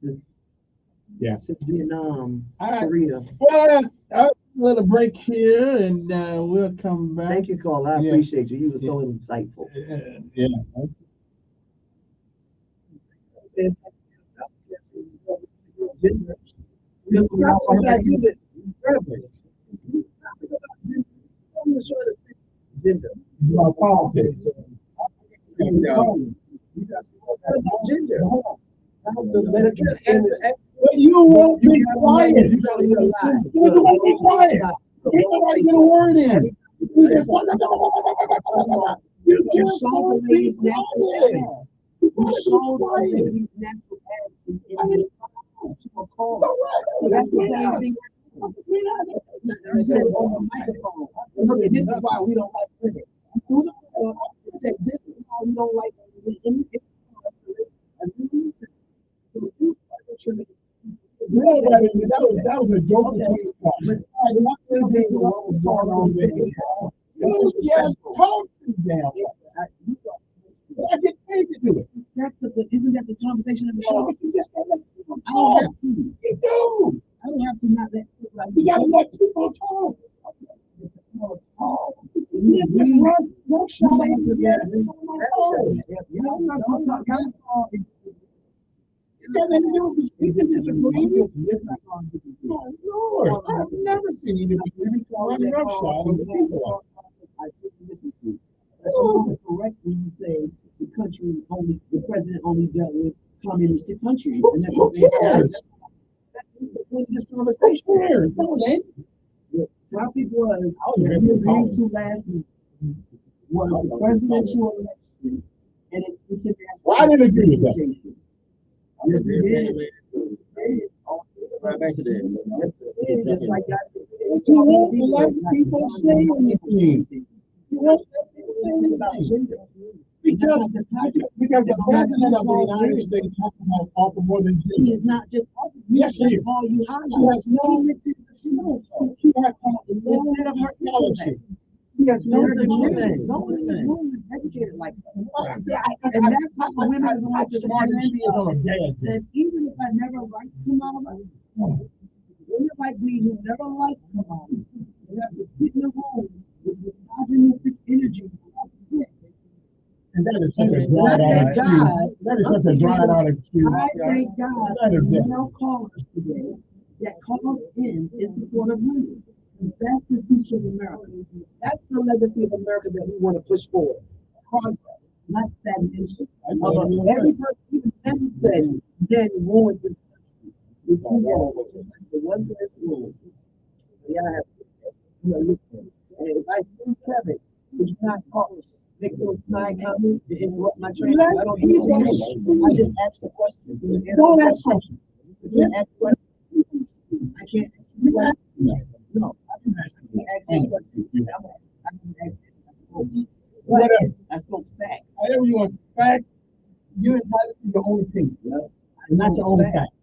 Since Vietnam, All right. Korea. Well, a little break here, and we'll come back. Thank you, Carl. I appreciate you. You were so insightful. Yeah. About politics. Gender. But you won't be quiet. You won't be quiet. Ain't nobody get a word in. You just You saw the lady's natural ass. You saw the lady's natural ass in the call. That's the same thing. I said on the microphone. Look, this is why we don't like women. It said this is why we don't like women. That was a joke between us. But just talk to them. I get paid to do it. Isn't that the conversation of the show? I don't have to. You do. I don't have to not let people. You gotta let people talk. I've never seen you run roughshod on people. That's correct when you say the country only, the president only dealt with communistic countries, and that's what they this conversation. The topic was that we agreed to last week was the presidential election and its international. Well, I didn't agree with that. Yes, we did. right back to that. Just like that. You want to let people say anything. You want to let people say anything. Because the president of the United States has to have offer more than She is not just offered. Yes, she is. All you highlight. She has no. She has Instead of her scholarship. She has no degree. No one in this room is educated like that. And that's why women are going to stand and even if I never liked Kamala, women like me who never liked Kamala, you have to sit in the room with the misogynistic energy. And that is such a dried out excuse. That is such a dried out excuse. I thank God for male callers today that called in support of women. That's the future of America. That's the legacy of America that we want to push forward. Progress, not stagnation. Every person, even then said, then ruined this country. We do that. It's just like the one in this room. Yeah, I have to listen. And if I see Kevin, would you not call us? Make those snide comments to interrupt my training. I don't do it. I just ask the question. Don't ask questions. I can't ask questions. I can't ask questions. No, I can ask any questions. I can ask Whatever. I spoke facts. Whatever you want. Fact, you're entitled to your own opinion. Not your own fact.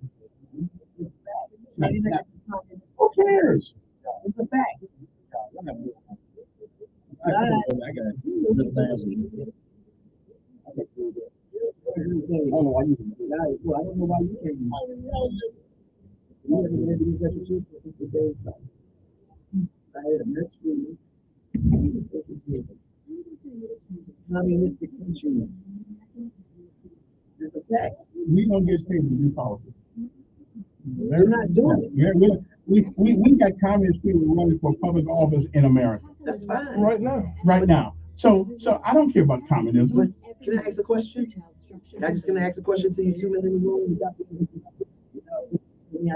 Who cares? It's a fact. I got it. I don't know why you. Well, I don't know why you came. I had a mess for you. Communistic countries. It's a fact. We don't get paid to do policy. We're not doing it. We got communist people running for public office in America. That's fine. Right now. Right now. So I don't care about communism. Can I ask a question? I'm just gonna ask a question to you 2 minutes in the room. I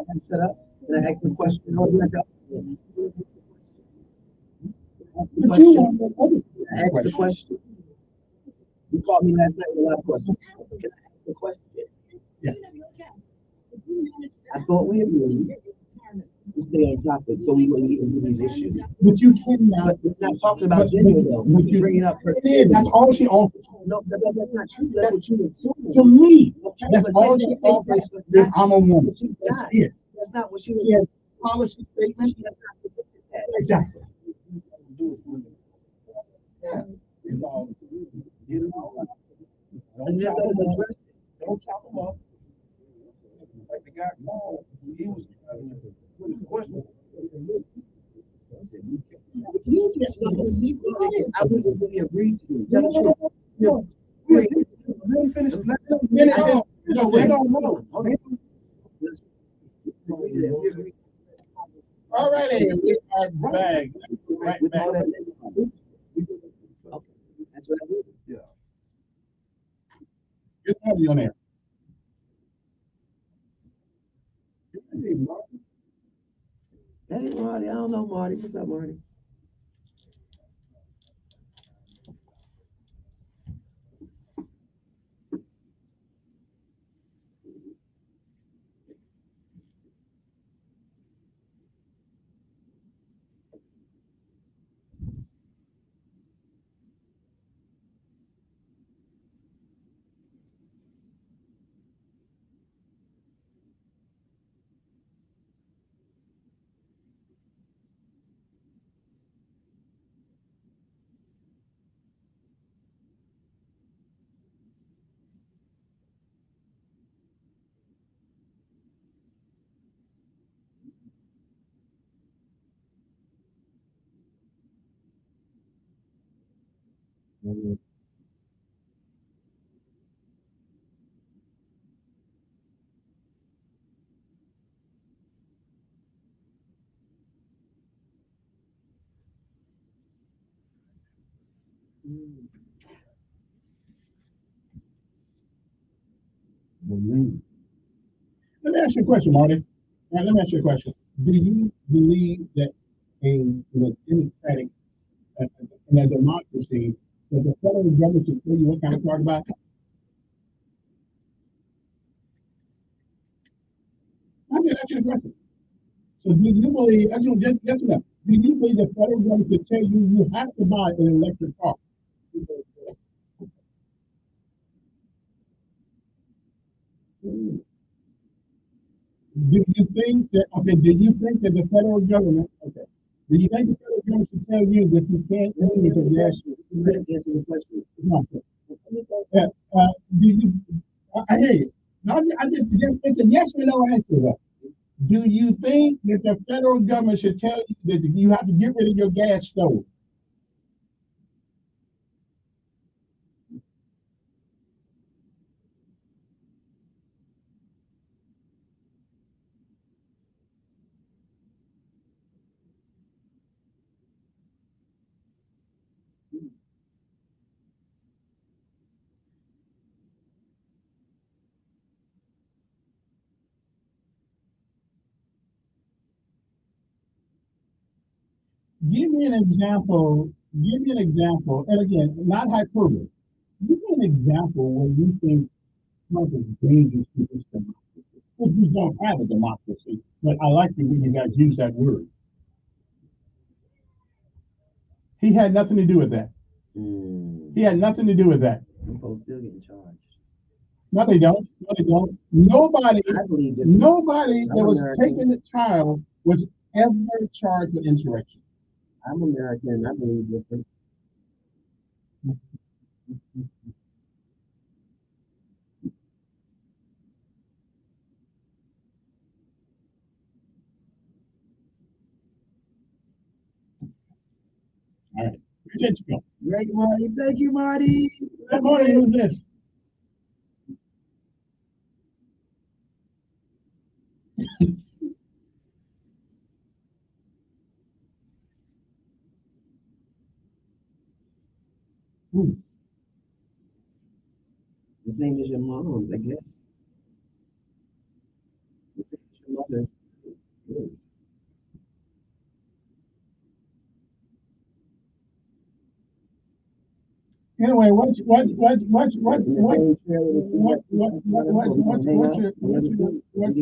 can shut up. Can I ask a question? No, you have to. I asked the question. You called me last night with a lot of questions. Can I ask a question? Yeah. I thought we agreed to stay on topic so we wouldn't get into these issues. But you cannot. We're not talking about gender though. We're bringing up her. That's all she offers. No, that's not true. That's what you assume. To me, okay, that's all she offers. Is I'm a woman. She's not. It. That's not what she was. She has policy statements. Exactly. Yeah. Don't chop them up. Like the guy called, he was putting a question. I wouldn't really agree to you. Tell the truth. No, we ain't finished. No, we don't know. All righty, we are back. Right back. That's what I do. Yeah. Get Marty on there. Hey, Marty, I don't know Marty. What's up, Marty? Let me ask you a question, Marty. Now, let me ask you a question. Do you believe that in a democratic, in a democracy, that the federal government should tell you what kind of car to buy? I'm me ask you a question. So do you believe, actually, just enough, do you believe the federal government should tell you you have to buy an electric car? Do you think that, okay, do you think that the federal government, okay, do you think the federal government should tell you that you can't use a gas? Answer the question. No. Do you, I hear you. No, it's a yes or no answer though. Do you think that the federal government should tell you that you have to get rid of your gas stove? Give me an example. Give me an example. And again, not hyperbole. Give me an example where you think Trump is dangerous to this democracy. Because we don't have a democracy. But I like it when you guys use that word. He had nothing to do with that. He had nothing to do with that. People still getting charged. No, they don't. No, they don't. Nobody that was taken to trial was ever charged with insurrection. I'm American. I believe different. All right. Appreciate you. Great, Marty. Thank you, Marty. Good morning. Who's this? The same as your mom's, I guess. The same as your mother. Anyway, what's your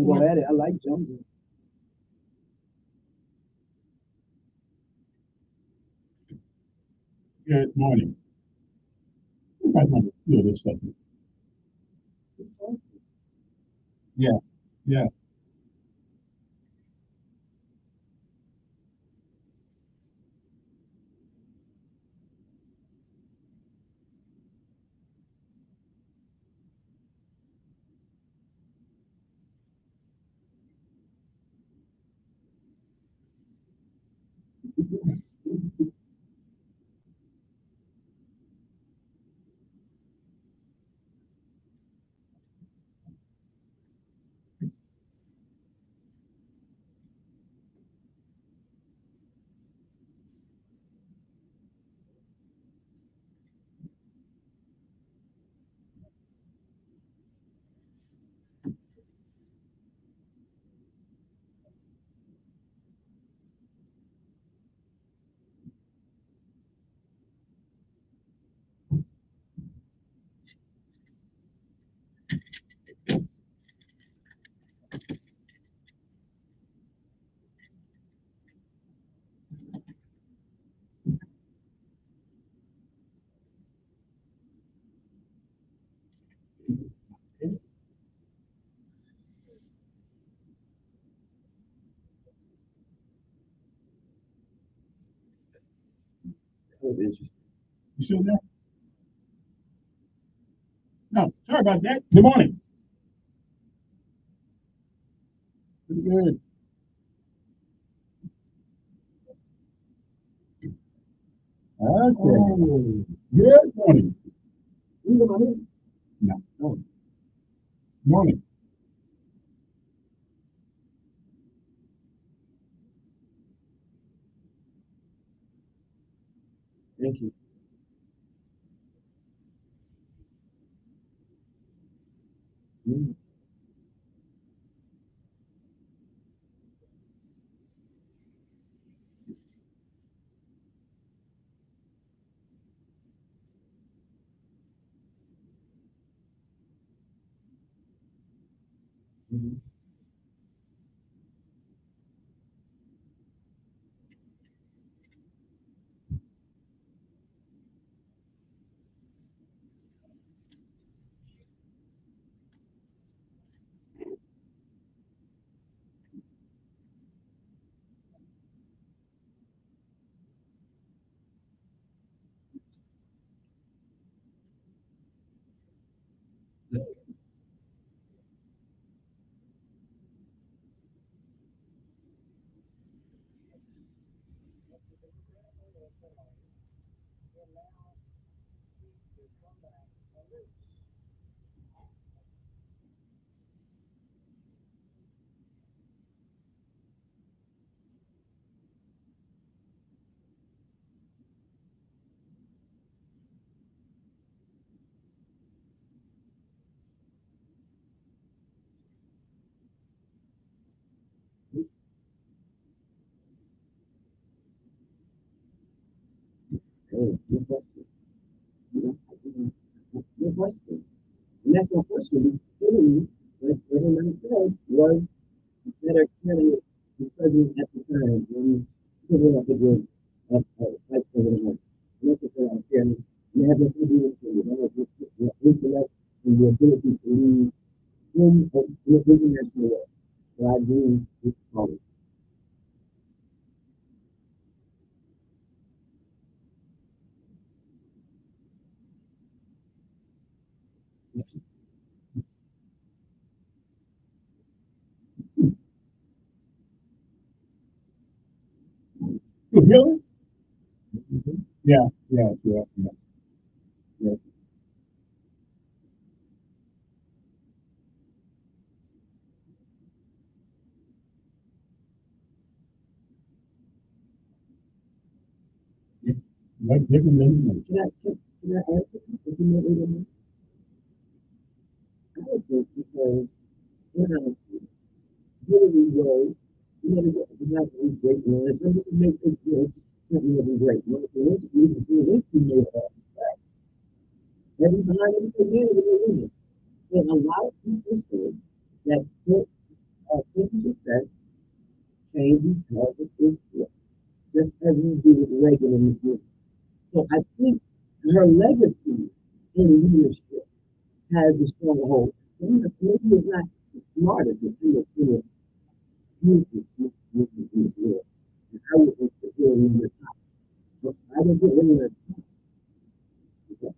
go at it. I like Jonesy. Good morning. I want to feel this stuff. Yeah, yeah. That was interesting. You still there? No, sorry about that. Good morning. Good. Okay. Good morning. No. Morning. Thank you. Hey, no question. No question. And that's no question. Hillary, like everyone said, was a better candidate for president at the time when people up the group of Vice President Trump. And that's just out of fairness. You have nothing to do with it. You have your intellect and your ability to lead in international work. So I agree with Paul. Really? Yeah, yeah, yeah, yeah. Yeah. Like different than Can I answer if you know what I mean? I would think because Hillary was, it's not really great. Something that makes it good. Something wasn't great. Once he made it all right. Every behind him for years in the union. And a lot of people said that Clinton's success came because of his work, just as we do with Reagan in this movie. So I think her legacy in leadership has a strong hold. Maybe it's not the smartest, but in this world. And I would think that they're in the top. But I don't think they're in the top. Okay.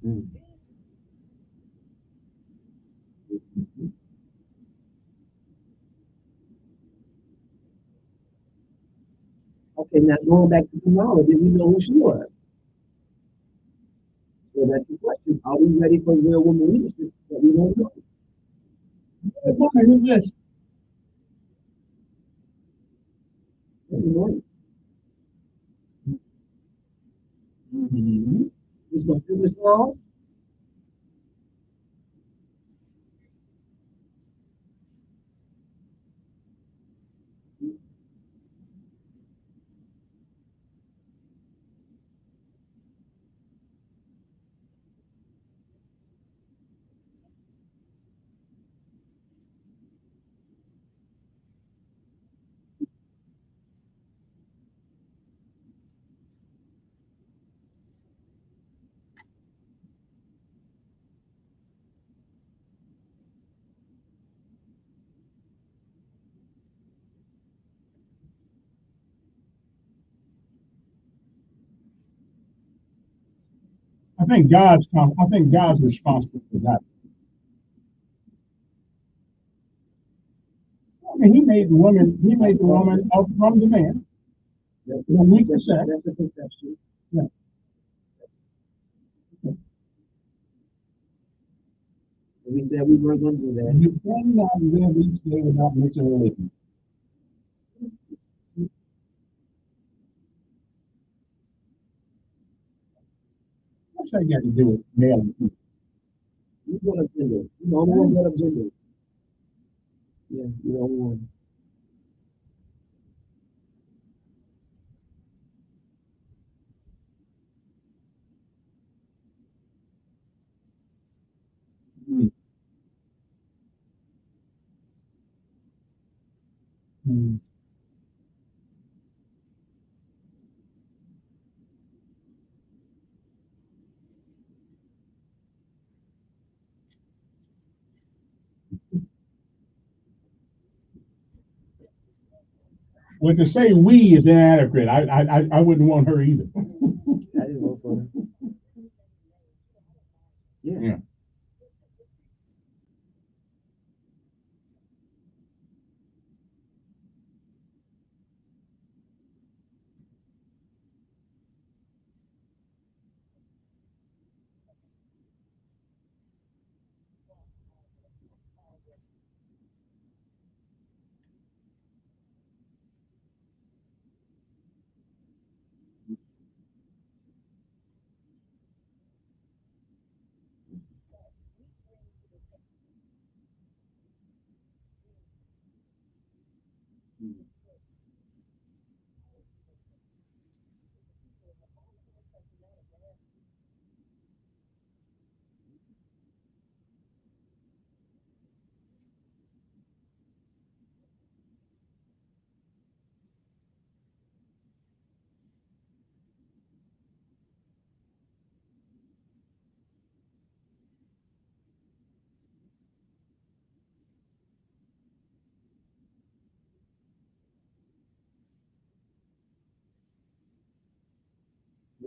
Mm. Okay, now going back to Kamala, did we know who she was? So that's the question. Are we ready for real woman leadership that we don't know? Who's this? That's annoying. This was business law. I think God's responsible for that. I mean, he made the woman up from the man. That's That's a conception. Yeah. We said we weren't going to do that. You cannot live each day without mixing religion. What's that got to do with male and female? You brought up gender. You the only one brought up gender. Yeah, you're the only one. Mm. Well, to say we is inadequate. I wouldn't want her either. I didn't vote for her. Yeah.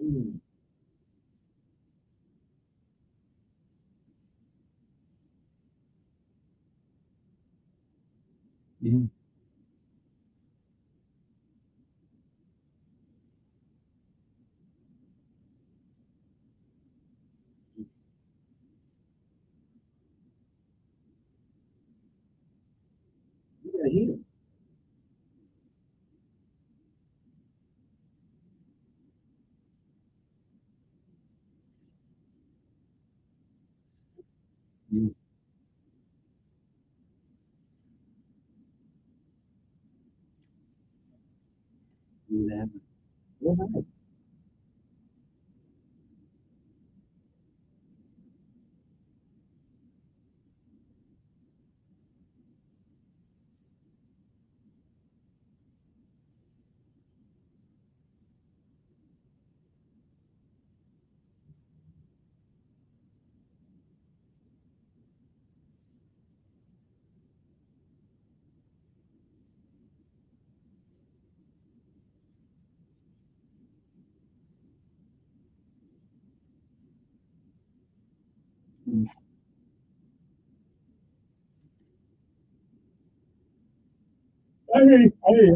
Mhm. Yeah, he. Mhm. Never. Nobody.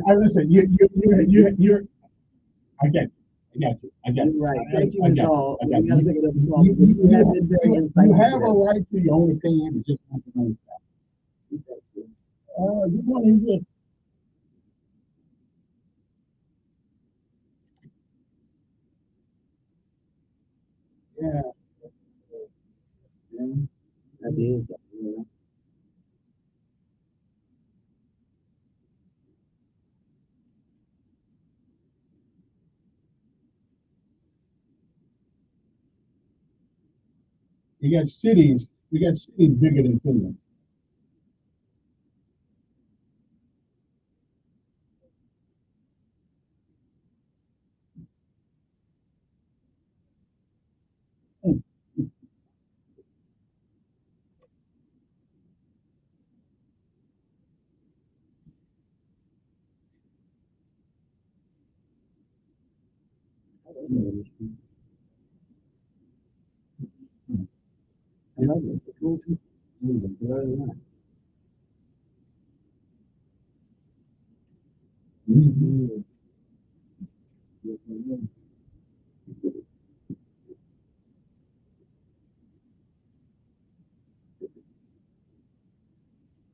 I listen. You're. I get you. I got you. I got You're you. right. Thank you, I Ms. got you. Hall. I got We gotta you. take another call because you have been very insightful. You have a today. right to your own opinion. It's just not your own fact. You want to just. Yeah. I did. Yeah. You got cities. We got cities bigger than Finland. I love it. Very much. Mhm.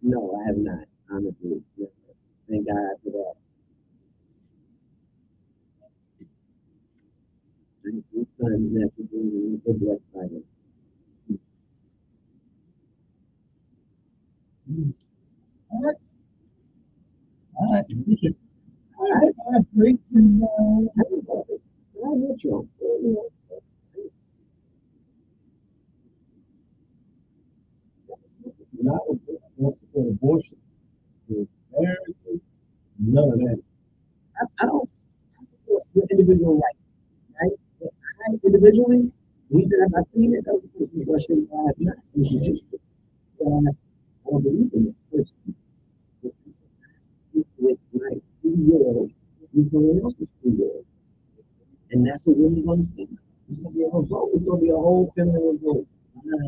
No, I have not, honestly. Never. Thank God for that. Thank you, son, that you're doing so blessed by it. All right. All right. We should. All right. All right. Great. I met you. Not wants to support abortion. Marriage, none of that. I don't support your individual right, right? But I individually, we said I've seen it, other people question why I have not. This is just I don't believe in it. With my free will, with someone else's free will. And that's what we're going to see. It's going to be a whole vote. It's going to be a whole family vote.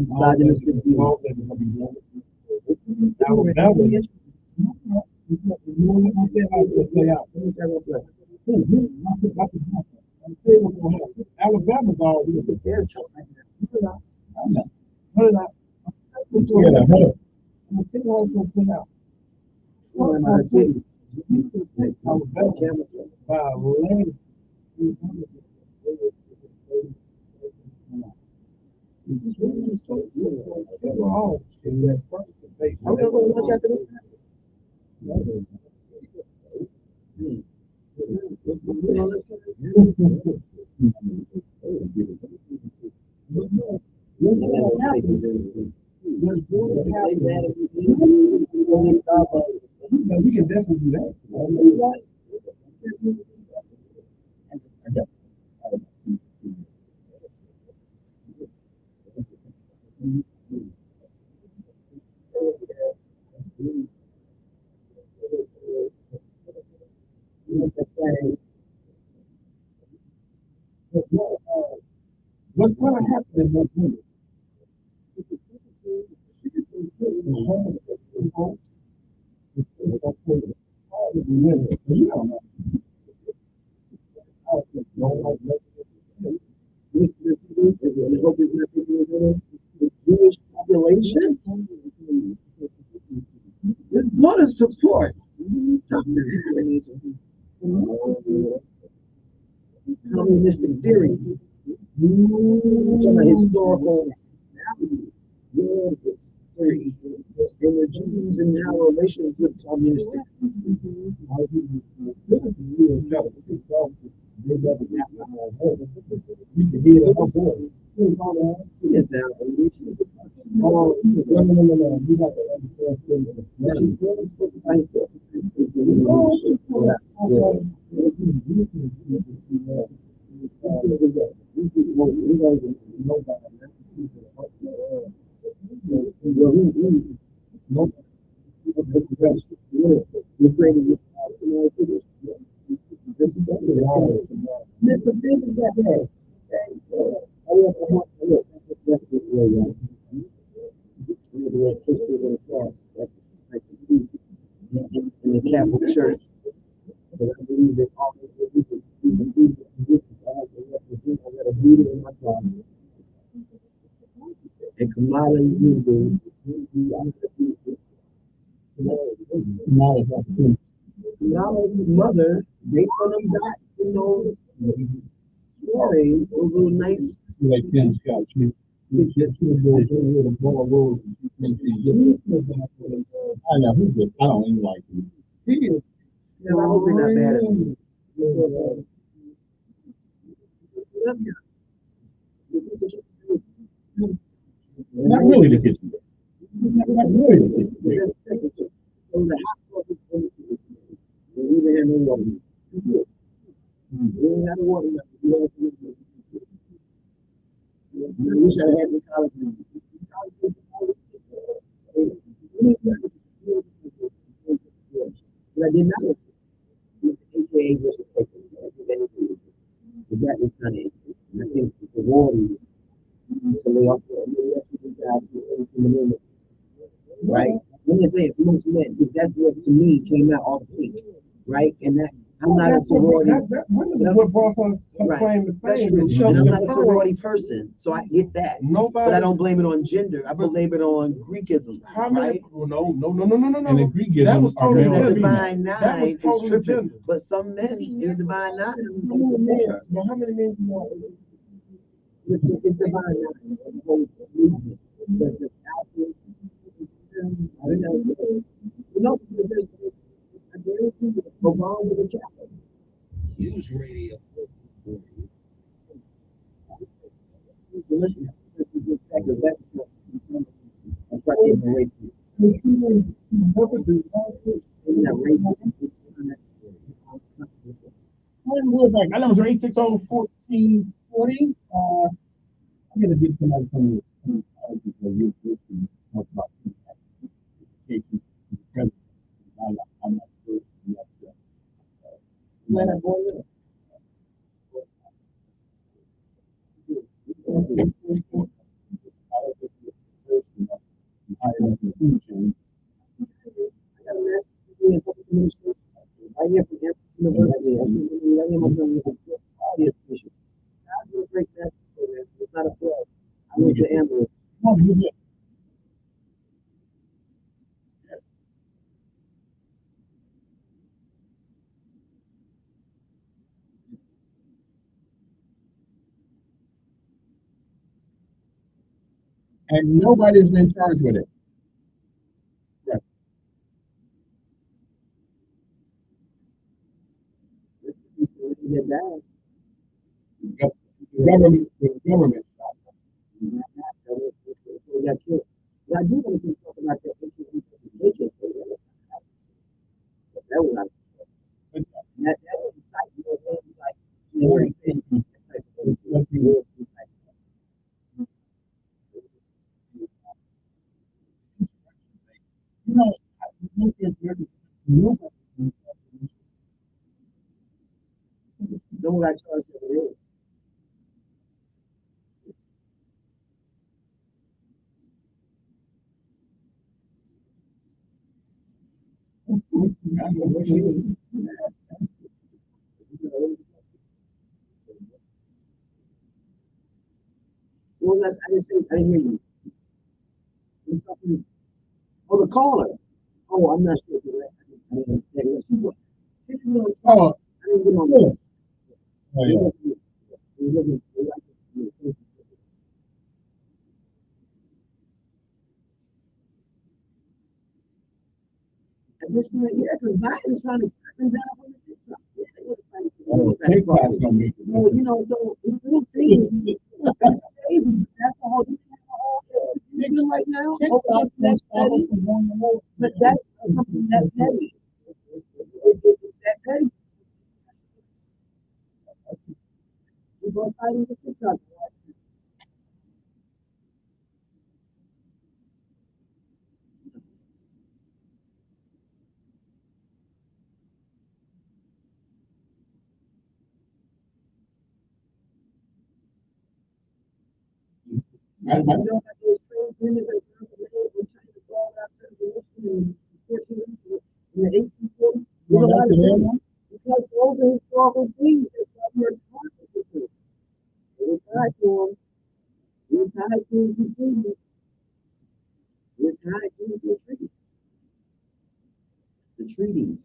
Misogynistic view. Alabama. It's not the more I tell how it's going to play out. Let me tell you what. I'm tell you what's going to happen. Alabama's already. It's their choice right now. I'm not. Hold it out. Yeah, hold it. I'm going to tell you how it's going to play out. I'm going to tell you. Alabama by a lane. It's really so it's all is that first debate. I'm going to watch after this. We can definitely do that. What's going to happen in November? Jewish population. There's more to support. Communistic theory. From a historical and the Jews and our relations with communistic. Yes, Mr. Big is that day. In the Catholic Church. But I believe that all and Kamala Yubu, Kamala's mother, based on them dots in those earrings, those little nice. Like Ken Scott, I know he just, I don't even like him. He is. Yeah, I hope you're not mad at me. Not really the kitchen. Not really the kitchen. I wish I had some college. But I did not. AKA versus but that was kind of interesting. And I think the warriors to lay off right? When you say most men, because that's what to me came out all pink, right? And that I'm not a sorority. What brought her claim to fame. And I'm not a sorority person, so I get that. But I don't blame it on gender. I blame it on Greekism. How many? Right? No. And the Greekism that was are male the and divine female. nine is tripping. But some men in the divine nine. But how many men do you want? It's divine nine. I don't know. No, because Obama was a Catholic. News Radio. Listen, I know it's 860-1440. I'm gonna get somebody from you. I'm not sure. It's not a fraud. I went to Amber. And nobody's been charged with it. Right. The government. I do want to talk about that. That was someone got charged for the Well, that's, I didn't say, I didn't hear you. Oh, the caller. Oh, I'm not sure. Oh, At this point, yeah, because Biden's trying to cut them down on the TikTok. TikTok's gonna make it. Well, you know, so little things. That's crazy. That's the whole thing right now. But that's something that's petty. That petty. We're going to fight with TikTok. Because those are historical things that we're tied to. We're tied to them. We're tied to continue. We're tied to the treaties. The treaties.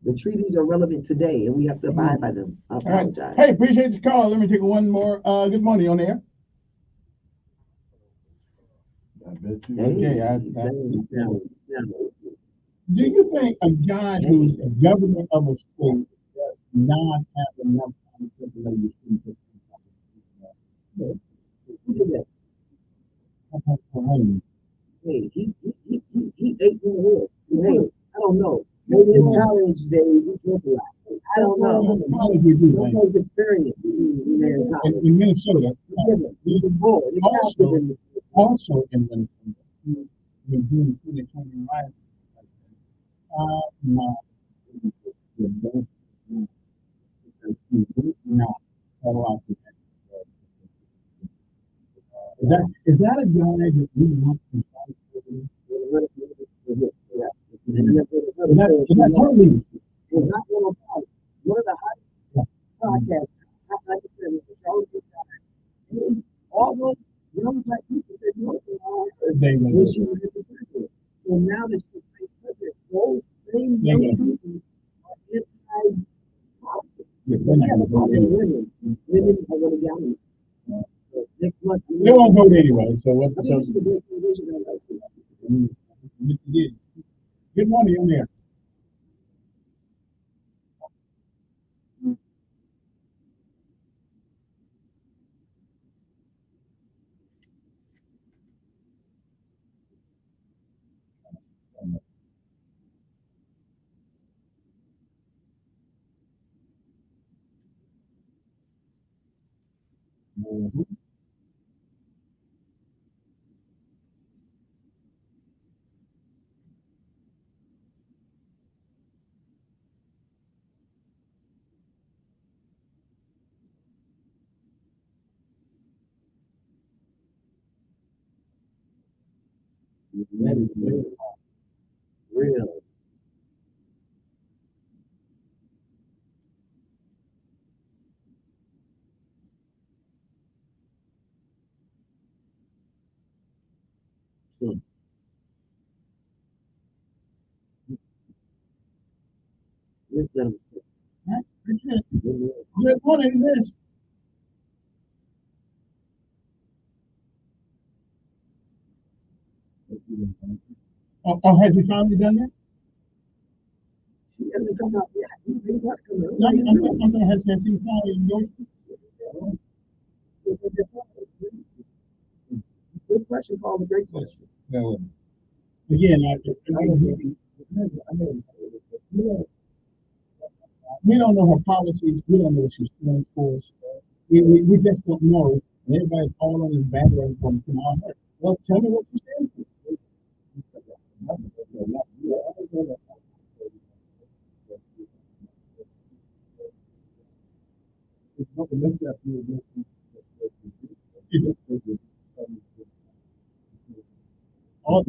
The treaties are relevant today, and we have to abide by them. I apologize. Hey, appreciate the call. Let me take one more. Good morning on air. I bet you. Do you think a guy who's a governor of a state does not have enough time to regulate his people? Hey, he ate more words. Hey, I don't know. Maybe in college days he took a lot. I don't know. Because experience in Minnesota. Also in Minnesota. In June 2021. Is that a guy that we want to fight for? Is that totally? It's not one of one of the hottest podcasts. All those young black people said no. So now that you say those same young people are anti-politics. Women are going to get on. They won't vote anyway. So what? Good morning, I'm there. Real. Good morning, this. Oh, have you finally done that? She hasn't come out yet. No, I'm going to have to see finally. Good question, Paul. A great question. Again, we don't know her policies. We don't know what she's doing for us. We just don't know. And everybody's all on this bandwagon from our heart. Well, tell me what you stand for.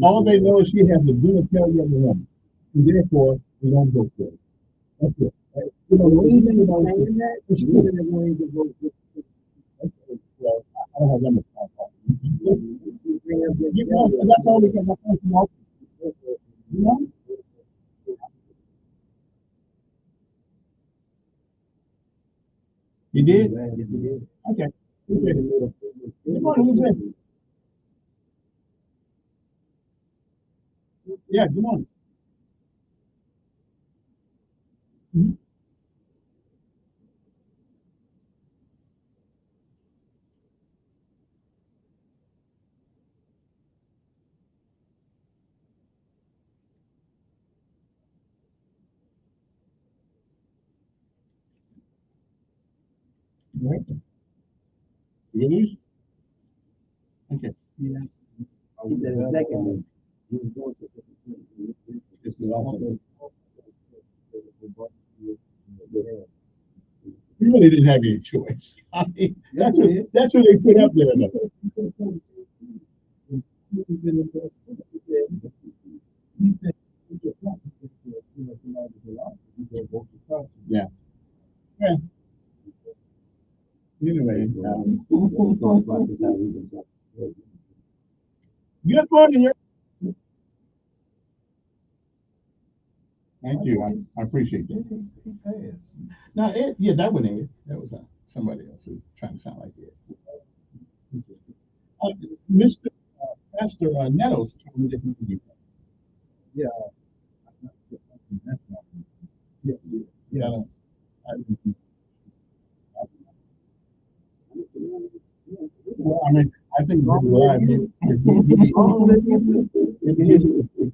All they know is she has a genitalia of a woman. And therefore, We don't vote for it. That's it. You know, the only thing about saying that, it's true that we're going to vote for it. Well, I don't have that much time. That's all we can have. You know? You did? Okay. Come on, who's this? Yeah, come on. Mhm. All right. You lose? Okay. Yeah. He said the second one. You really didn't have any choice. I mean, that's what they put up there. Yeah. Yeah. Anyway, good morning. Thank you. I appreciate that. No, yeah, that one is. That was somebody else who was trying to sound like it. Mr. Pastor Nettles told me that he could do that. Yeah. Yeah. Well, I mean, I think the live. It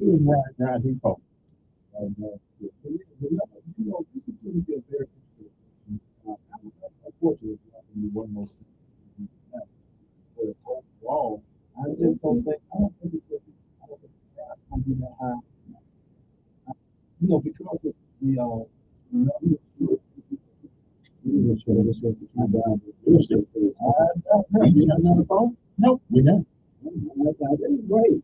was right he called. This is going to be a very unfortunately one most overall. I just don't think I don't think it's going to be that high. You know, because of the you have another phone? Nope, we don't. Great.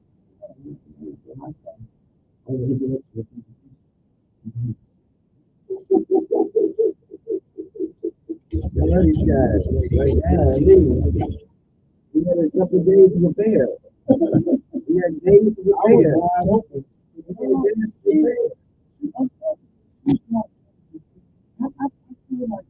These guys, we had a couple of days to prepare. We had days to prepare. I feel like